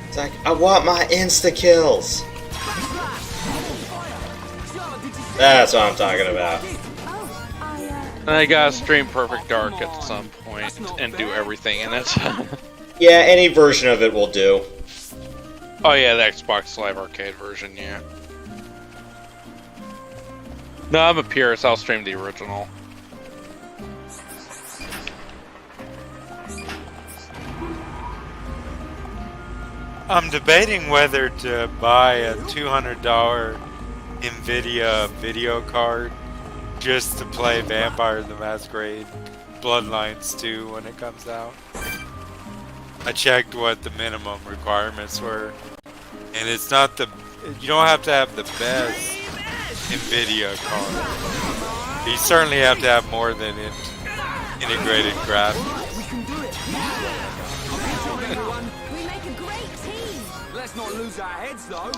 It's like, I want my insta-kills! That's what I'm talking about. Oh, And I gotta stream Perfect Dark at some point and do everything in it. Yeah, any version of it will do. Oh yeah, the Xbox Live Arcade version, yeah. No, I'm a purist. I'll stream the original. I'm debating whether to buy a $200 NVIDIA video card just to play Vampire the Masquerade Bloodlines 2 when it comes out. I checked what the minimum requirements were, and it's not the... You don't have to have the best NVIDIA card. You certainly have to have more than integrated graphics. We can do it! Good job, everyone! we make a great team. Let's not lose our heads, though!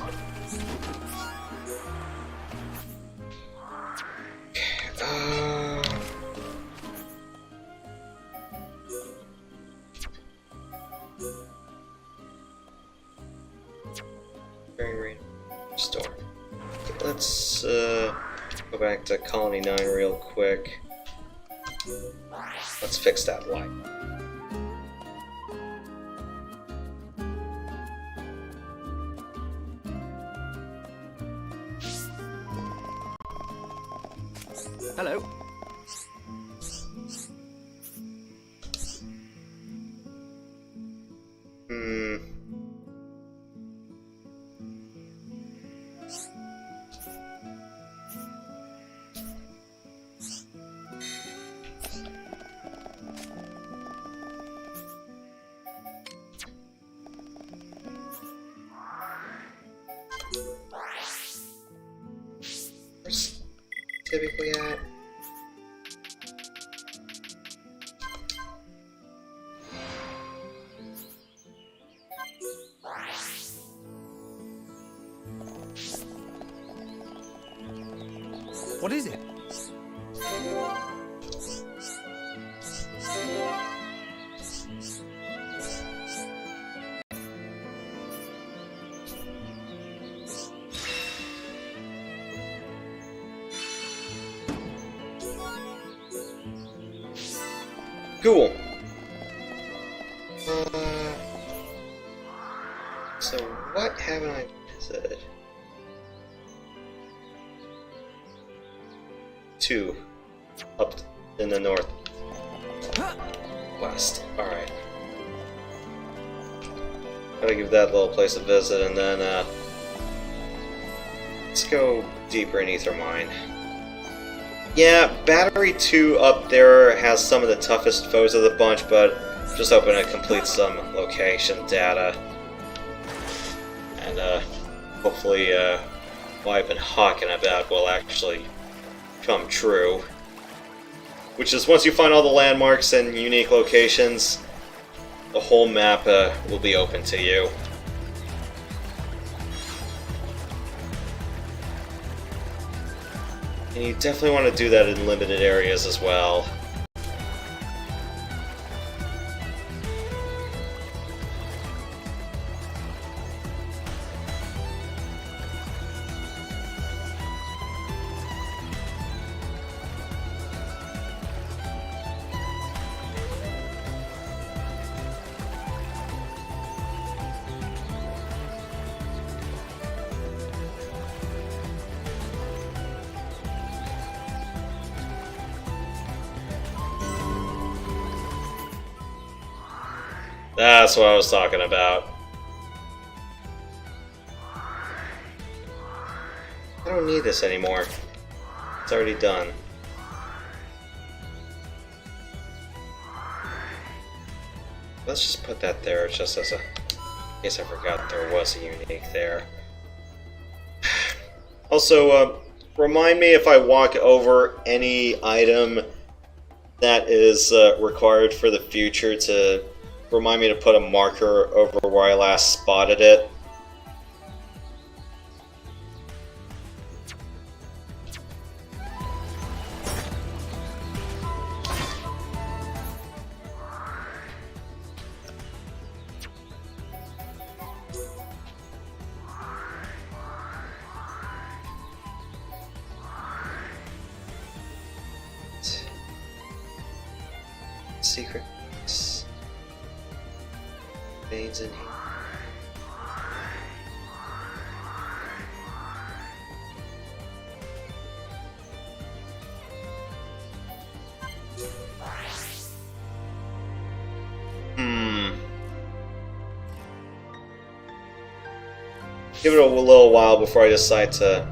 Store. Okay, let's go back to Colony 9 real quick. Let's fix that light. Hello. typically at? What is it? Cool. So what haven't I visited? 2 up in the north west. Alright. Gotta give that little place a visit, and then let's go deeper in Aethermine. Yeah, Battery 2 up there has some of the toughest foes of the bunch, but just hoping to complete some location data. And hopefully what I've been hawking about will actually come true. Which is, once you find all the landmarks and unique locations, the whole map will be open to you. And you definitely want to do that in limited areas as well. That's what I was talking about. I don't need this anymore. It's already done. Let's just put that there just as a... in case I forgot there was a unique there. Also, remind me if I walk over any item that is required for the future to remind me to put a marker over where I last spotted it. Secret veins in here. Give it a little while before I decide to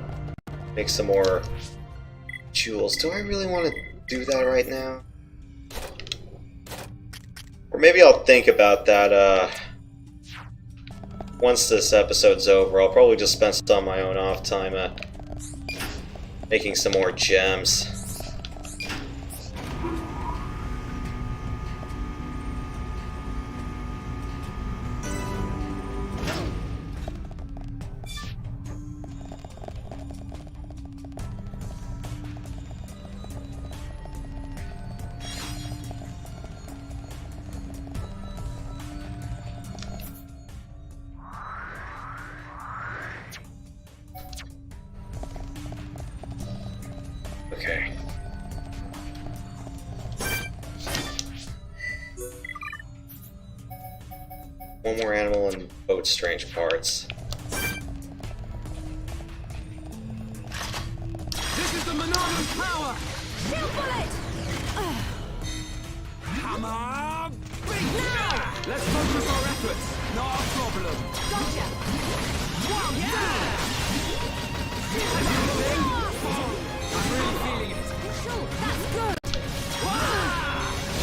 make some more jewels. Do I really want to do that right now? Or maybe I'll think about that once this episode's over. I'll probably just spend some of my own off time making some more gems. Okay. One more animal and boat strange parts. This is the Monarch's power! Shield bullet! Come on! Now! Let's focus our efforts. Not a problem. Gotcha! Wow, yeah! I'm really feeling it. Sure, that's good!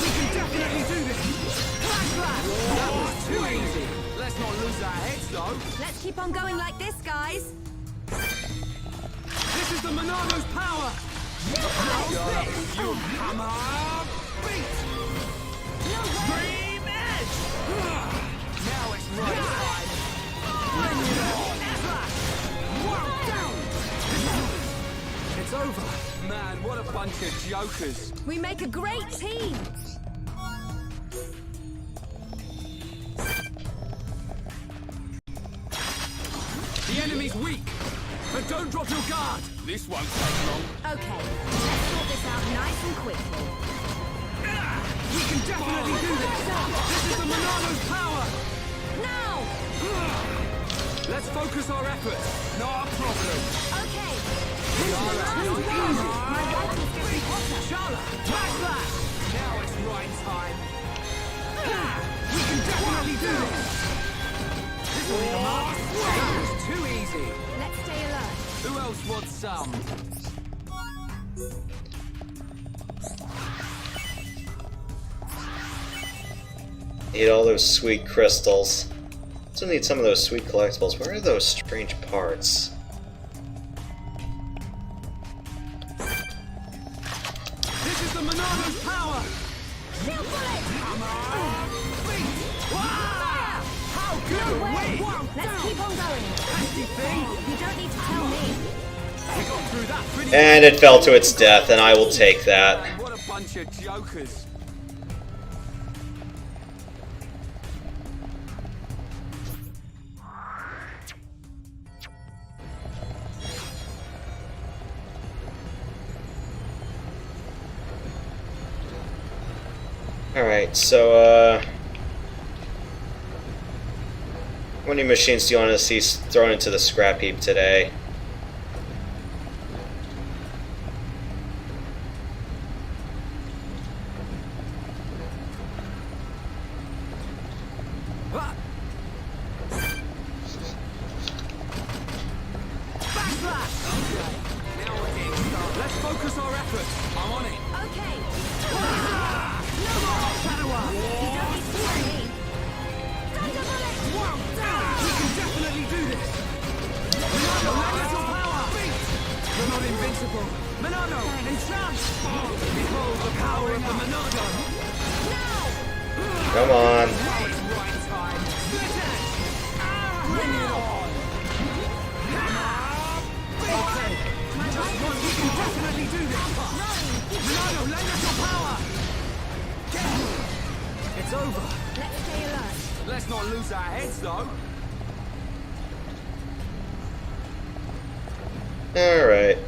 We can definitely do this! That was too easy! Let's not lose our heads, though. Let's keep on going like this, guys. This is the Monarch's power! You hammer beat. Dream Edge! Now it's right time. Bring it on. It's over. Man, what a bunch of jokers. We make a great team! The enemy's weak, but don't drop your guard. This won't take long. Okay, let's sort this out nice and quickly. We can definitely do this. This is the Monano's power. Now! Let's focus our efforts. Not a problem. Okay. Not easy. My rifle's getting hotter. Shala, backslash. Now it's right time. We can definitely do this. This will be a mark. That was too easy. Let's stay alert. Who else wants some? Need all those sweet crystals. Still need some of those sweet collectibles. Where are those strange parts? This is the Monano's power. Shield bullet! Wow! How good No are way! we? Let's keep on going. Nasty thing. You don't need to tell me. We got through that pretty And it fell to its death, and I will take that. What a bunch of jokers. Alright, so, how many machines do you want to see thrown into the scrap heap today? Let's focus our efforts. I'm on it. Okay. You don't need to tell me. Thunder bullet! We can definitely do this. Monano, lend us your power. You're not invincible. Monano, enchant. Behold the power of the Monano. Come on. Now it's right time. Split it. Bring it on. Okay. We can definitely do this. Monano, lend us your power. It's over. Let's stay alert. Let's not lose our heads, though. Alright.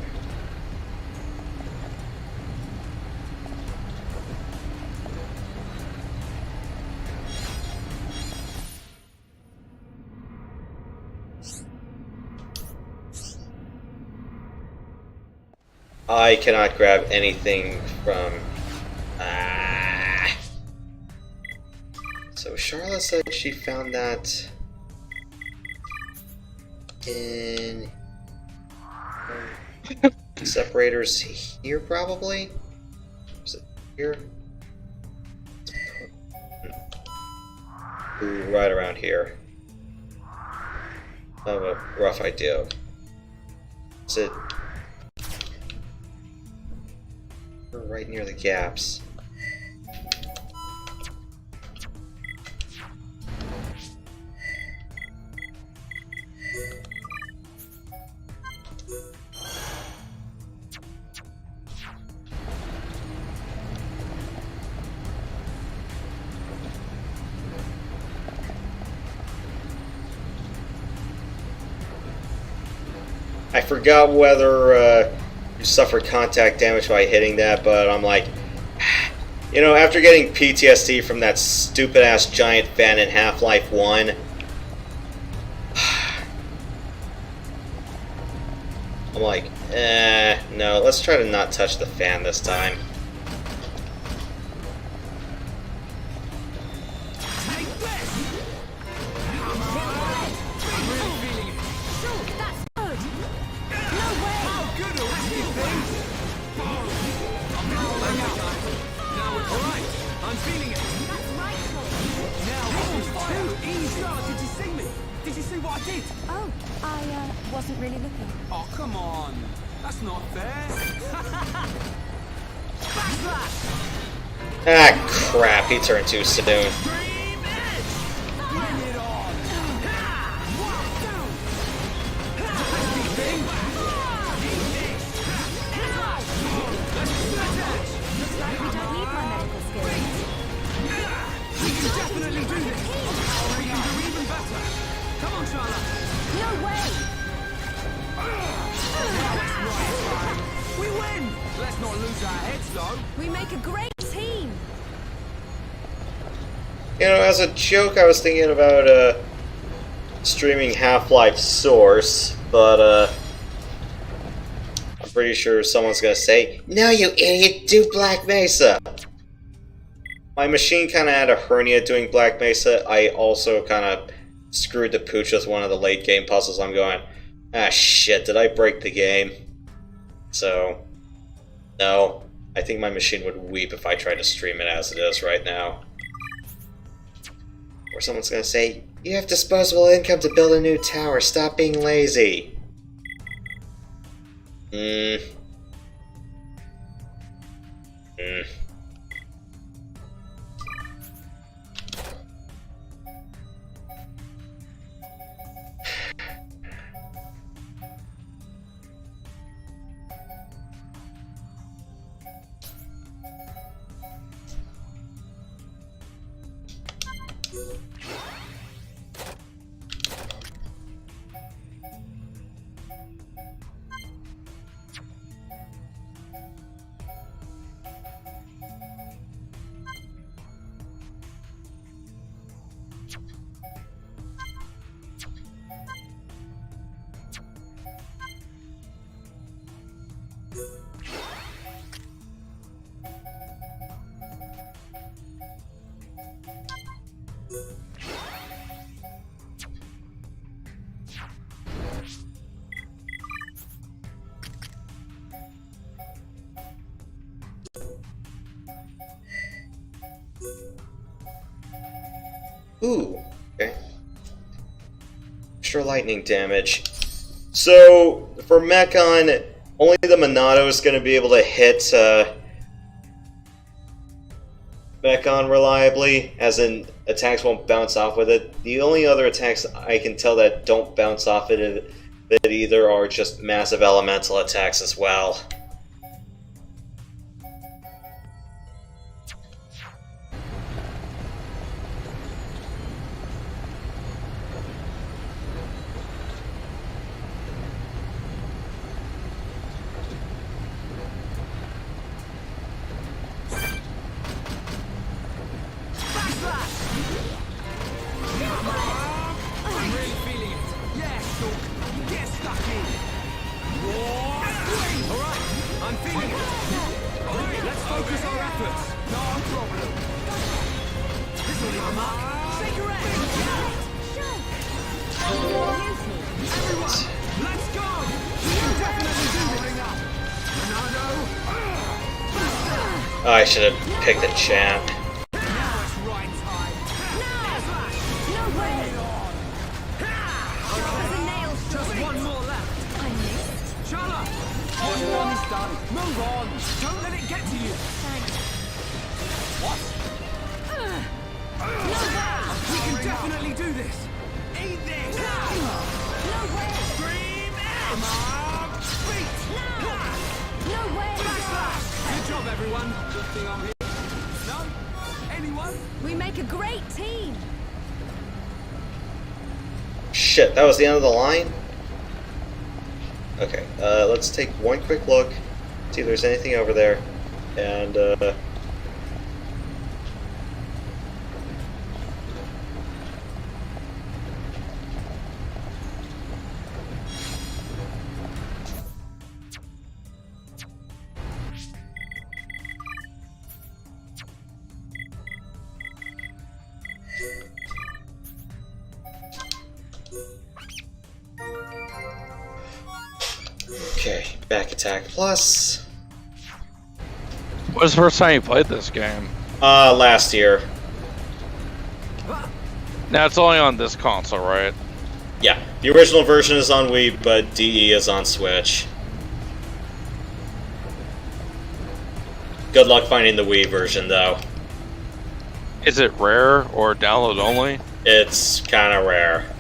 I cannot grab anything from... So Charlotte said she found that in separators here, probably? Is it here? Ooh, right around here. I have a rough idea. Is it right near the gaps? I forgot whether you suffered contact damage by hitting that, but I'm like, you know, after getting PTSD from that stupid-ass giant fan in Half-Life 1, I'm like, no, let's try to not touch the fan this time. That's not fair. Ah, crap, he turned too soon. Definitely do this. We can do even better. Come on, Charlotte. No way! We win. Let's not lose our heads, though. We make a great team! You know, as a joke, I was thinking about streaming Half-Life Source, but I'm pretty sure someone's gonna say, "No, you idiot! Do Black Mesa." My machine kind of had a hernia doing Black Mesa. I also kind of screwed the pooch with one of the late game puzzles. I'm going, ah shit, did I break the game? So, no. I think my machine would weep if I tried to stream it as it is right now. Or someone's gonna say, you have disposable income to build a new tower, stop being lazy. Ooh, okay. Extra lightning damage. So, for Mechon, only the Monado is going to be able to hit Mechon reliably, as in attacks won't bounce off with it. The only other attacks I can tell that don't bounce off it either are just massive elemental attacks as well. I should have picked a champ. Move on! Don't let it get to you! What? We can definitely do this! Eat this! No way! Scream out! Beat! No way! Good job, everyone! Good thing I'm here. No? Anyone? We make a great team! Shit, that was the end of the line? Okay, let's take one quick look, see if there's anything over there, and, okay, back attack plus. What was the first time you played this game? Last year. Now it's only on this console, right? Yeah, the original version is on Wii, but DE is on Switch. Good luck finding the Wii version, though. Is it rare or download only? It's kind of rare.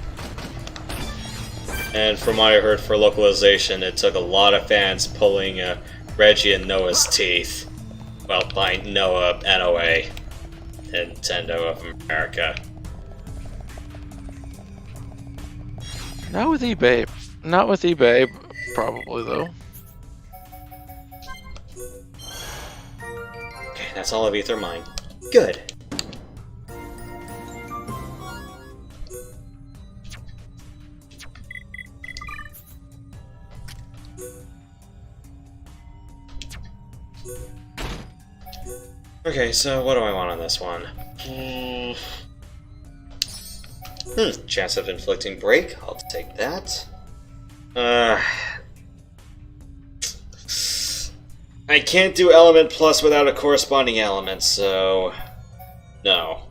And from what I heard for localization, it took a lot of fans pulling Reggie and Noah's teeth. Well, by Noah, NOA. Nintendo of America. Not with eBay. Not with eBay, probably, though. Okay, that's all of Ether Mine. Good. Okay, so what do I want on this one? Chance of inflicting break. I'll take that. I can't do element plus without a corresponding element, so no.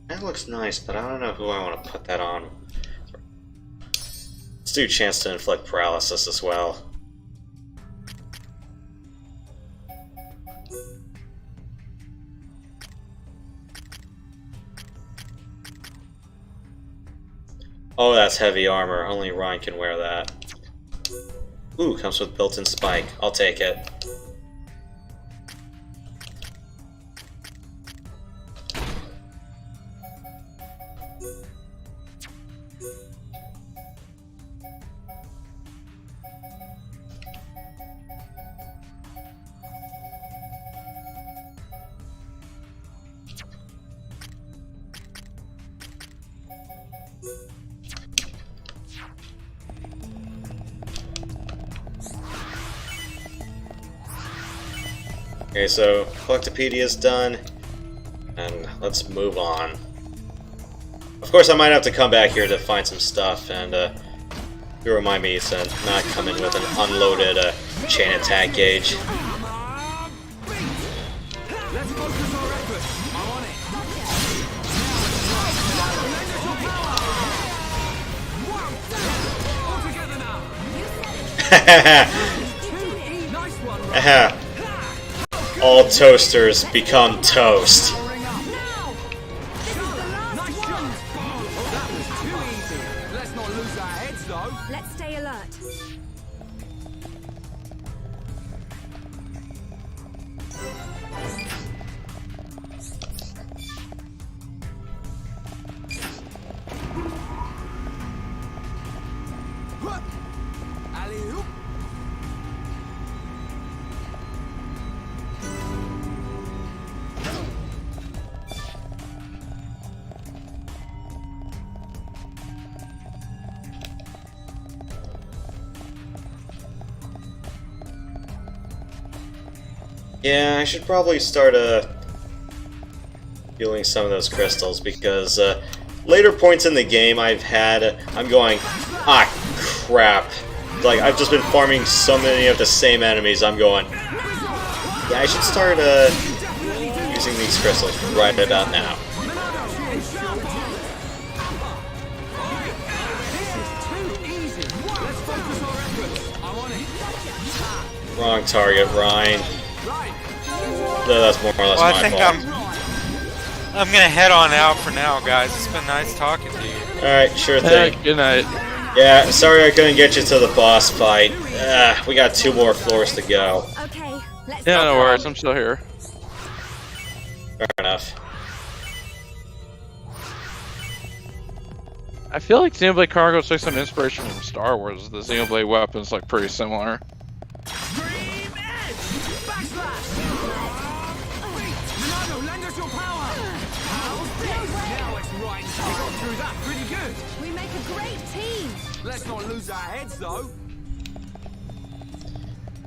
That looks nice, but I don't know who I want to put that on. Let's do chance to inflict paralysis as well. Oh, that's heavy armor. Only Ryan can wear that. Ooh, comes with built-in spike. I'll take it. Okay, so Collectopedia is done, and let's move on. Of course, I might have to come back here to find some stuff, and you remind me to not come in with an unloaded chain attack gauge. All toasters become toast. Let's stay alert. Yeah, I should probably start healing some of those crystals, because later points in the game I'm going, ah, crap. Like, I've just been farming so many of the same enemies, I'm going, yeah, I should start using these crystals right about now. Wrong target, Ryan. No, that's more or less well, my I think fault. I'm gonna head on out for now, guys. It's been nice talking to you. Alright, sure thing. Good night. Yeah, sorry I couldn't get you to the boss fight. We got 2 more floors to go. Okay, let's Yeah, no go. worries. I'm still here. Fair enough. I feel like Xenoblade Chronicles took some inspiration from Star Wars. The Xenoblade weapons look pretty similar. We make a great team. Let's not lose our heads, though.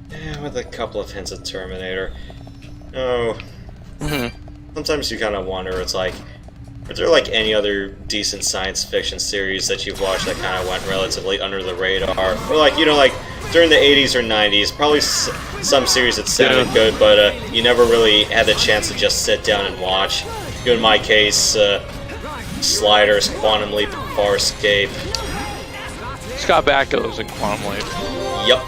Yeah, with a couple of hints of Terminator. Oh. Sometimes you kind of wonder, it's like, Is there like any other decent science fiction series that you've watched that kind of went relatively under the radar? Or like, you know, like during the 80s or 90s, probably some series that sounded good, but you never really had the chance to just sit down and watch. You know, in my case, Sliders, Quantum Leap, Farscape. Scott Bakula's in Quantum Leap. Yep.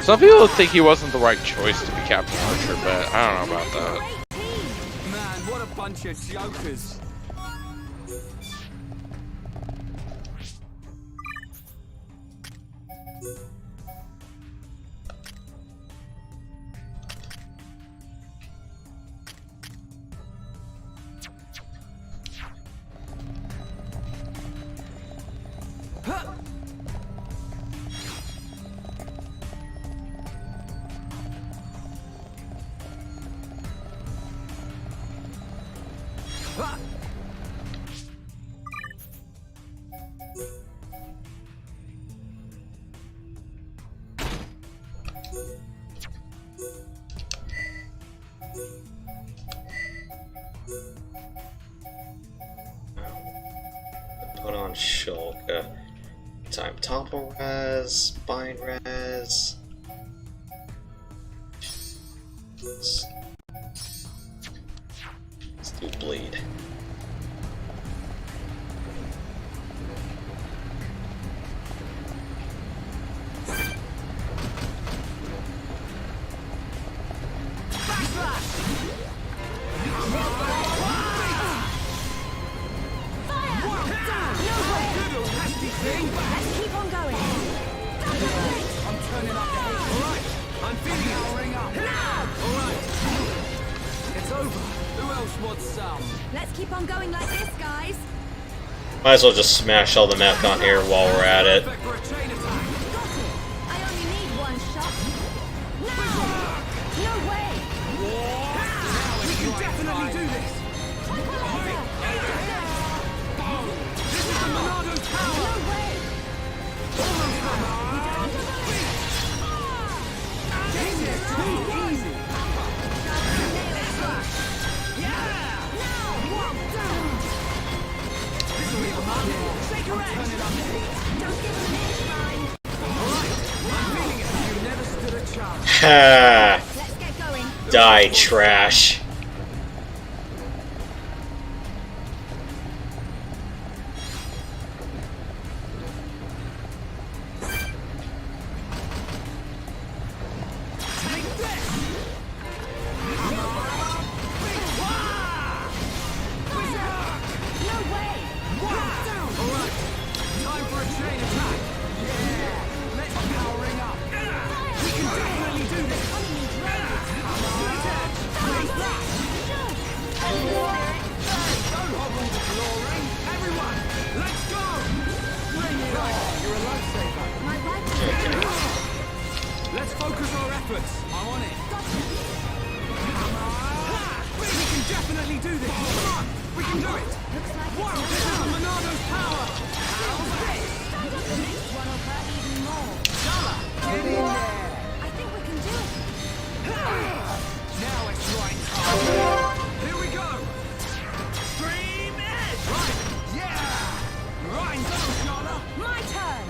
Some people think he wasn't the right choice to be Captain Archer, but I don't know about that. Man, what a bunch of jokers. Put on Shulk. Time Topple Res, Bind Res. Let's do Bleed. Let's keep on going. I'm turning up the heat. Alright, I'm feeling powering up. Alright. It's over. Who else wants some? Let's keep on going like this, guys. Might as well just smash all the mech on here while we're at it. Perfect for a chain attack. Got it. I only need one shot. No! No way! We can definitely do this. This is the Monado's power. No way! This is too easy. Shake her Turn it up the heat. Don't give them an inch, mind. I'm feeling it. You never stood a chance. Ha! Let's get going. Die, trash. No way! Alright, time for a chain attack. Yeah, let's powering up. We can definitely do this. Don't hobble the glory. Everyone, let's go. Bring it on. You're a lifesaver. My right. Let's focus our efforts. I'm on it. We can definitely do this. Come on, we can do it. Looks like Wow, this is the Monado's power. How's this? the next one will hurt even more. Dollar, get in there. I think we can do it. Now it's right time. Here we go. Stream it. Right, yeah. Right, Dollar. My turn.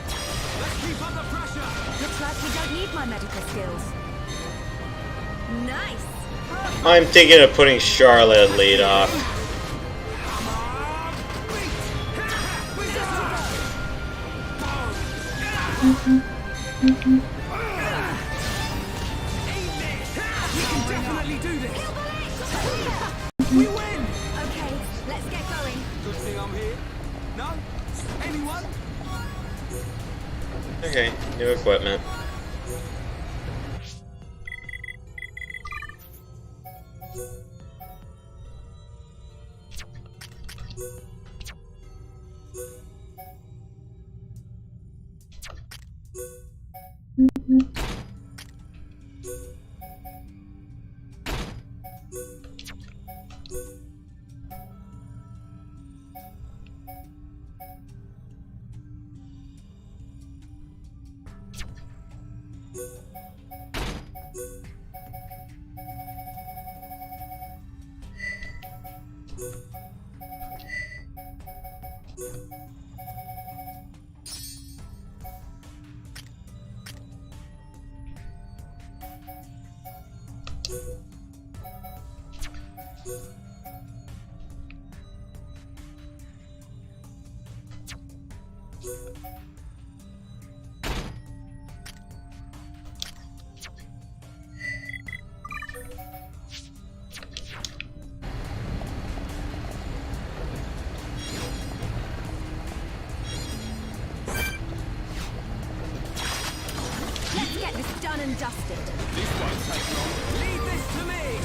Let's keep up the pressure. Looks like we don't need my medical skills. Nice. I'm thinking of putting Charlotte at lead off. We can definitely do this. We win. Okay, let's get going. Good thing I'm here. No? Anyone? Okay, new equipment. Let's get this done and dusted. This won't take long. Leave this to me!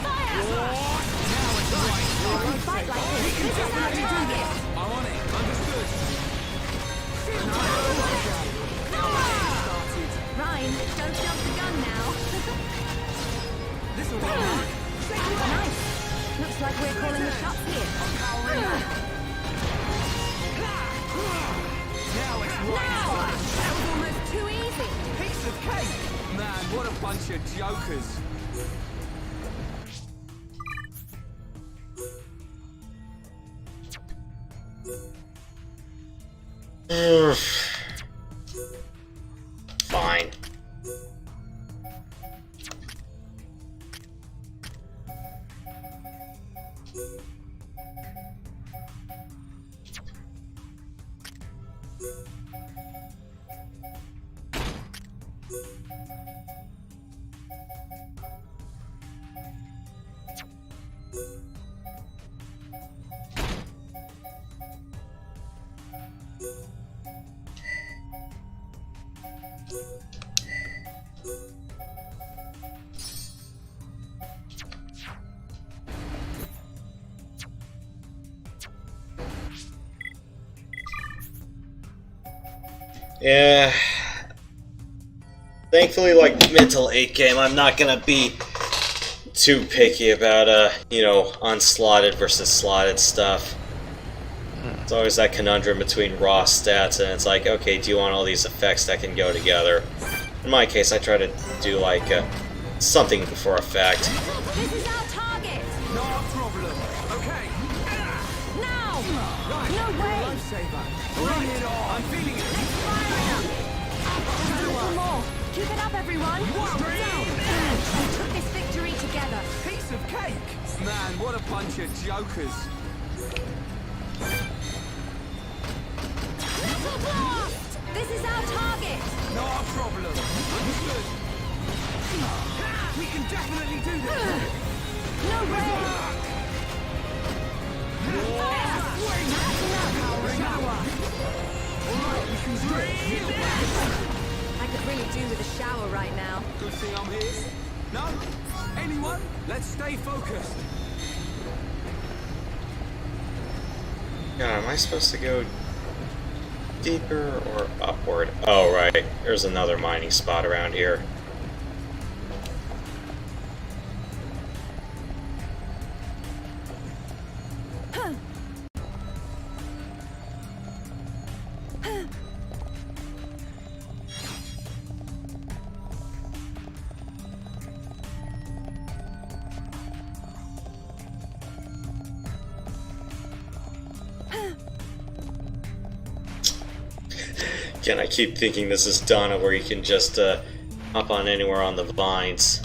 Fire! Now it's right. If we fight like this, this is how we do it. I'm on it. Understood. Ryan, don't jump the gun now. This'll work. Nice. Looks like we're calling the shots here. Now it's right. That was almost too easy. Piece of cake. Man, what a bunch of jokers. Fine. Yeah. Thankfully, like mid to late game, I'm not gonna be too picky about you know, unslotted versus slotted stuff. It's always that conundrum between raw stats, and it's like, okay, do you want all these effects that can go together? In my case, I try to do like something before effect. This is our target. No problem. Okay. Now. No way. Lifesaver. Bring it on. I'm feeling it. Let's fire it up. Just a little more. Keep it up, everyone. We took this victory together. Piece of cake. Man, what a bunch of jokers. Little blast. This is our target. No problem. Understood. We can definitely do this. No way. Alright, we can do it. I could really do with a shower right now. Good thing I'm here. No? Anyone? Let's stay focused. God, am I supposed to go deeper or upward? Oh, right. There's another mining spot around here. Again, I keep thinking this is Donna where you can just hop on anywhere on the vines.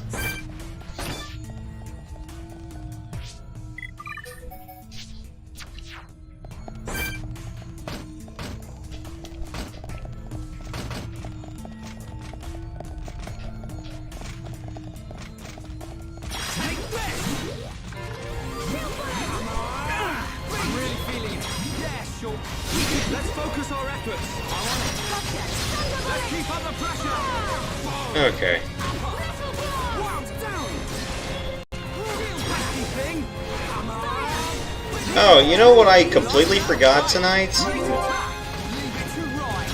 I'm really feeling it. Yeah, sure. Let's focus our efforts. I'm on it. Let's keep up the pressure. Okay. Wound down. Real pesky thing. Come on. Oh, you know what I completely forgot tonight? Leave it to right.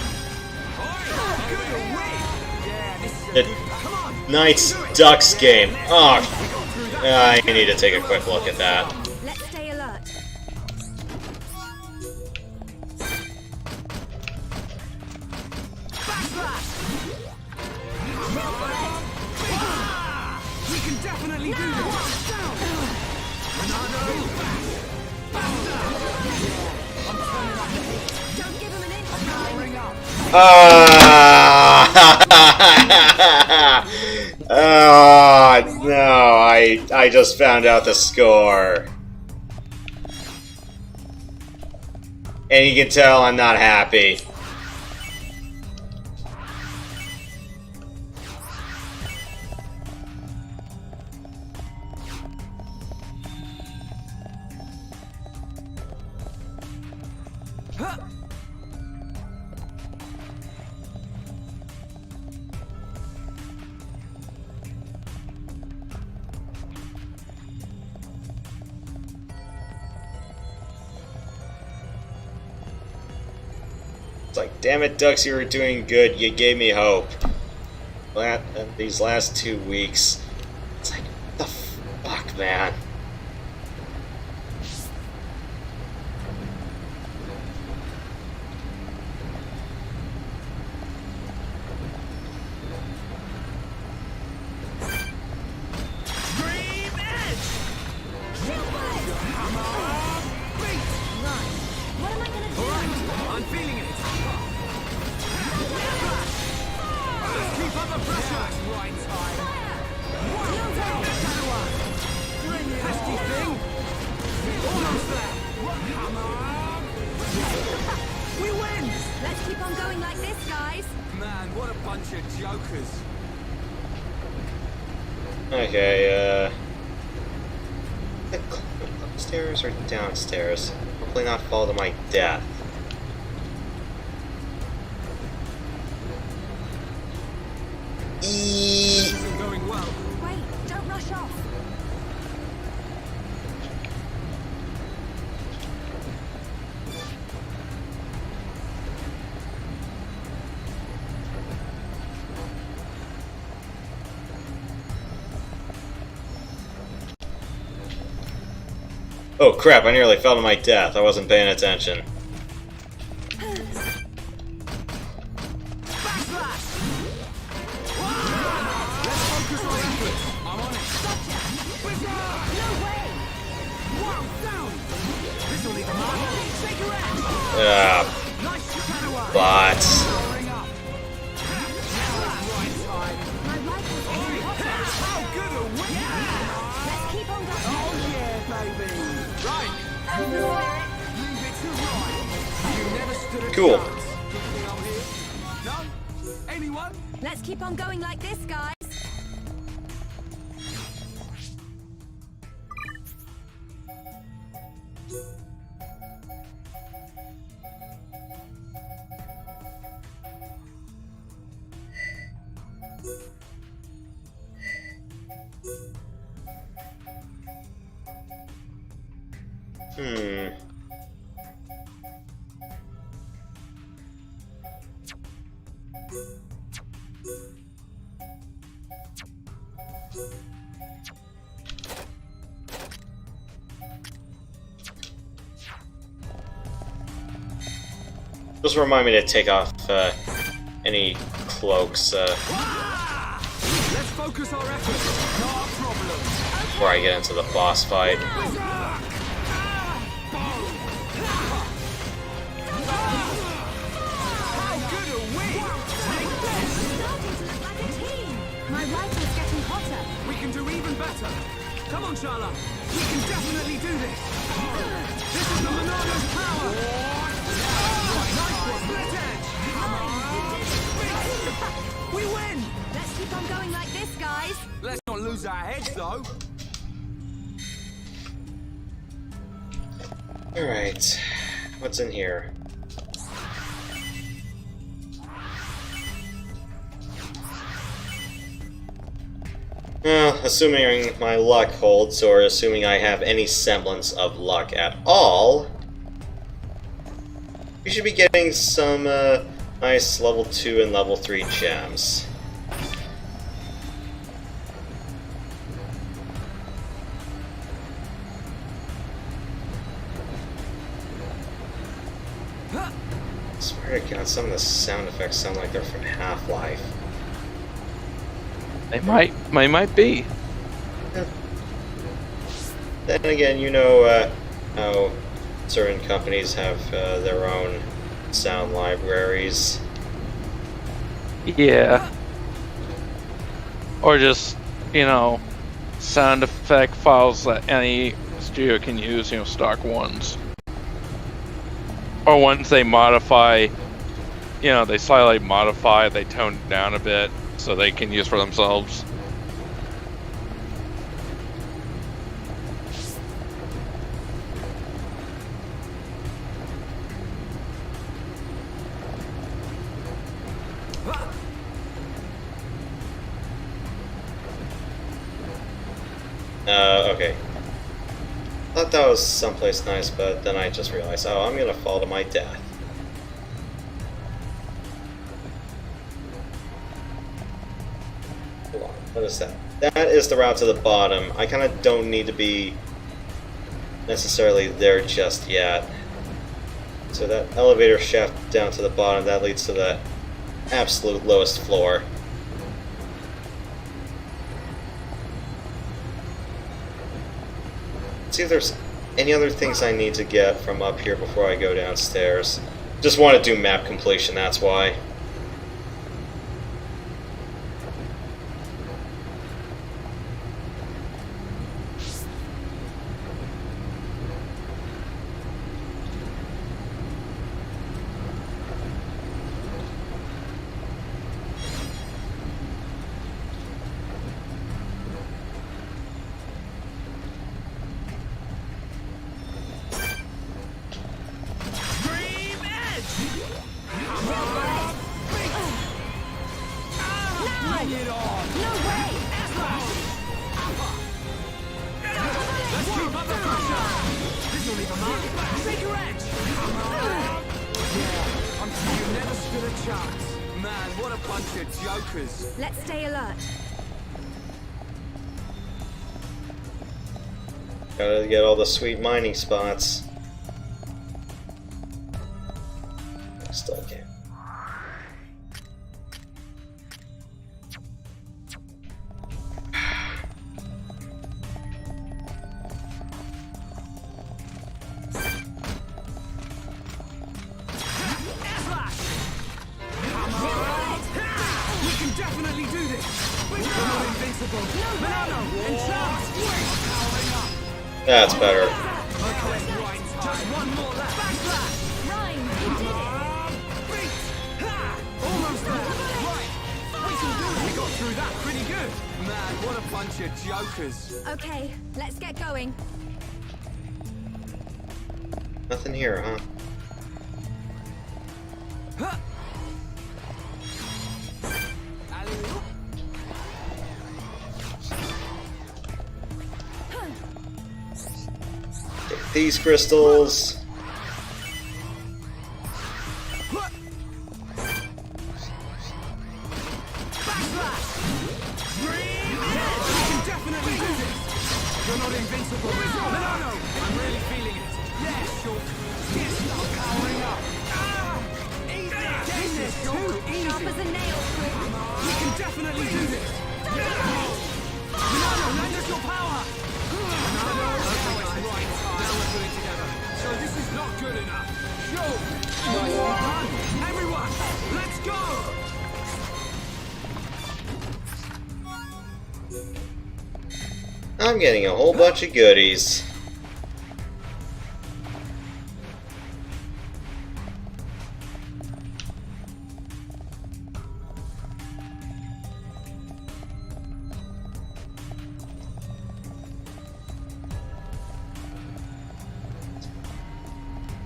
Good win. Yeah, this is a The good. Come on. Knights Ducks game. Oh, I need to take a quick look at that. Let's stay alert. We can definitely do this. Down. Don't give him an inch. Powering up. Oh, no, I just found out the score. And you can tell I'm not happy. It's like, damn it, Dux, you were doing good. You gave me hope. These last 2 weeks, it's like, what the fuck, man? Okay, upstairs or downstairs? Hopefully not fall to my death. This isn't going well. Wait, don't rush off. Oh crap, I nearly fell to my death. I wasn't paying attention. Bots. Cool. No? Anyone? Let's keep on going like this, guys. Just remind me to take off any cloaks Let's focus our efforts. Not a problem. before I get into the boss fight. My rifle's getting hotter. We can do even better. Come on, Shala. We can definitely do this. This is the Monarcho's power. Split edge. We win. Let's keep on going like this, guys. Let's not lose our heads, though. Alright. What's in here? Well, assuming my luck holds, or assuming I have any semblance of luck at all, we should be getting some nice level 2 and level 3 gems. I swear to God, some of the sound effects sound like they're from Half-Life. They might be. Then again, you know how certain companies have their own sound libraries. Yeah. Or just, you know, sound effect files that any studio can use, you know, stock ones. Or once they modify, you know, they slightly modify, they tone it down a bit so they can use for themselves. Okay. Thought that was someplace nice, but then I just realized, oh, I'm gonna fall to my death. Hold on, what is that? That is the route to the bottom. I kind of don't need to be necessarily there just yet. So that elevator shaft down to the bottom, that leads to the absolute lowest floor. See if there's any other things I need to get from up here before I go downstairs. Just want to do map completion, that's why. Man, what a bunch of jokers. Let's stay alert. Gotta get all the sweet mining spots. Still can't. That's better. Man, what a bunch of jokers. Okay, let's get going. Nothing here, huh? Take these crystals. I'm getting a whole bunch of goodies.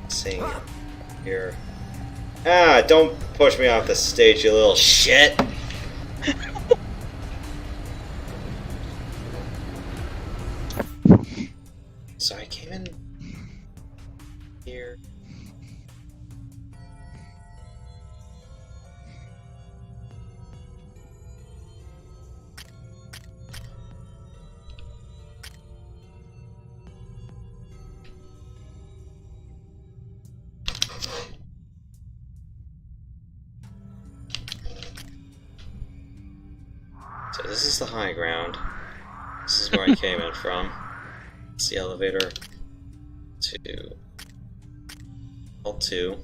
Seeing it here. Ah, don't push me off the stage, you little shit! So I came in here. So this is the high ground. This is where I came in from. It's the elevator to L2.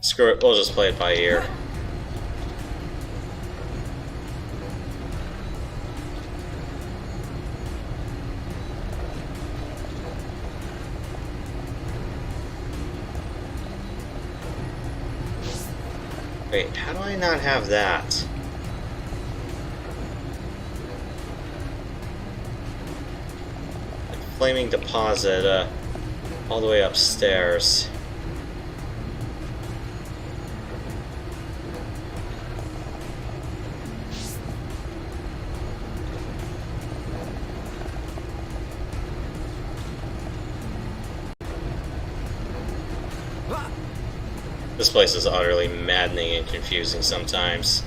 Screw it, we'll just play it by ear. Wait, how do I not have that? Flaming deposit, all the way upstairs. This place is utterly maddening and confusing sometimes.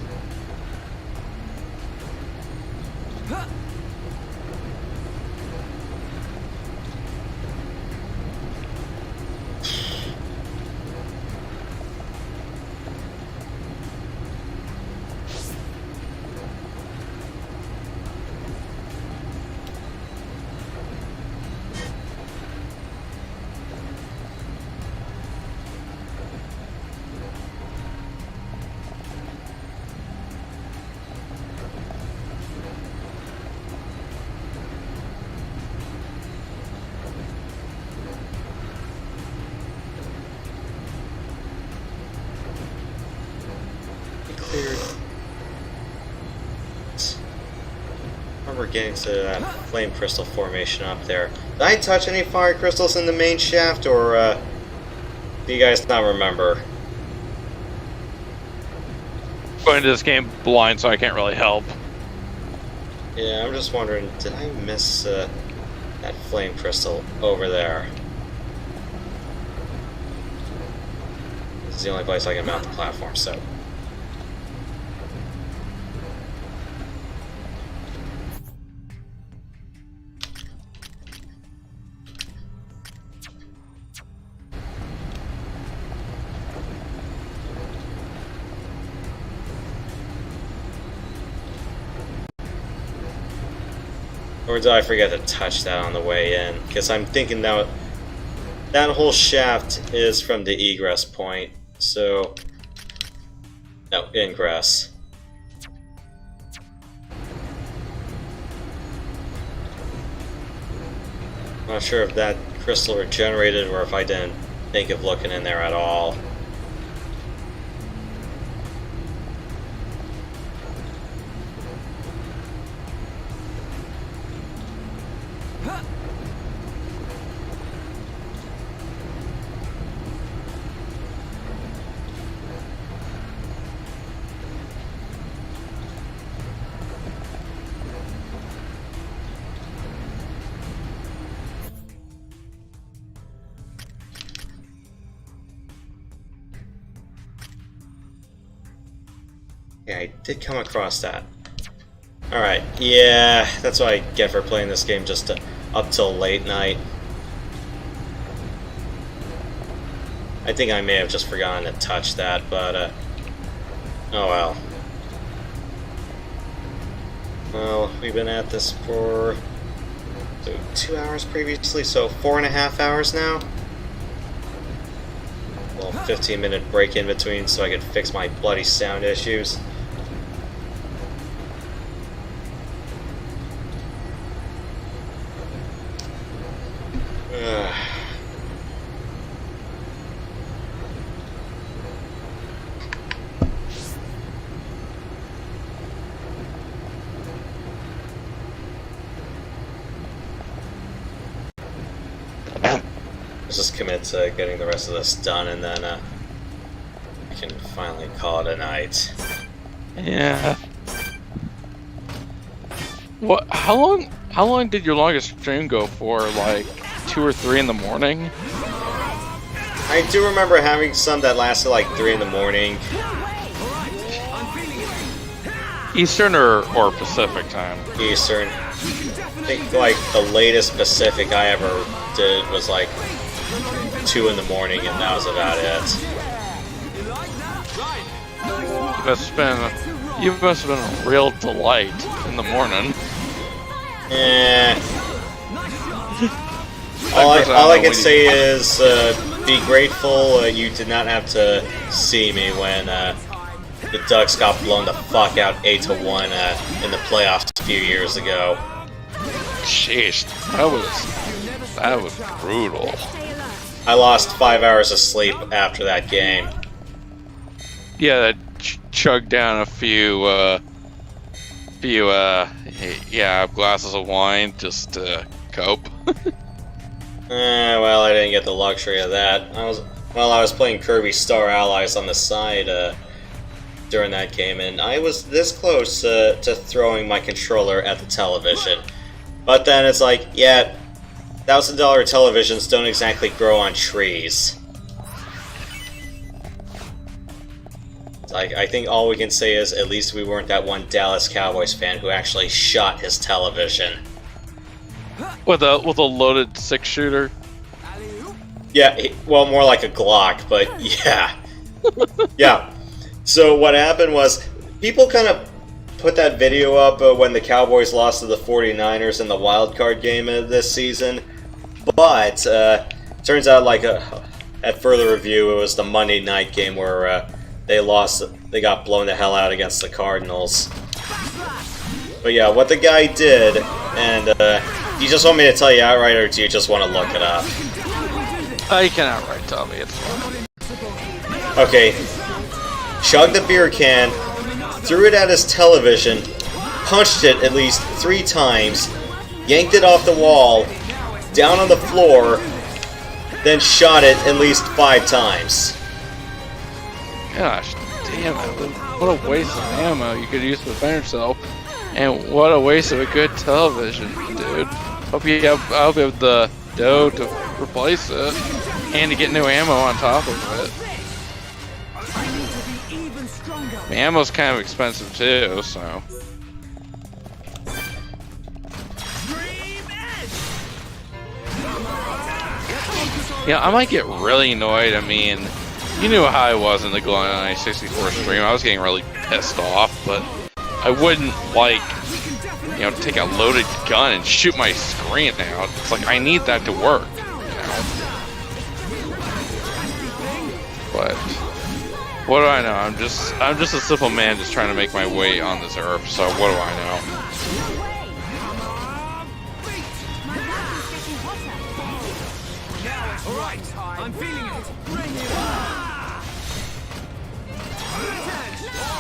We're getting to that flame crystal formation up there. Did I touch any fire crystals in the main shaft, or do you guys not remember? Going into this game blind, so I can't really help. Yeah, I'm just wondering, did I miss that flame crystal over there? This is the only place I can mount the platform, so... Or did I forget to touch that on the way in? Because I'm thinking that that whole shaft is from the egress point. So, no, ingress. I'm not sure if that crystal regenerated or if I didn't think of looking in there at all. Yeah, I did come across that. Alright, yeah, that's what I get for playing this game just up till late night. I think I may have just forgotten to touch that, but, oh well. Well, we've been at this for 2 hours previously, so 4.5 hours now. A little 15-minute break in between so I could fix my bloody sound issues. Let's just commit to getting the rest of this done, and then I can finally call it a night. Yeah. What? How long did your longest stream go for? Like 2 or 3 in the morning? I do remember having some that lasted like 3 in the morning. Eastern or Pacific time? Eastern. I think like the latest Pacific I ever did was like 2 in the morning, and that was about it. You must have been a real delight in the morning. All I can say is be grateful you did not have to see me when the Ducks got blown the fuck out 8-1 in the playoffs a few years ago. Jeez, that was brutal. I lost 5 hours of sleep after that game. Yeah, that chugged down a few glasses of wine just to cope. Well, I didn't get the luxury of that. I was playing Kirby Star Allies on the side during that game, and I was this close to throwing my controller at the television. But then it's like, yeah, $1,000 televisions don't exactly grow on trees. Like, I think all we can say is at least we weren't that one Dallas Cowboys fan who actually shot his television. With a loaded 6-shooter. Yeah, well, more like a Glock, but yeah. Yeah. So what happened was, people kind of put that video up when the Cowboys lost to the 49ers in the wildcard game this season, but turns out, like, at further review, it was the Monday night game where they got blown the hell out against the Cardinals. But yeah, what the guy did, and do you just want me to tell you outright, or do you just want to look it up? You can outright tell me, it's fine. Okay. Chugged the beer can, threw it at his television, punched it at least 3 times, yanked it off the wall, down on the floor, then shot it at least 5 times. Gosh, damn it. What a waste of ammo you could use to defend yourself. And what a waste of a good television, dude. I hope you have the dough to replace it. And to get new ammo on top of it. I mean, ammo's kind of expensive too, so. Yeah, I might get really annoyed. I mean, you knew how I was in the GoldenEye 64 stream. I was getting really pissed off, but I wouldn't, like, you know, take a loaded gun and shoot my screen out. It's like, I need that to work, you know? But what do I know? I'm just a simple man just trying to make my way on this earth, so what do I know? Alright, I'm feeling it.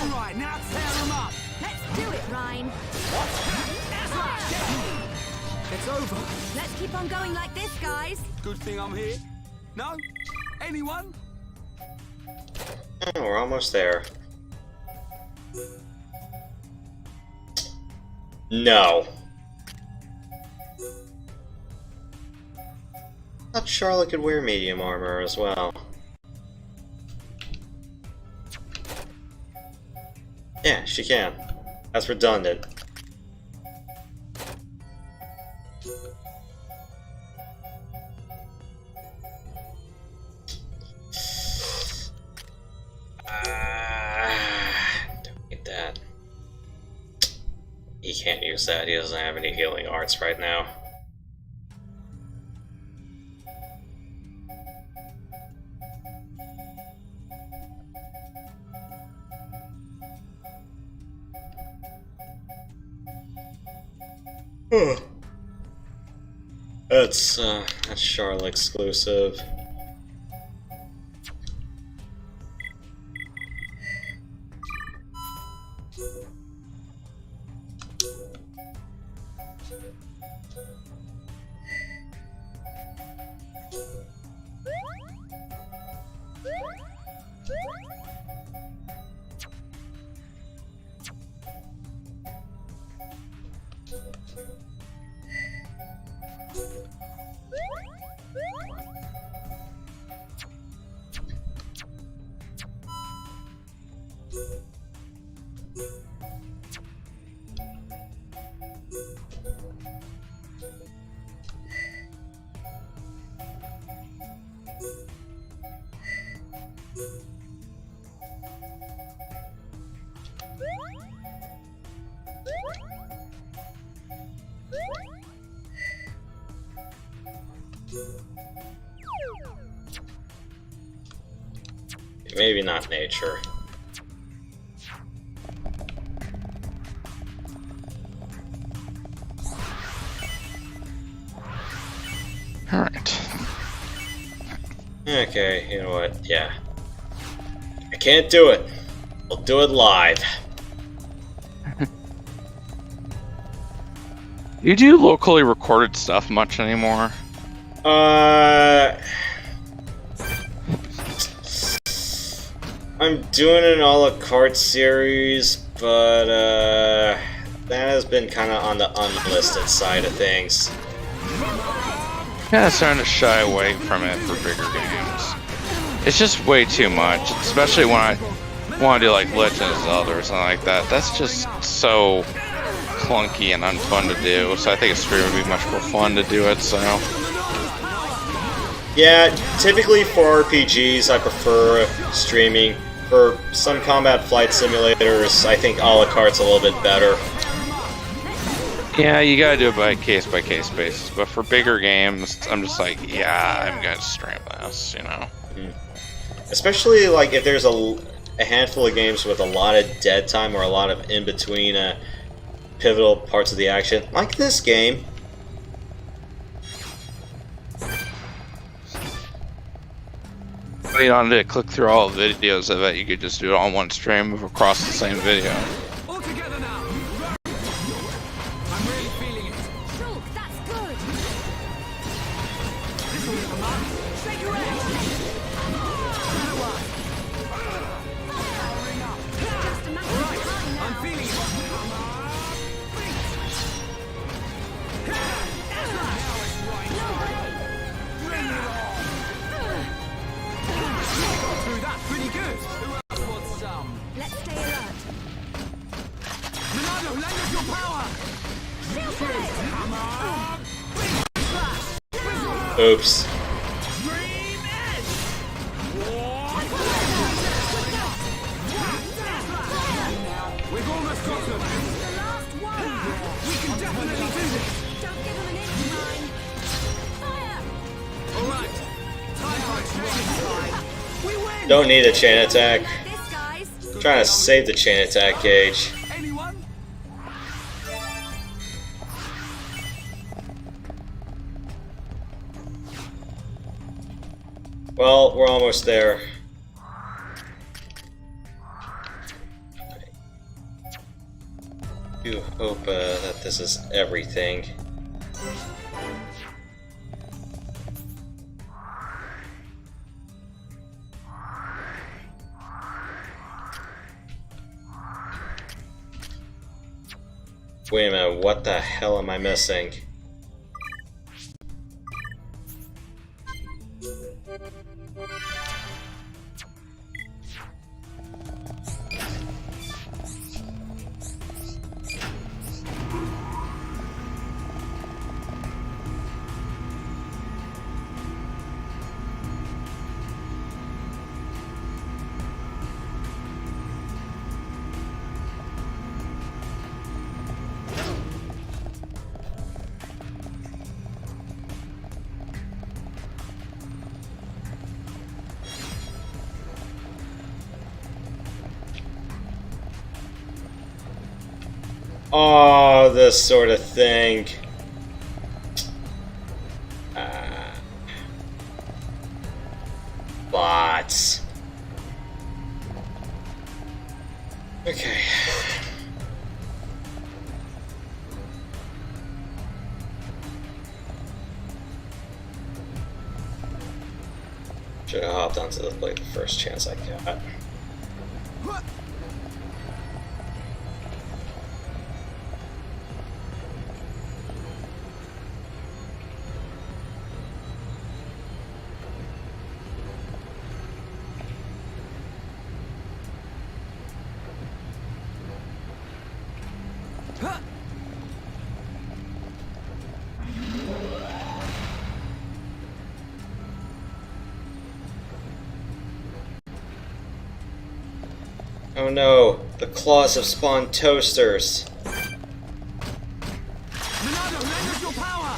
Alright, now tear them up. Let's do it, Ryan. It's over. Let's keep on going like this, guys. Good thing I'm here. No? Anyone? Oh, we're almost there. No. I thought Charlotte could wear medium armor as well. Yeah, she can. That's redundant. Don't need that. He can't use that. He doesn't have any healing arts right now. That's Charlotte exclusive. maybe not nature. Alright. Okay, you know what? Yeah. I can't do it. I'll do it live. You do locally recorded stuff much anymore? I'm doing an a la carte series, but that has been kind of on the unlisted side of things. Yeah, starting to shy away from it for bigger games. It's just way too much, especially when I want to do like Legend of Zelda or something like that. That's just so clunky and unfun to do. So I think a stream would be much more fun to do it. So yeah, typically for RPGs, I prefer streaming. For some combat flight simulators, I think a la carte's a little bit better. yeah, you gotta do it by case basis. But for bigger games, I'm just like, yeah, I'm gonna stream this, you know. Especially like if there's a handful of games with a lot of dead time or a lot of in between pivotal parts of the action, like this game. You don't need to click through all the videos of it. You could just do it on one stream across the same video. All together now. I'm really feeling it. Shulk, that's good. Shake your head. Just a matter of time now. I'm feeling it. Now it's right. Bring it on. Through that pretty good. Who else wants some? Let's stay alert. Ronaldo, lend us your power. Come on. Oops. Dream edge. We've almost got them. The last one. We can definitely do this. Don't give him an inch, mine. Fire! All right. Time fight's right. We win. Don't need a chain attack. This, guys. I'm trying to save the chain attack gauge. Anyone? Well, we're almost there. I do hope that this is everything. Wait a minute, what the hell am I missing? Oh, this sort of thing. Bots. Okay. Should have hopped onto the plate the first chance I got. Oh no, the claws have spawned toasters. Ronaldo, lend us your power.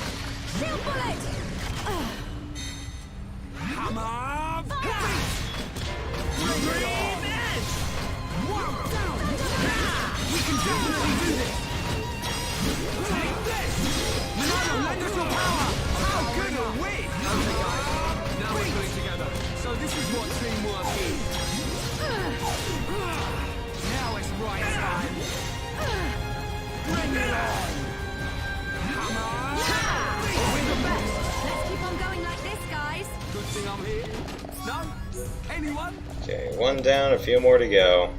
Shield bullet! Come on. think I'm here? No? Anyone? Okay, one down, a few more to go.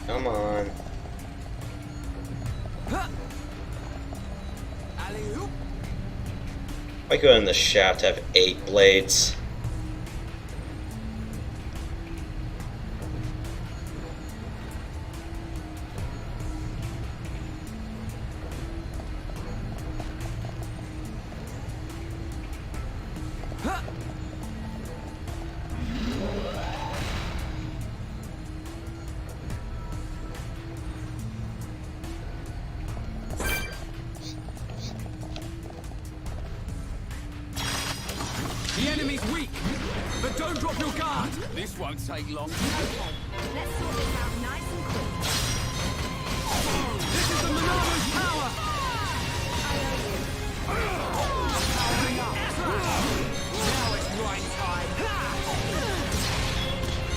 Come on. Alley-oop. Why couldn't the shaft have 8 blades? The enemy's weak, but don't drop your guard. This won't take long. Okay, let's sort this out nice and quick. This is the Monarcho's power. Powering up. Now it's right time.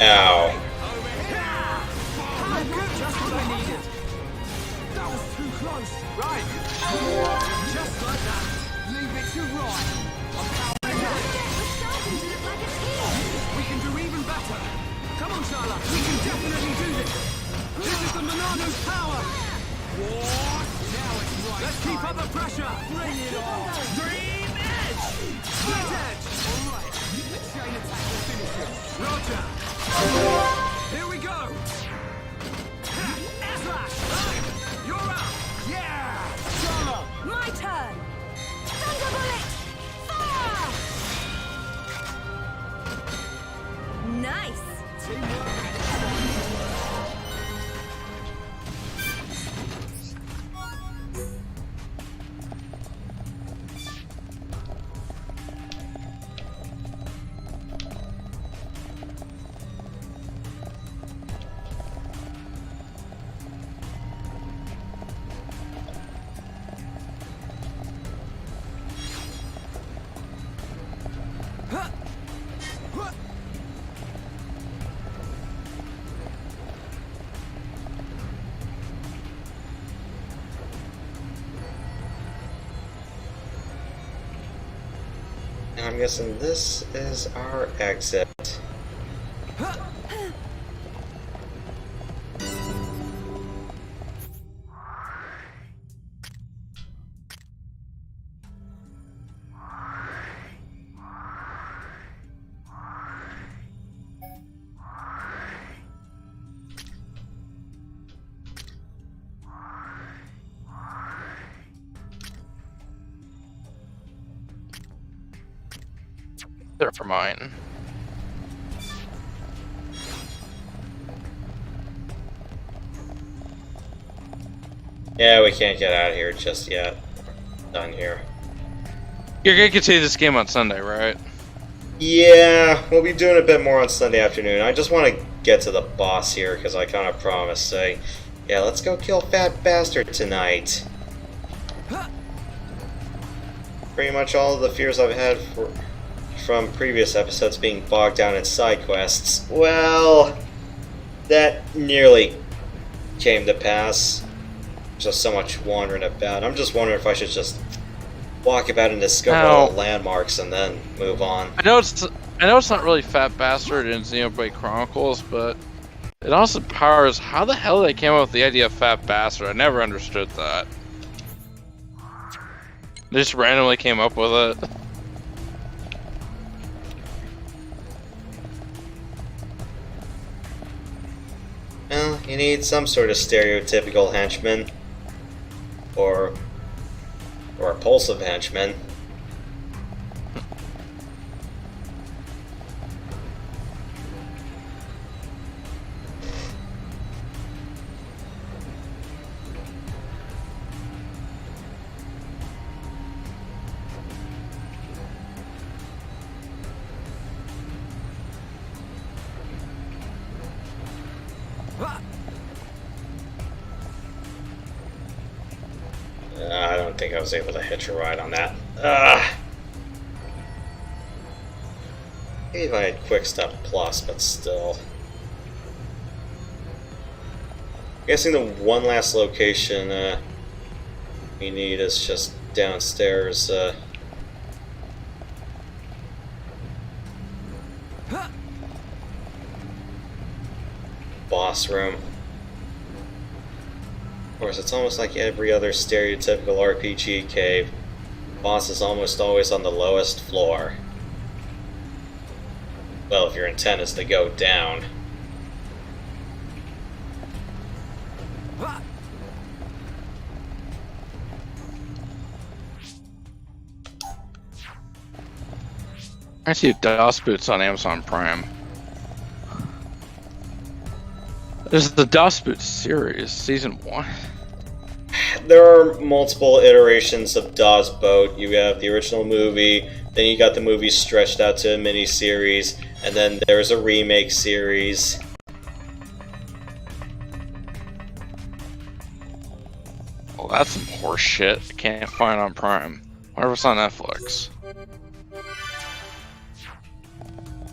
Ow. Just what I needed. That was too close. Right. Just like that. Leave it to right. I'm powering up. We're starting to look like a team. We can do even better. Come on, Charlotte. We can definitely do this. This is the Monarcho's power. What? Now it's right. Let's keep up the pressure. Bring it on. Dream Edge. Split Edge. All right. The chain attack will finish it. Roger. Here we go. Slash. You're up. Yeah. Charlotte. My turn. Thunder bullet. Fire. Nice. I'm guessing this is our exit. They're for mine. Yeah, we can't get out of here just yet. Done here. You're gonna continue this game on Sunday, right? Yeah, we'll be doing a bit more on Sunday afternoon. I just want to get to the boss here because I kind of promised saying, yeah, let's go kill Fat Bastard tonight. Pretty much all of the fears I've had from previous episodes being bogged down in side quests, well, that nearly came to pass. Just so much wandering about. I'm just wondering if I should just walk about and discover all the landmarks and then move on. I know it's not really Fat Bastard in Xenoblade Chronicles, but it also powers how the hell they came up with the idea of Fat Bastard. I never understood that. They just randomly came up with it. Well, you need some sort of stereotypical henchman. Or repulsive henchman. I don't think I was able to hitch a ride on that. believe I had Quick Step Plus, but still. I'm guessing the one last location we need is just downstairs. Boss room. Of course, it's almost like every other stereotypical RPG cave. Boss is almost always on the lowest floor. Well, if your intent is to go down. I see DOS Boots on Amazon Prime. There's the DOS Boots series, season 1. There are multiple iterations of DOS Boat. You have the original movie, then you got the movie stretched out to a mini-series, and then there's a remake series. Well, that's some horse shit I can't find on Prime. Whatever, it's on Netflix.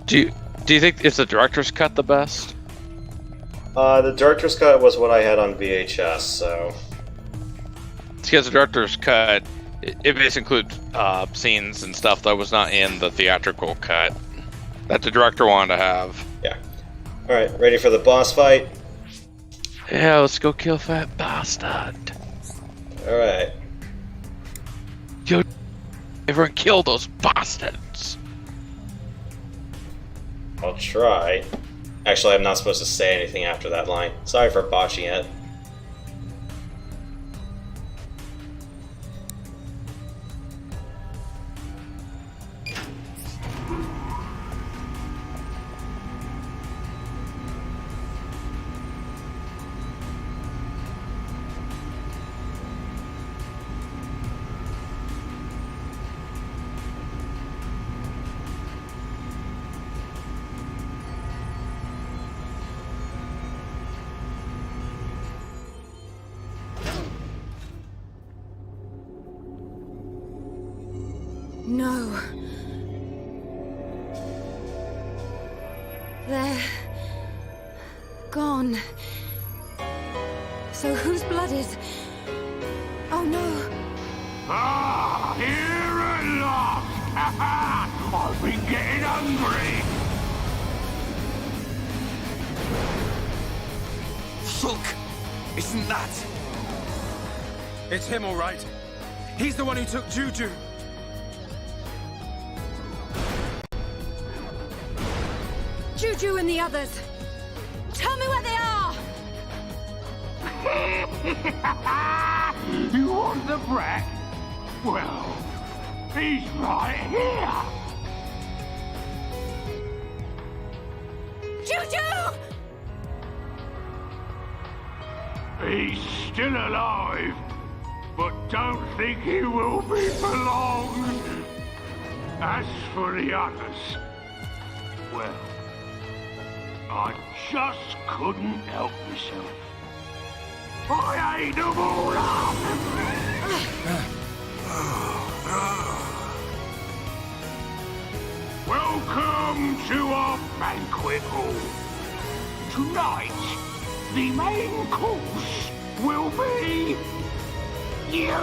Do you think is the director's cut the best? The director's cut was what I had on VHS, so... Because the director's cut, it basically includes scenes and stuff that was not in the theatrical cut that the director wanted to have. Yeah. Alright, ready for the boss fight? Yeah, let's go kill Fat Bastard. Alright. Yo, everyone kill those bastards. I'll try. Actually, I'm not supposed to say anything after that line. Sorry for botching it. No. They're gone. So whose blood is... Oh no. Ah, here at last! I've been getting hungry! Look! Isn't that? It's him, all right. He's the one who took Juju. Juju and the others. Tell me where they are! You want the brat? Well, he's right here! Juju! He's still alive, but don't think he will be for long. As for the others, well, I just couldn't help myself. I ate them all up! Welcome to our banquet hall. Tonight, the main course will be you!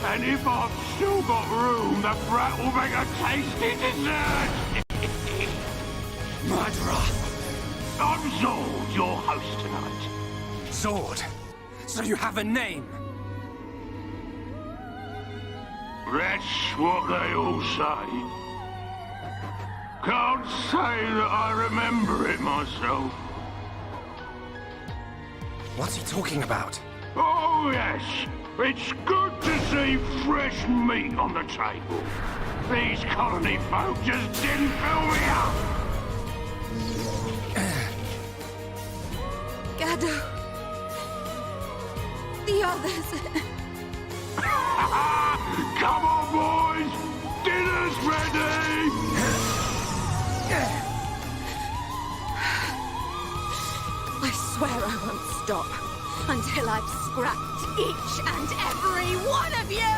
And if I've still got room, the brat will make a tasty dessert! Murderer! I'm Zord, your host tonight. Zord! So you have a name? That's what they all say. Can't say that I remember it myself. What's he talking about? Oh, yes. It's good to see fresh meat on the table. These colony folk just didn't fill me up. Gado. The others. Come on, boys. Dinner's ready. I swear I won't stop until I've scrapped each and every one of you!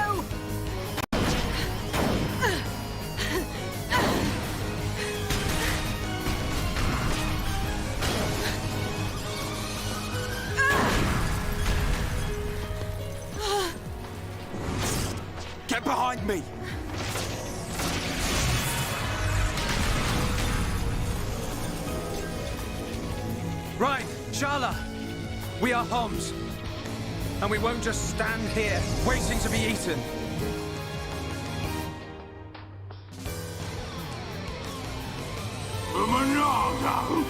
me. Right, Shala. We are Homs. And we won't just stand here, waiting to be eaten. Monado,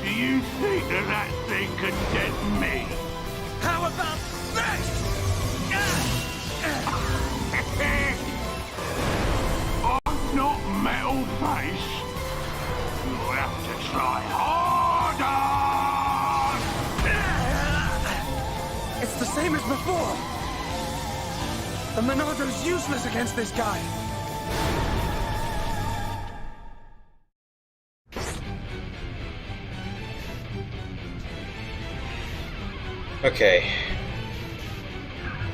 do you think that thing could get me? How about this? I'm not Metal Face. You'll have to try harder. It's the same as before. The Monado's useless against this guy. Okay.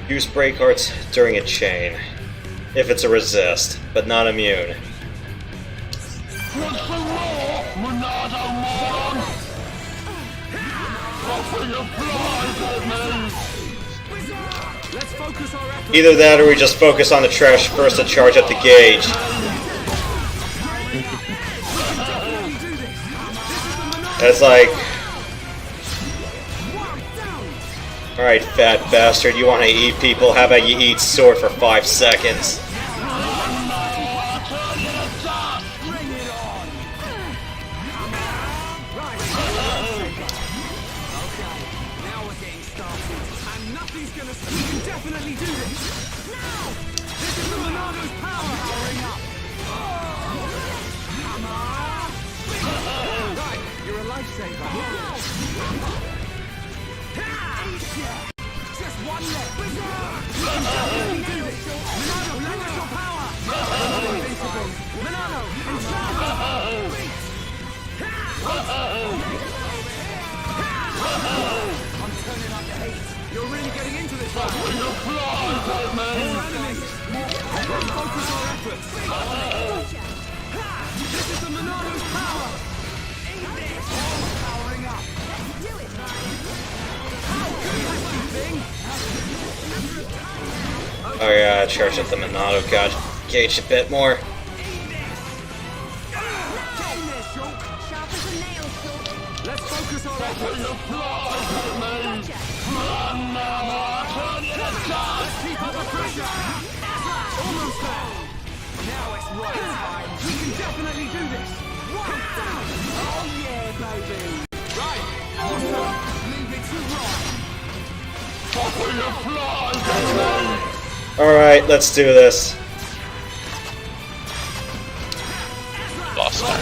Use break arts during a chain. If it's a resist, but not immune. What's the law, Monado moron? Offer your flies at me. Let's focus our efforts. Either that or we just focus on the trash first to charge up the gauge. It's like... Alright, fat bastard, you wanna eat people? How about you eat sword for 5 seconds? You're really getting into this one. More enemies. Let's focus our efforts. This is the Monado's power. Powering up. Do it, Ryan. Oh yeah, charge up the Monado gauge a bit more. Let's focus our efforts. Let's keep up the pressure. Almost there. Now it's right time. We can definitely do this. One down. Oh yeah, baby. Right. Awesome. Leave it to Ryan. Alright, let's do this. Lost time.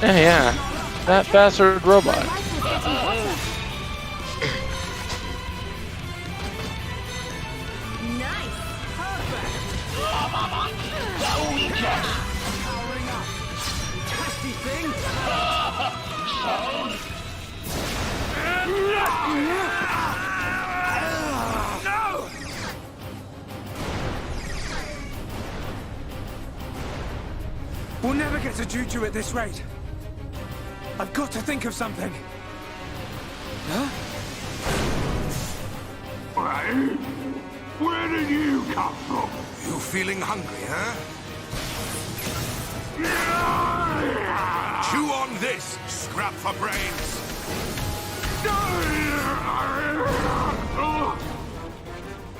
Yeah. That bastard robot. We'll never get to Juju at this rate. I've got to think of something. Huh? Hey, where did you come from? You feeling hungry, huh? Chew on this, scrap for brains.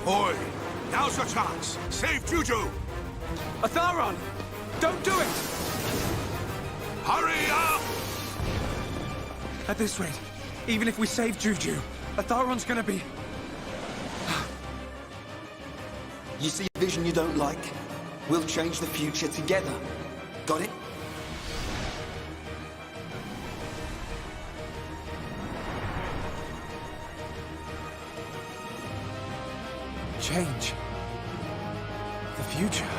Boy, now's your chance. Save Juju. Atharon! Don't do it! Hurry up! At this rate, even if we save Juju, Atharon's gonna be... You see a vision you don't like? We'll change the future together. Got it? Change. The future.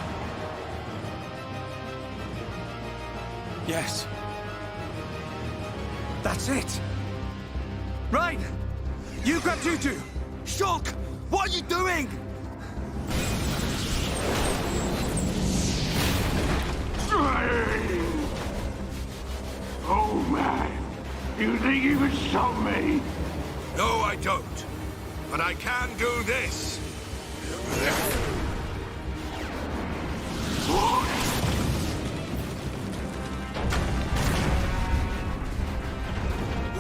Yes. That's it. Right. You grab Juju. Shock! What are you doing? Oh man, you think you can stop me? No, I don't. But I can do this.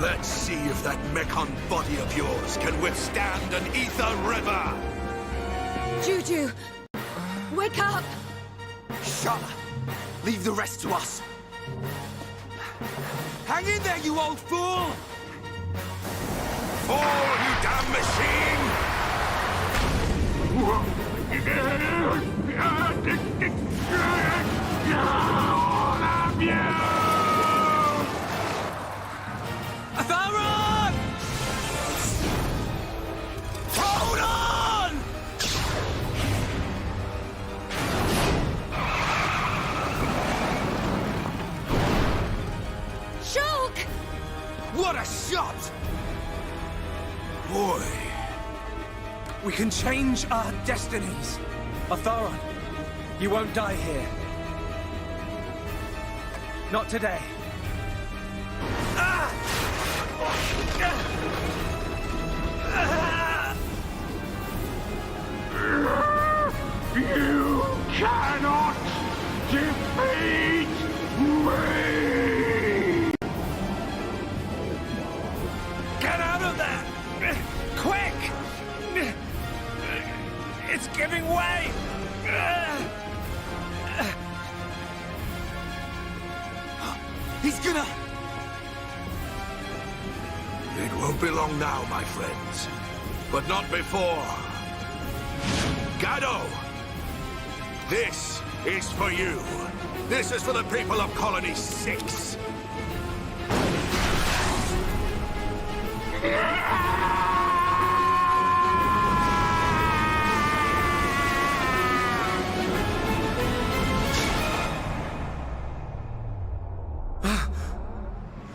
Let's see if that mechon body of yours can withstand an ether river! Juju! Wake up! Shala, leave the rest to us. Hang in there, you old fool! Fall, you damn machine! All of you! Atharon! Hold on! Shulk! What a shot! Boy, We can change our destinies. Atharon, you won't die here. Not today. You cannot defeat me! Get out of there! Quick! It's giving way! He's gonna... it won't be long now, my friends. But not before. Gado! This is for you. This is for the people of Colony 6.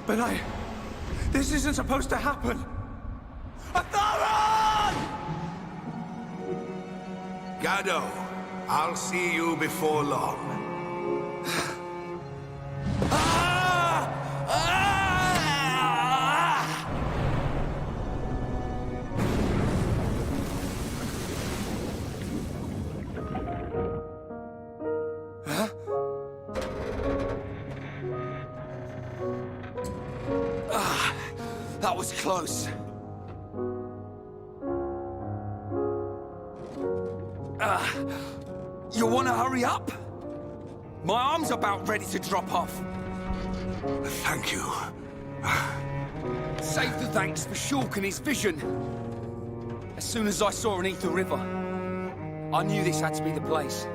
But this isn't supposed to happen! Atharon! Gado, I'll see you before long. That was close. You wanna hurry up? My arm's about ready to drop off. Thank you. Save the thanks for Shulk and his vision. As soon as I saw an ether river, I knew this had to be the place.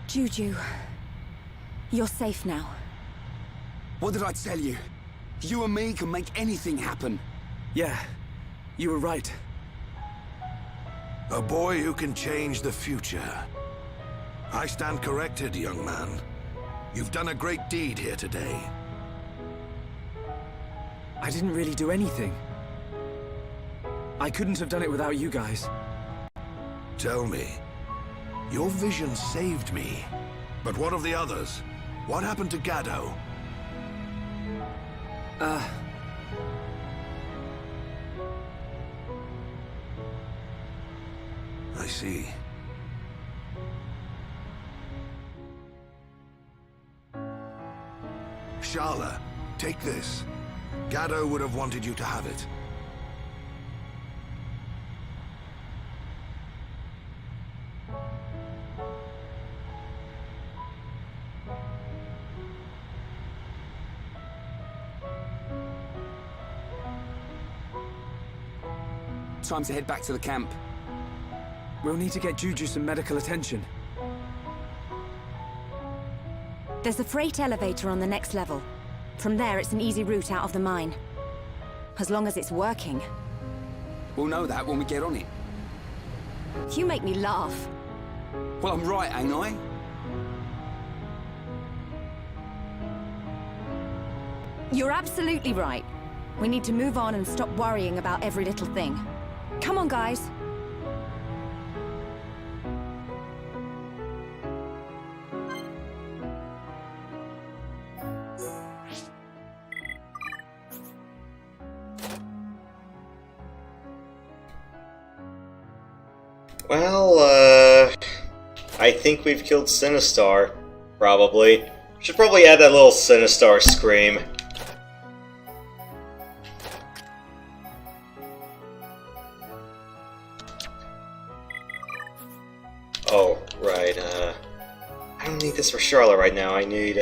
Juju, you're safe now. What did I tell you? You and me can make anything happen. Yeah, you were right. A boy who can change the future. I stand corrected, young man. You've done a great deed here today. I didn't really do anything. I couldn't have done it without you guys. Tell me, your vision saved me. But what of the others? What happened to Gado? I see. Shala, take this. Gado would have wanted you to have it. Time to head back to the camp. We'll need to get Juju some medical attention. There's a freight elevator on the next level. From there, it's an easy route out of the mine. As long as it's working. We'll know that when we get on it. You make me laugh. Well, I'm right, ain't I? You're absolutely right. We need to move on and stop worrying about every little thing. Come on, guys. Well, I think we've killed Sinistar. Probably. Should probably add that little Sinistar scream. Oh, right, I don't need this for Charlotte right now. I need,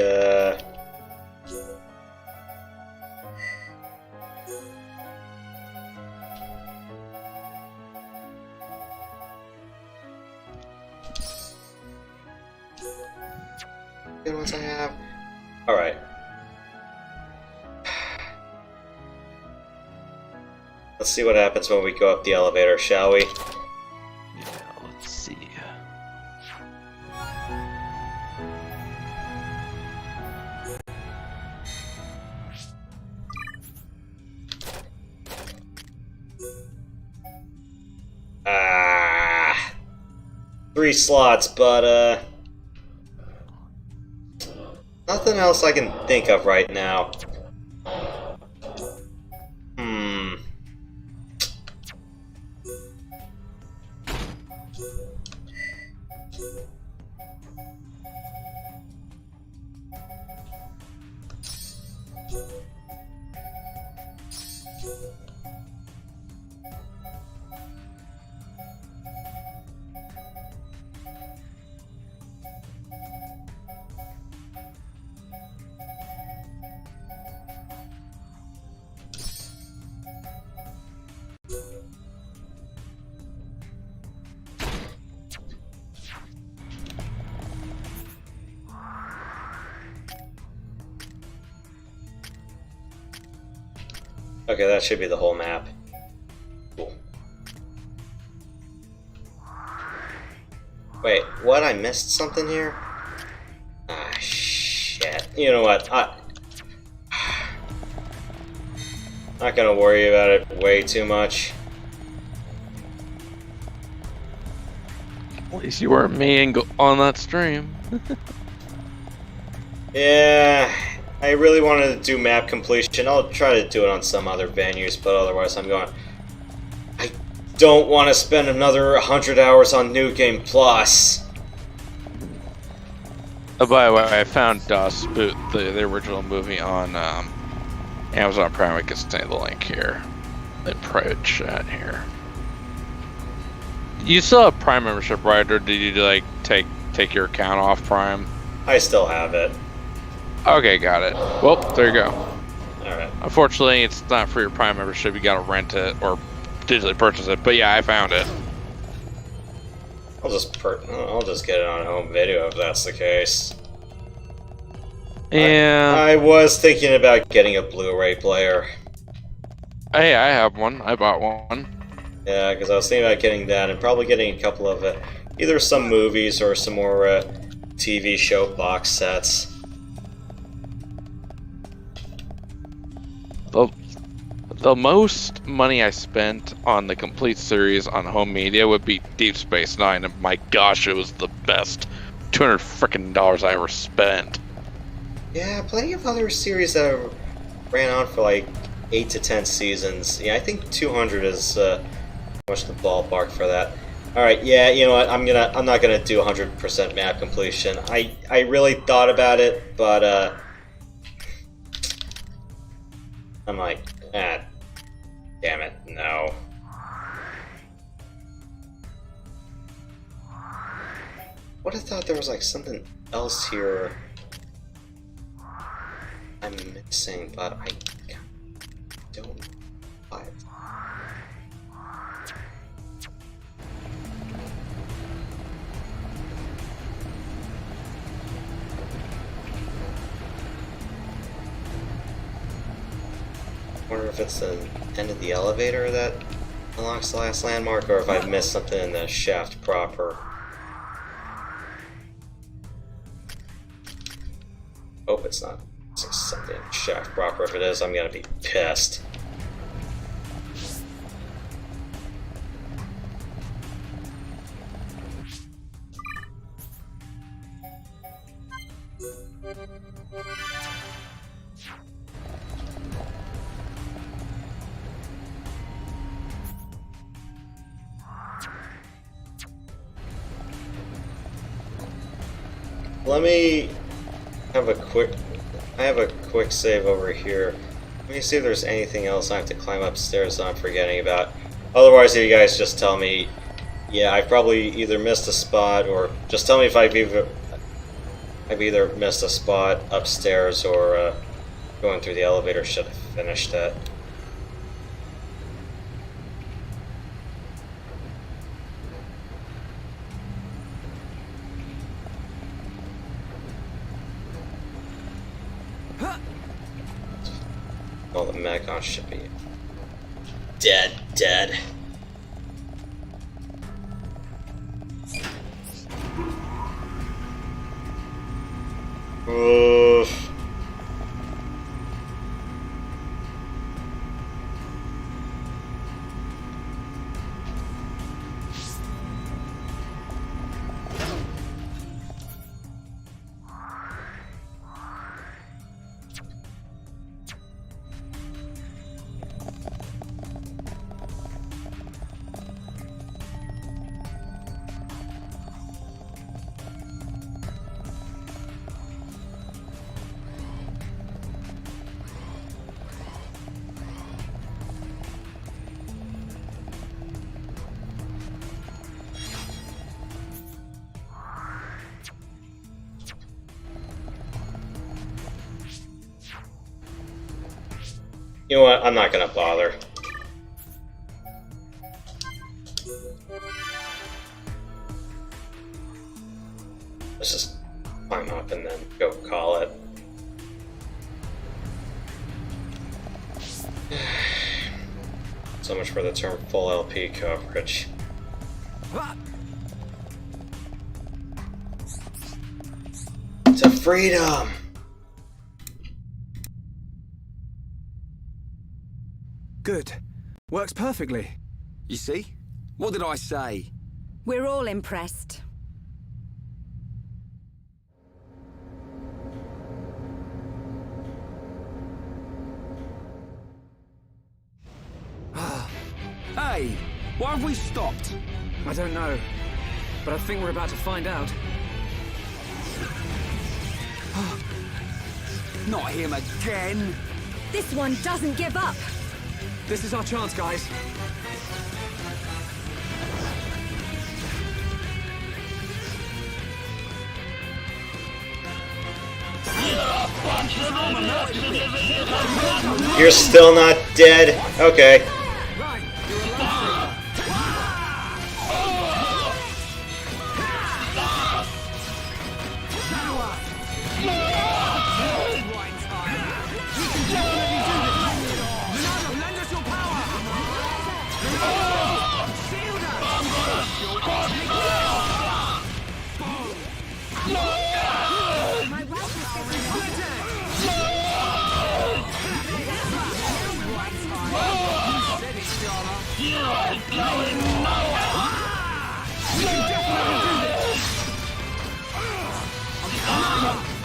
good ones I have. Alright. Let's see what happens when we go up the elevator, shall we? Yeah, let's see. Ah, 3 slots, but nothing else I can think of right now. Okay, that should be the whole map. Cool. Wait, what? I missed something here? Ah, shit. You know what? Not gonna worry about it way too much. At least you weren't me and go on that stream. Yeah, I really wanted to do map completion. I'll try to do it on some other venues, but otherwise I'm going... I don't want to spend another 100 hours on New Game Plus. Oh, by the way, I found Dust, the original movie on Amazon Prime. I can stay the link here in private chat here. You still have Prime membership, right? Or did you like take your account off Prime? I still have it. Okay, got it. Well, there you go. Alright. Unfortunately, it's not for your Prime membership. You gotta rent it or digitally purchase it. But yeah, I found it. I'll just get it on home video if that's the case. Yeah. I was thinking about getting a Blu-ray player. Hey, I have one. I bought one. Yeah, because I was thinking about getting that and probably getting a couple of either some movies or some more TV show box sets. The most money I spent on the complete series on home media would be Deep Space Nine, and my gosh, it was the best $200 frickin' I ever spent. Yeah, plenty of other series that ran on for like 8 to 10 seasons. Yeah, I think 200 is much the ballpark for that. All right, yeah, you know what? I'm not gonna do 100% map completion. I really thought about it, but I'm like, damn it, no. Would have thought there was like something else here I'm missing, but I don't know what. I wonder if it's the end of the elevator that unlocks the last landmark, or if I've missed something in the shaft proper. Hope it's not something in the shaft proper. If it is, I'm gonna be pissed. let me have a quick... I have a quick save over here. Let me see if there's anything else I have to climb upstairs that I'm forgetting about. Otherwise, if you guys just tell me, yeah, I probably either missed a spot, or just tell me if I've either missed a spot upstairs or going through the elevator should have finished it. Oh, the Megon should be dead. Oof. You know what? I'm not gonna bother. Let's just climb up and then go call it. So much for the term full LP coverage. To freedom! Good. Works perfectly. You see? What did I say? We're all impressed. Hey! Why have we stopped? I don't know, but I think we're about to find out. Not him again! This one doesn't give up. This is our chance, guys. You're still not dead? Okay. Right, you're alone.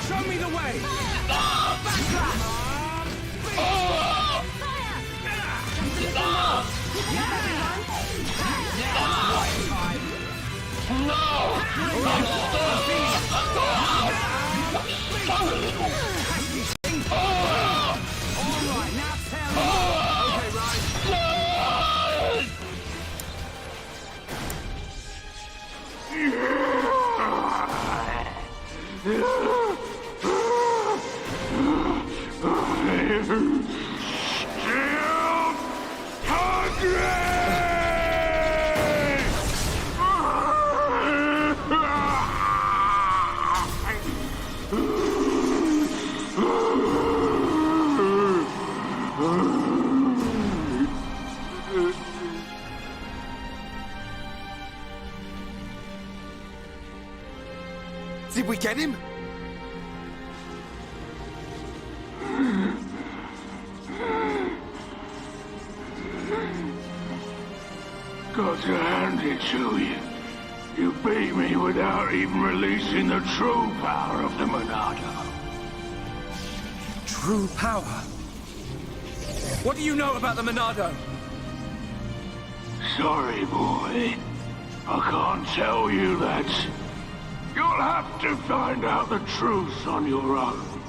Show me the way! Did we get him? Got to hand it to you. You beat me without even releasing the true power of the Monado. True power? What do you know about the Monado? Sorry, boy. I can't tell you that. You'll have to find out the truth on your own.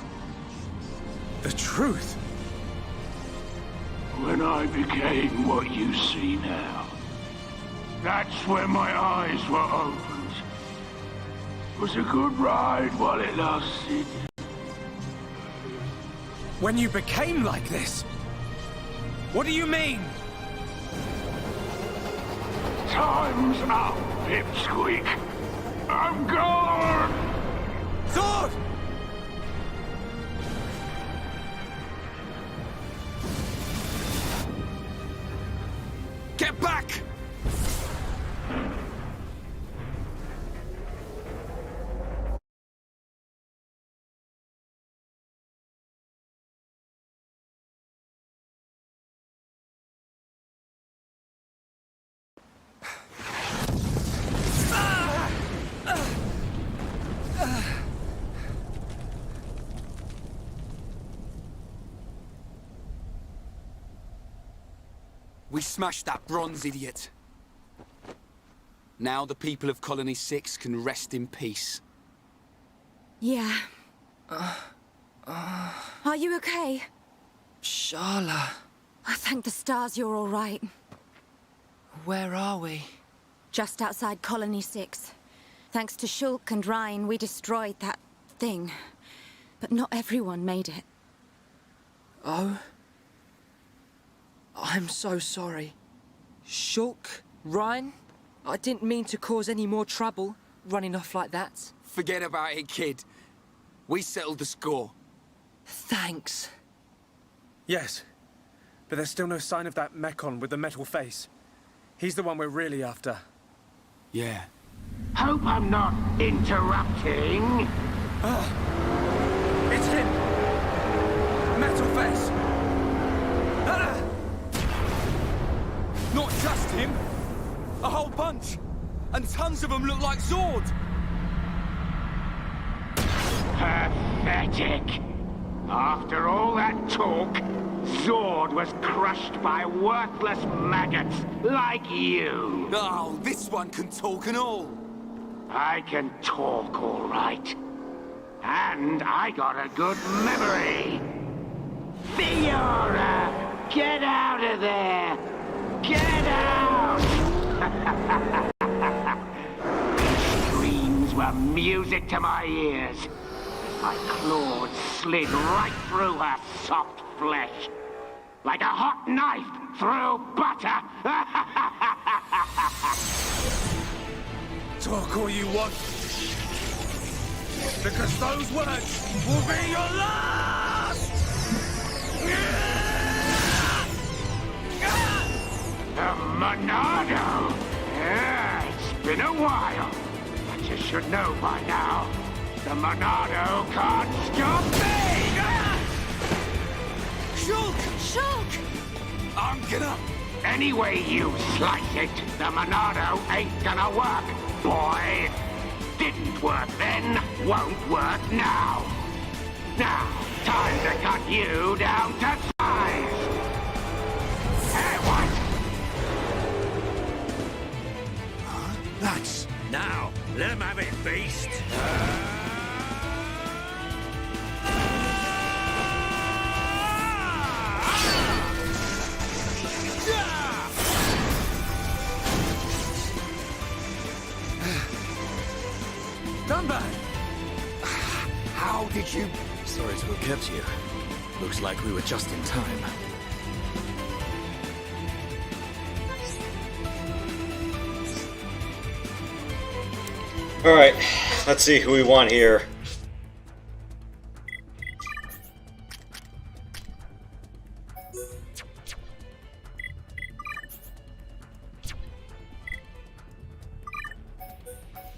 The truth? When I became what you see now, that's when my eyes were opened. It was a good ride while it lasted. When you became like this? What do you mean? Time's up, Pipsqueak. I'm gone! Sword! Get back! We smashed that bronze idiot. Now the people of Colony 6 can rest in peace. Yeah. Are you okay? Shala, I thank the stars you're all right. where are we? Just outside Colony 6. Thanks to Shulk and Rhine, we destroyed that thing. But not everyone made it. Oh? I'm so sorry. Shulk? Ryan? I didn't mean to cause any more trouble, running off like that. Forget about it, kid. We settled the score. Thanks. Yes. But there's still no sign of that Mechon with the metal face. He's the one we're really after. Yeah. Hope I'm not interrupting. It's him! Metal face! Ah! Not just him! A whole bunch! And tons of them look like Zord! Pathetic. After all that talk, Zord was crushed by worthless maggots like you. Oh, this one can talk and all. I can talk all right. And I got a good memory. Fiora! Get out of there! Get out! These screams were music to my ears. My claws slid right through her soft flesh. Like a hot knife through butter. Talk all you want. Because those words will be your last! The Monado! Yeah, it's been a while. But you should know by now. The Monado can't stop me! Shulk! Shulk! I'm gonna... Any way you slice it, the Monado ain't gonna work, boy. Didn't work then, won't work now. Now, time to cut you down to size. Hey, what? That's... Now, let him have it, beast. Dunban! How did you... Sorry to have kept you. Looks like we were just in time. Alright, let's see who we want here.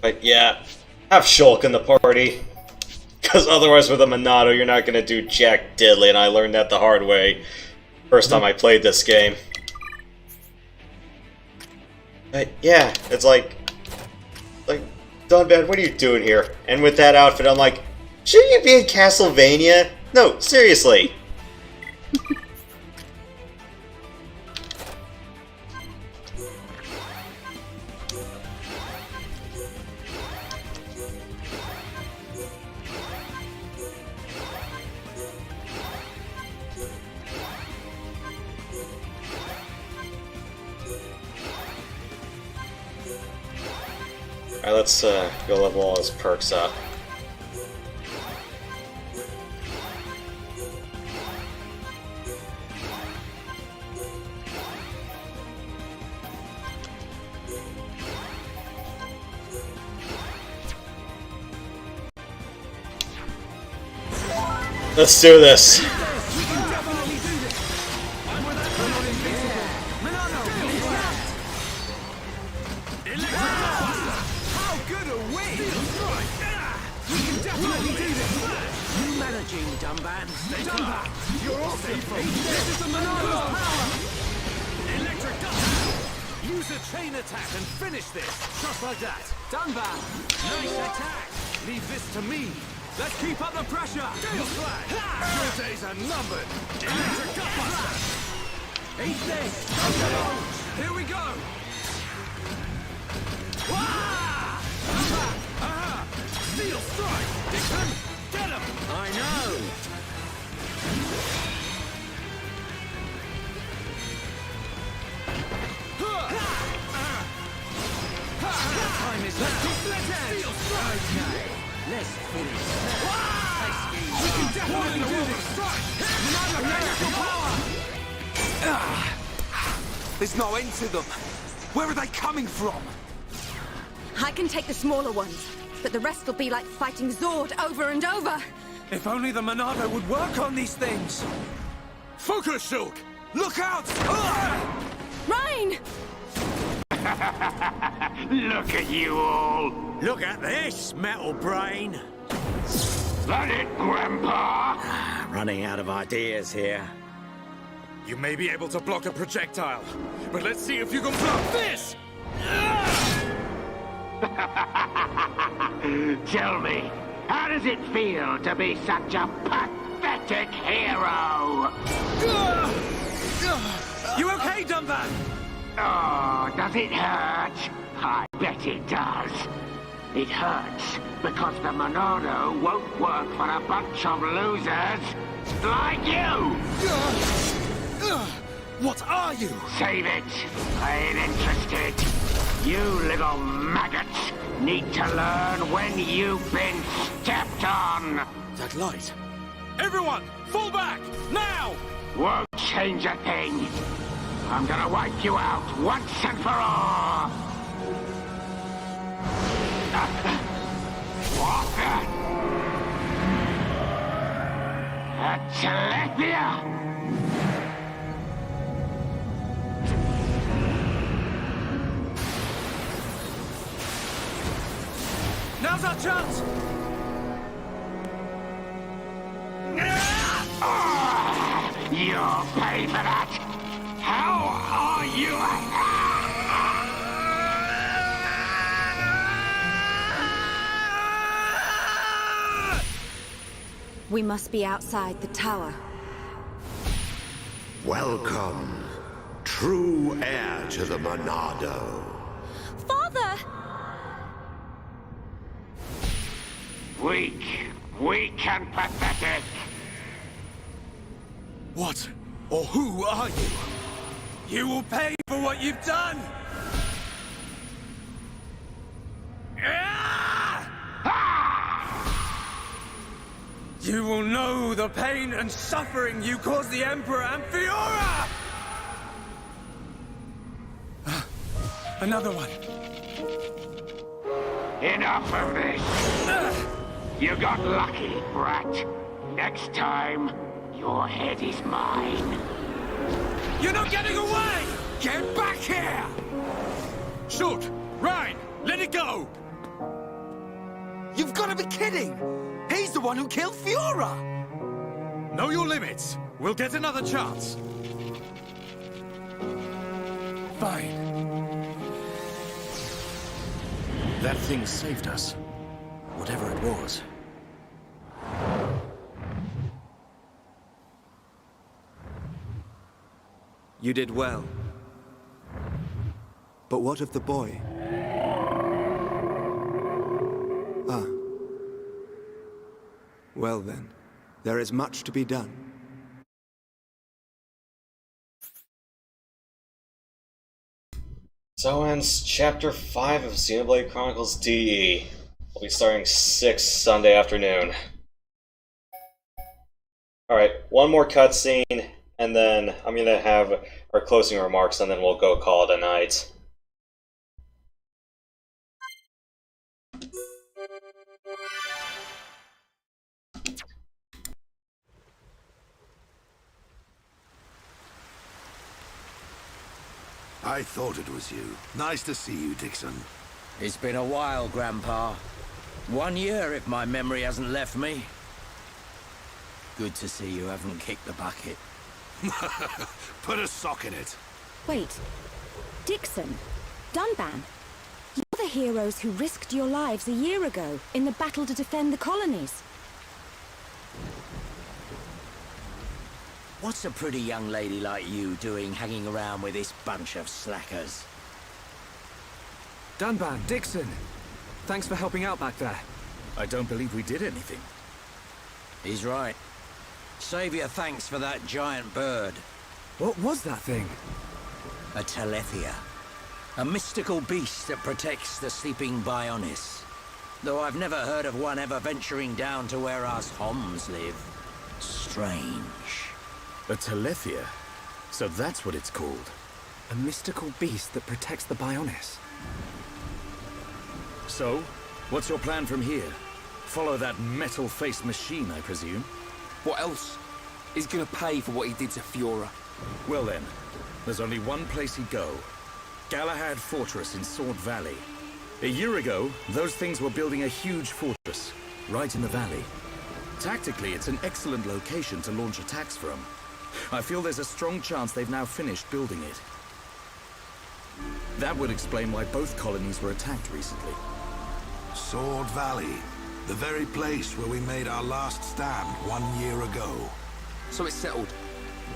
But yeah, have Shulk in the party. Because otherwise with a Monado you're not going to do jack diddly, and I learned that the hard way first time I played this game. But yeah, it's like Dunban, what are you doing here? And with that outfit I'm like, shouldn't you be in Castlevania? No, seriously. Alright, let's go level all his perks up. Let's do this. Use a chain attack and finish this, just like that. Dunban! Nice attack! Leave this to me. Let's keep up the pressure! Gale Flag! Your days are numbered! Electric Gutbuster! Eat this! Here we go! Wah! Aha! Steel Strike! Dixon! Get him! I know! Time is up! Steel Strike! Okay, let's finish. We can definitely do this! There's no end to them. Where are they coming from? I can take the smaller ones, but the rest will be like fighting Zord over and over. If only the Monado would work on these things! Focus, Shulk! Look out! Rhine! Look at you all! Look at this, Metal Brain. That it, Grandpa? Running out of ideas here. You may be able to block a projectile, but let's see if you can block this! Tell me, how does it feel to be such a pathetic hero? You okay, Dunban? Oh, does it hurt? I bet it does. It hurts because the Monado won't work for a bunch of losers like you! What are you? Save it. I ain't interested. You little maggots need to learn when you've been stepped on. That light. Everyone, fall back! Now! Won't change a thing. I'm gonna wipe you out once and for all. What the? A Telepia? Now's our chance! You'll pay for that! How are you? We must be outside the tower. Welcome, true heir to the Monado. Father! Weak and pathetic. What or who are you? You will pay for what you've done! You will know the pain and suffering you caused the Emperor and Fiora! Another one. Enough of this. You got lucky, brat. Next time, your head is mine. You're not getting away! Get back here! Shoot! Rhine! Let it go! You've got to be kidding! He's the one who killed Fiora! Know your limits. We'll get another chance. Fine. That thing saved us. Whatever it was. You did well. But what of the boy? Ah. Well then, there is much to be done. So ends Chapter 5 of Xenoblade Chronicles DE. We'll be starting 6 Sunday afternoon. Alright, one more cutscene, and then I'm gonna have our closing remarks, and then we'll go call it a night. I thought it was you. Nice to see you, Dixon. It's been a while, Grandpa. 1 year, if my memory hasn't left me. Good to see you haven't kicked the bucket. Put a sock in it. Wait. Dixon. Dunban. You're the heroes who risked your lives a year ago in the battle to defend the colonies. What's a pretty young lady like you doing hanging around with this bunch of slackers? Dunban, Dixon. Thanks for helping out back there. I don't believe we did anything. He's right. Save your thanks for that giant bird. What was that thing? A Telethia. A mystical beast that protects the sleeping Bionis. Though I've never heard of one ever venturing down to where us Homs live. Strange. A Telethia? So that's what it's called. A mystical beast that protects the Bionis. So, what's your plan from here? Follow that metal-faced machine, I presume? What else? He's gonna pay for what he did to Fiora. Well then, there's only one place he'd go. Galahad Fortress in Sword Valley. A year ago, those things were building a huge fortress, right in the valley. Tactically, it's an excellent location to launch attacks from. I feel there's a strong chance they've now finished building it. That would explain why both colonies were attacked recently. Sword Valley. The very place where we made our last stand 1 year ago. So it's settled.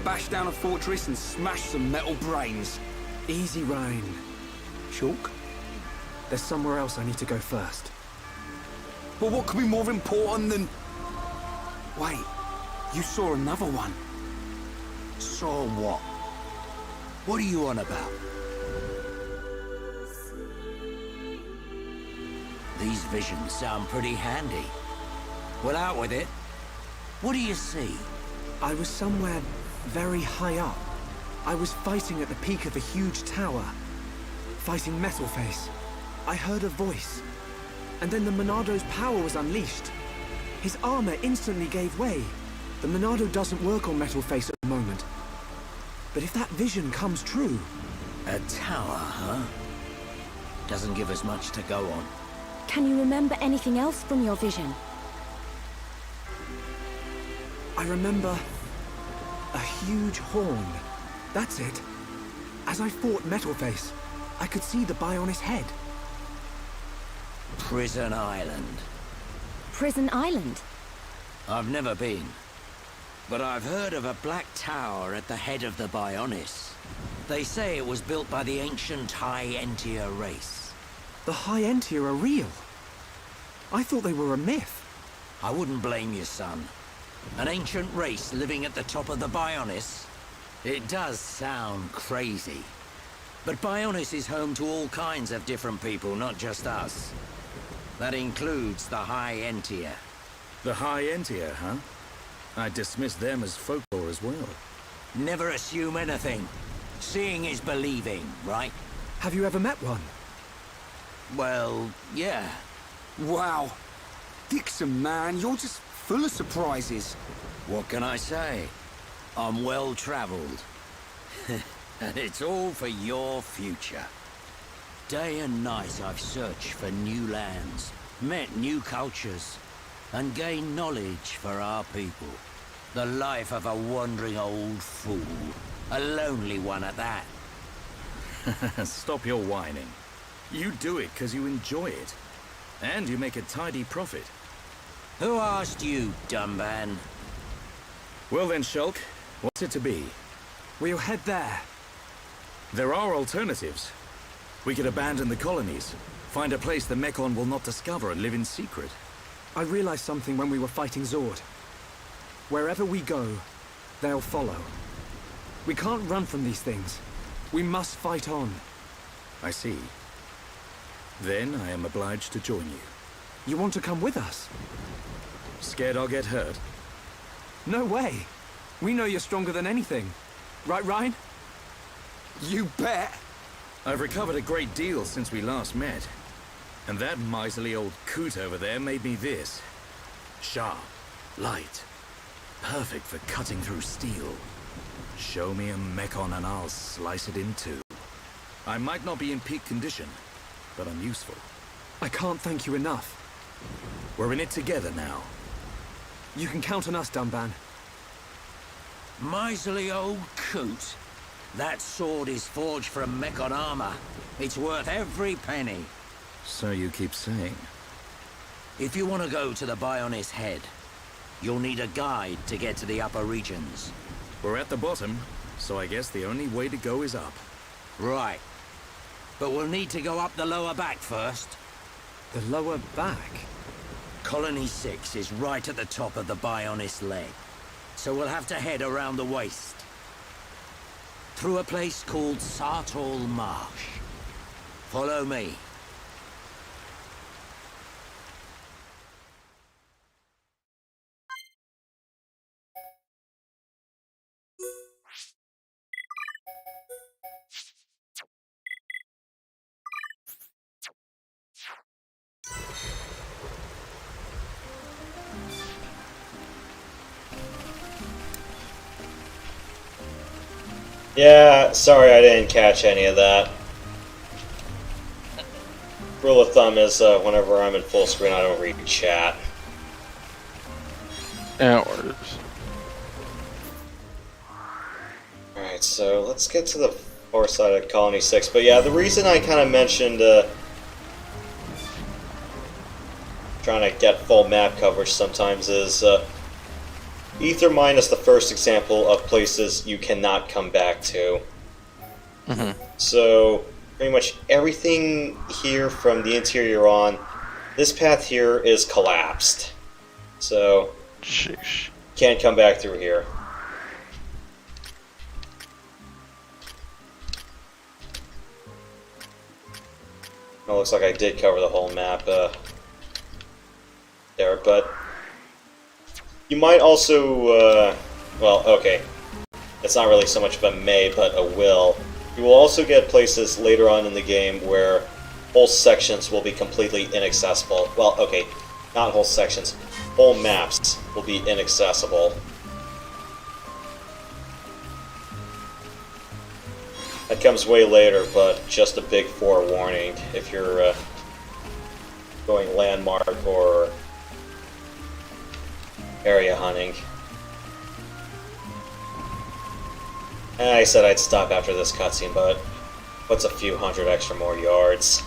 Bash down a fortress and smash some metal brains. Easy, Ryan. Shulk? There's somewhere else I need to go first. But what could be more important than... Wait, you saw another one. Saw what? What are you on about? These visions sound pretty handy. Well, out with it. What do you see? I was somewhere very high up. I was fighting at the peak of a huge tower. Fighting Metalface. I heard a voice. And then the Monado's power was unleashed. His armor instantly gave way. The Monado doesn't work on Metalface at the moment. But if that vision comes true... A tower, huh? Doesn't give us much to go on. Can you remember anything else from your vision? I remember... a huge horn. That's it. As I fought Metalface, I could see the Bionis head. Prison Island. Prison Island? I've never been. But I've heard of a black tower at the head of the Bionis. They say it was built by the ancient High Entia race. The High Entia are real. I thought they were a myth. I wouldn't blame you, son. An ancient race living at the top of the Bionis? It does sound crazy. But Bionis is home to all kinds of different people, not just us. That includes the High Entia. The High Entia, huh? I dismiss them as folklore as well. Never assume anything. Seeing is believing, right? Have you ever met one? Well, yeah. Wow. Dixon, man, you're just full of surprises. What can I say? I'm well-traveled. And it's all for your future. Day and night I've searched for new lands, met new cultures, and gained knowledge for our people. The life of a wandering old fool. A lonely one at that. Stop your whining. You do it because you enjoy it. And you make a tidy profit. Who asked you, Dumban? Well then, Shulk, what's it to be? We'll head there. There are alternatives. We could abandon the colonies, find a place the Mechon will not discover and live in secret. I realized something when we were fighting Zord. Wherever we go, they'll follow. We can't run from these things. We must fight on. I see. Then I am obliged to join you. You want to come with us? Scared I'll get hurt? No way. We know you're stronger than anything. Right, Ryan? You bet. I've recovered a great deal since we last met. And that miserly old coot over there made me this. Sharp, light, perfect for cutting through steel. Show me a mechon and I'll slice it in two. I might not be in peak condition, but I'm useful. I can't thank you enough. We're in it together now. You can count on us, Dunban. Miserly old coot. That sword is forged from mechon armor. It's worth every penny. So you keep saying. If you want to go to the Bionis head, you'll need a guide to get to the upper regions. We're at the bottom, so I guess the only way to go is up. Right. But we'll need to go up the lower back first. The lower back? Colony 6 is right at the top of the Bionis leg. So we'll have to head around the waist. Through a place called Sartall Marsh. Follow me. Yeah, sorry I didn't catch any of that. Rule of thumb is whenever I'm in full screen, I don't read chat. Yeah, it works. Alright, so let's get to the far side of Colony 6. But yeah, the reason I kind of mentioned trying to get full map coverage sometimes is Ether Mine is the first example of places you cannot come back to. Mm-hmm. So, pretty much everything here from the interior on, this path here is collapsed. So, sheesh. Can't come back through here. It looks like I did cover the whole map there, but you might also, well, okay, it's not really so much of a may, but a will. You will also get places later on in the game where whole sections will be completely inaccessible. Well, okay, not whole sections, whole maps will be inaccessible. That comes way later, but just a big forewarning if you're going landmark or area hunting. And I said I'd stop after this cutscene, but what's a few hundred extra more yards?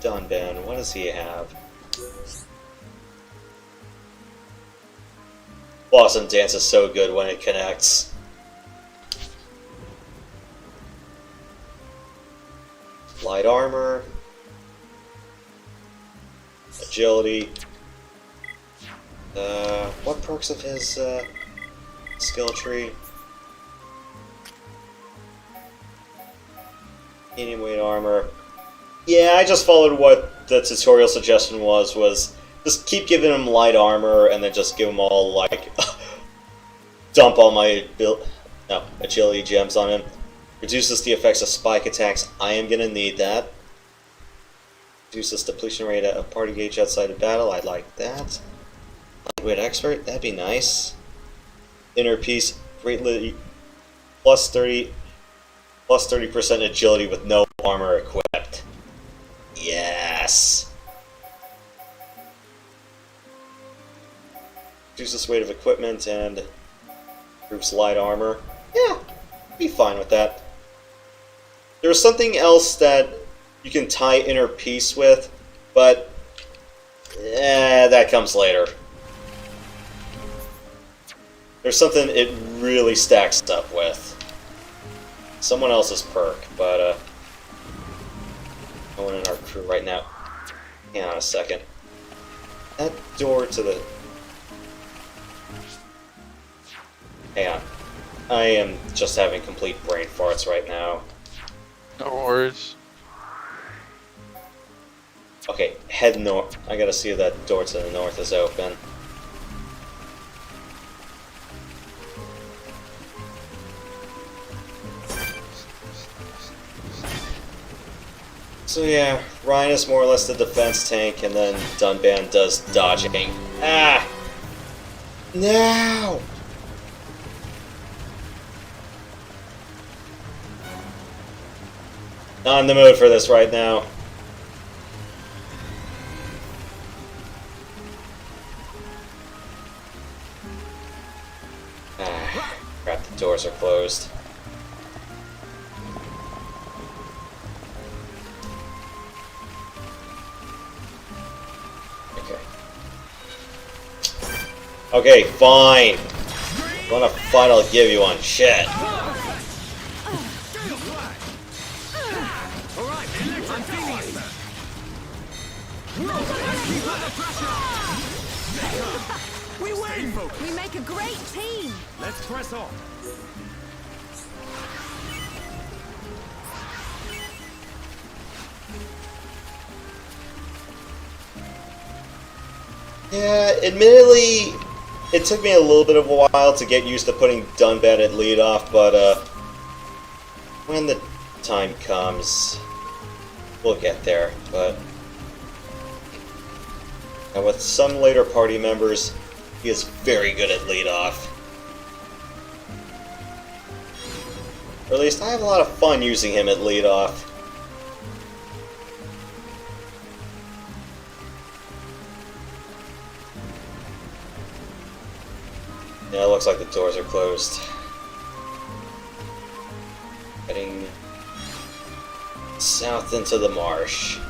Dunban, what does he have? Blossom Dance is so good when it connects. Light armor. Agility. What perks of his skill tree? Medium weight armor. Yeah, I just followed what the tutorial suggestion was just keep giving him light armor and then just give him all, like, dump all my agility gems on him. Reduces the effects of spike attacks. I am gonna need that. Reduces depletion rate of party gauge outside of battle. I'd like that. Lightweight expert. That'd be nice. Inner piece. Greatly plus 30% agility with no armor equipped. Yes. Reduces weight of equipment and improves light armor. Yeah, be fine with that. There's something else that you can tie inner piece with, but that comes later. There's something it really stacks up with. Someone else's perk, but no one in our crew right now. Hang on a second. That door to the... Hang on. I am just having complete brain farts right now. No worries. Okay, head north. I gotta see if that door to the north is open. So yeah, Ryan is more or less the defense tank, and then Dunban does dodging. Ah! No! Not in the mood for this right now. Ah, crap, the doors are closed. Okay. Okay, fine. Want to fight, I'll give you one. Shit. We win! We make a great team! Let's press on. Yeah, admittedly, it took me a little bit of a while to get used to putting Dunban at lead off, but when the time comes, we'll get there. But and with some later party members, he is very good at lead off. Or at least I have a lot of fun using him at lead off. Yeah, it looks like the doors are closed. Heading south into the marsh.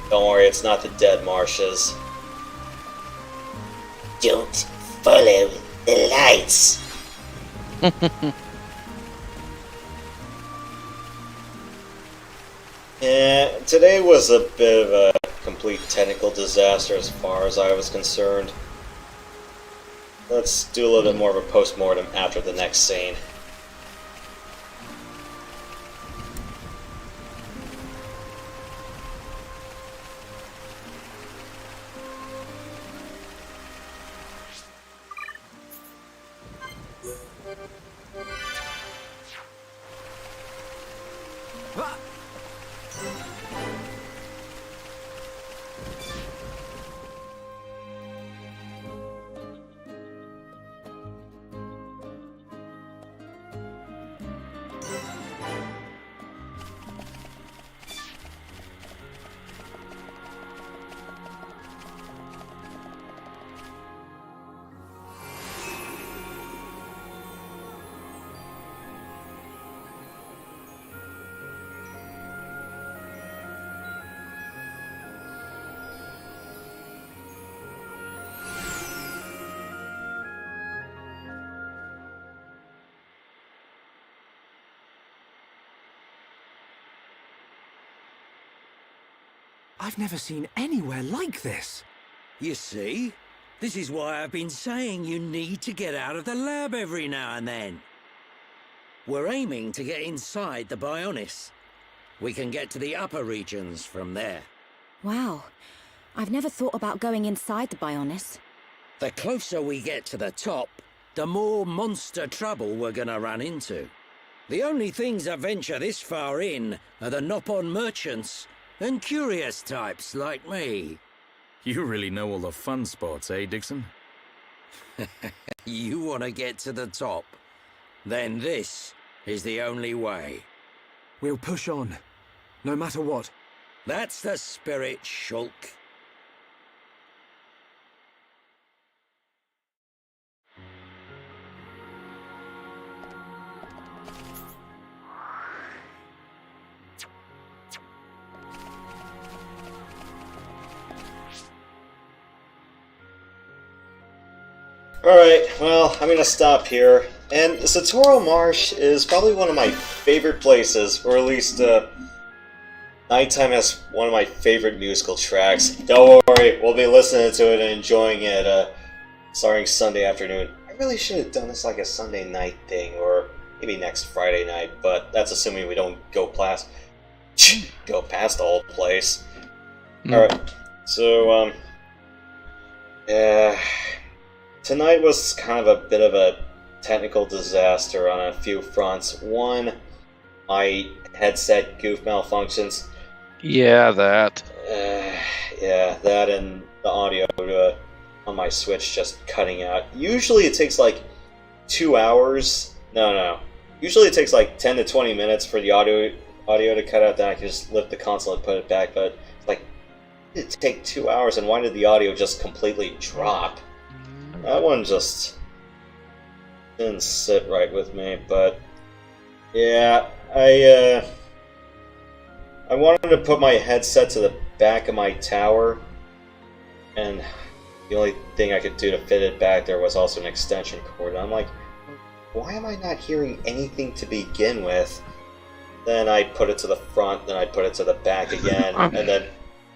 Don't worry, it's not the dead marshes. Don't follow the lights. Yeah, today was a bit of a complete technical disaster as far as I was concerned. Let's do a little bit more of a post-mortem after the next scene. I've never seen anywhere like this. You see? This is why I've been saying you need to get out of the lab every now and then. We're aiming to get inside the Bionis. We can get to the upper regions from there. Wow. I've never thought about going inside the Bionis. The closer we get to the top, the more monster trouble we're gonna run into. The only things that venture this far in are the Nopon merchants and curious types like me. You really know all the fun spots, eh, Dixon? You want to get to the top? Then this is the only way. We'll push on, no matter what. That's the spirit, Shulk. Alright, well, I'm gonna stop here. And Satoru Marsh is probably one of my favorite places, or at least, Nighttime has one of my favorite musical tracks. Don't worry, we'll be listening to it and enjoying it, starting Sunday afternoon. I really should have done this like a Sunday night thing, or maybe next Friday night, but that's assuming we don't go past the whole place. Alright, so, yeah, tonight was kind of a bit of a technical disaster on a few fronts. One, my headset goof malfunctions. Yeah, that. Yeah, that and the audio on my Switch just cutting out. Usually it takes like 2 hours. No. Usually it takes like 10 to 20 minutes for the audio to cut out. Then I can just lift the console and put it back. But it's like, it take 2 hours, and why did the audio just completely drop? That one just didn't sit right with me. But yeah, I wanted to put my headset to the back of my tower, and the only thing I could do to fit it back there was also an extension cord. And I'm like, why am I not hearing anything to begin with? Then I put it to the front, then I put it to the back again, and then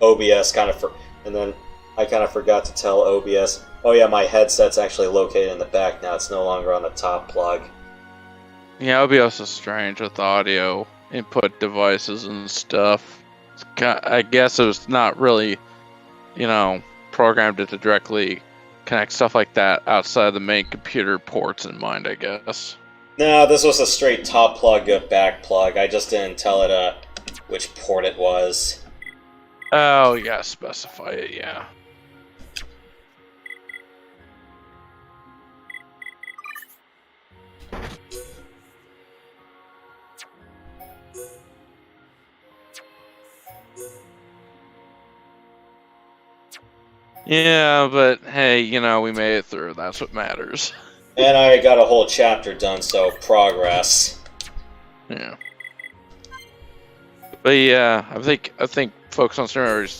OBS and then I kind of forgot to tell OBS, oh yeah, my headset's actually located in the back now, it's no longer on the top plug. Yeah, OBS is strange with audio input devices and stuff. I guess it was not really, programmed to directly connect stuff like that outside the main computer ports in mind, I guess. No, this was a straight top plug, back plug. I just didn't tell it which port it was. Oh, you gotta specify it, yeah. Yeah, but hey, we made it through. That's what matters. And I got a whole chapter done, so progress. Yeah. But yeah, I think folks on stream already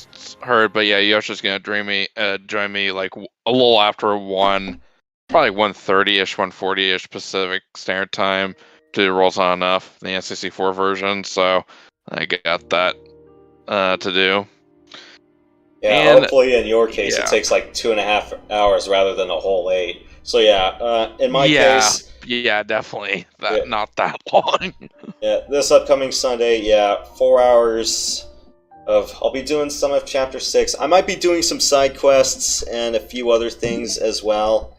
heard. But yeah, Yoshi's gonna join me like a little after probably 1:30ish, 1:40ish Pacific Standard Time to rolls on enough the N64 version. So I got that to do. Yeah, and hopefully in your case it takes like 2.5 hours rather than a whole 8. So yeah, in my case... Yeah, definitely. Not that long. Yeah, this upcoming Sunday, 4 hours of... I'll be doing some of Chapter 6. I might be doing some side quests and a few other things as well.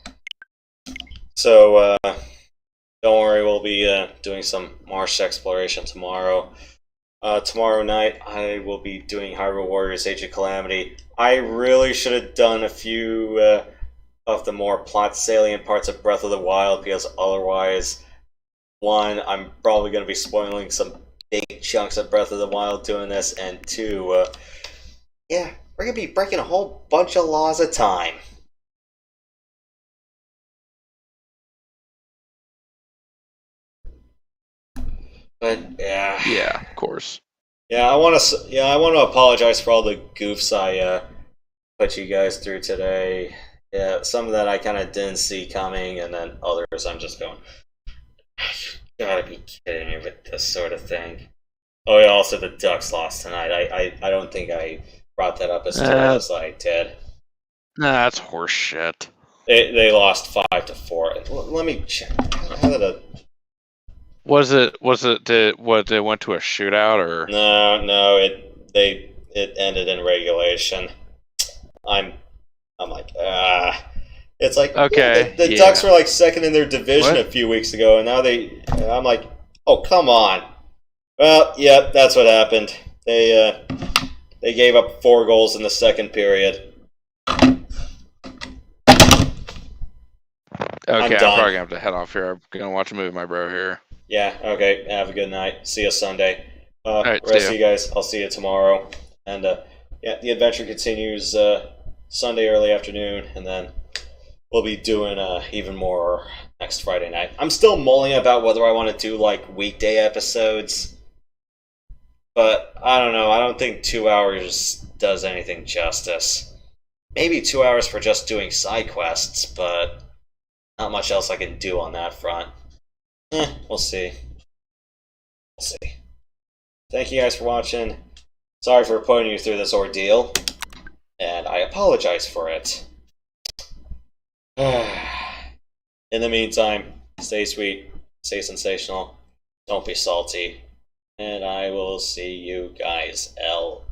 So, don't worry, we'll be doing some Marsh exploration tomorrow. Tomorrow night, I will be doing Hyrule Warriors Age of Calamity. I really should have done a few of the more plot salient parts of Breath of the Wild, because otherwise, one, I'm probably going to be spoiling some big chunks of Breath of the Wild doing this, and two, we're going to be breaking a whole bunch of laws of time. But yeah, of course. Yeah, I want to apologize for all the goofs I put you guys through today. Yeah, some of that I kind of didn't see coming, and then others I'm just going, you gotta be kidding me with this sort of thing. Oh yeah, also the Ducks lost tonight. I don't think I brought that up as far as I did. Nah, that's horse shit. They lost 5-4. Let me check. Was it went to a shootout or? No, it ended in regulation. I'm like, it's like, okay, the Ducks were like second in their division a few weeks ago, and now I'm like, oh come on. Well, yeah, that's what happened. They gave up 4 goals in the second period. Okay, I'm probably gonna have to head off here. I'm gonna watch a movie with my bro here. Yeah, okay, have a good night. See you Sunday. Alright, rest of you guys, I'll see you tomorrow. And the adventure continues Sunday early afternoon, and then we'll be doing even more next Friday night. I'm still mulling about whether I want to do like weekday episodes, but I don't know. I don't think 2 hours does anything justice. Maybe 2 hours for just doing side quests, but not much else I can do on that front. We'll see. Thank you guys for watching. Sorry for putting you through this ordeal, and I apologize for it. In the meantime, stay sweet, stay sensational, don't be salty, and I will see you guys L.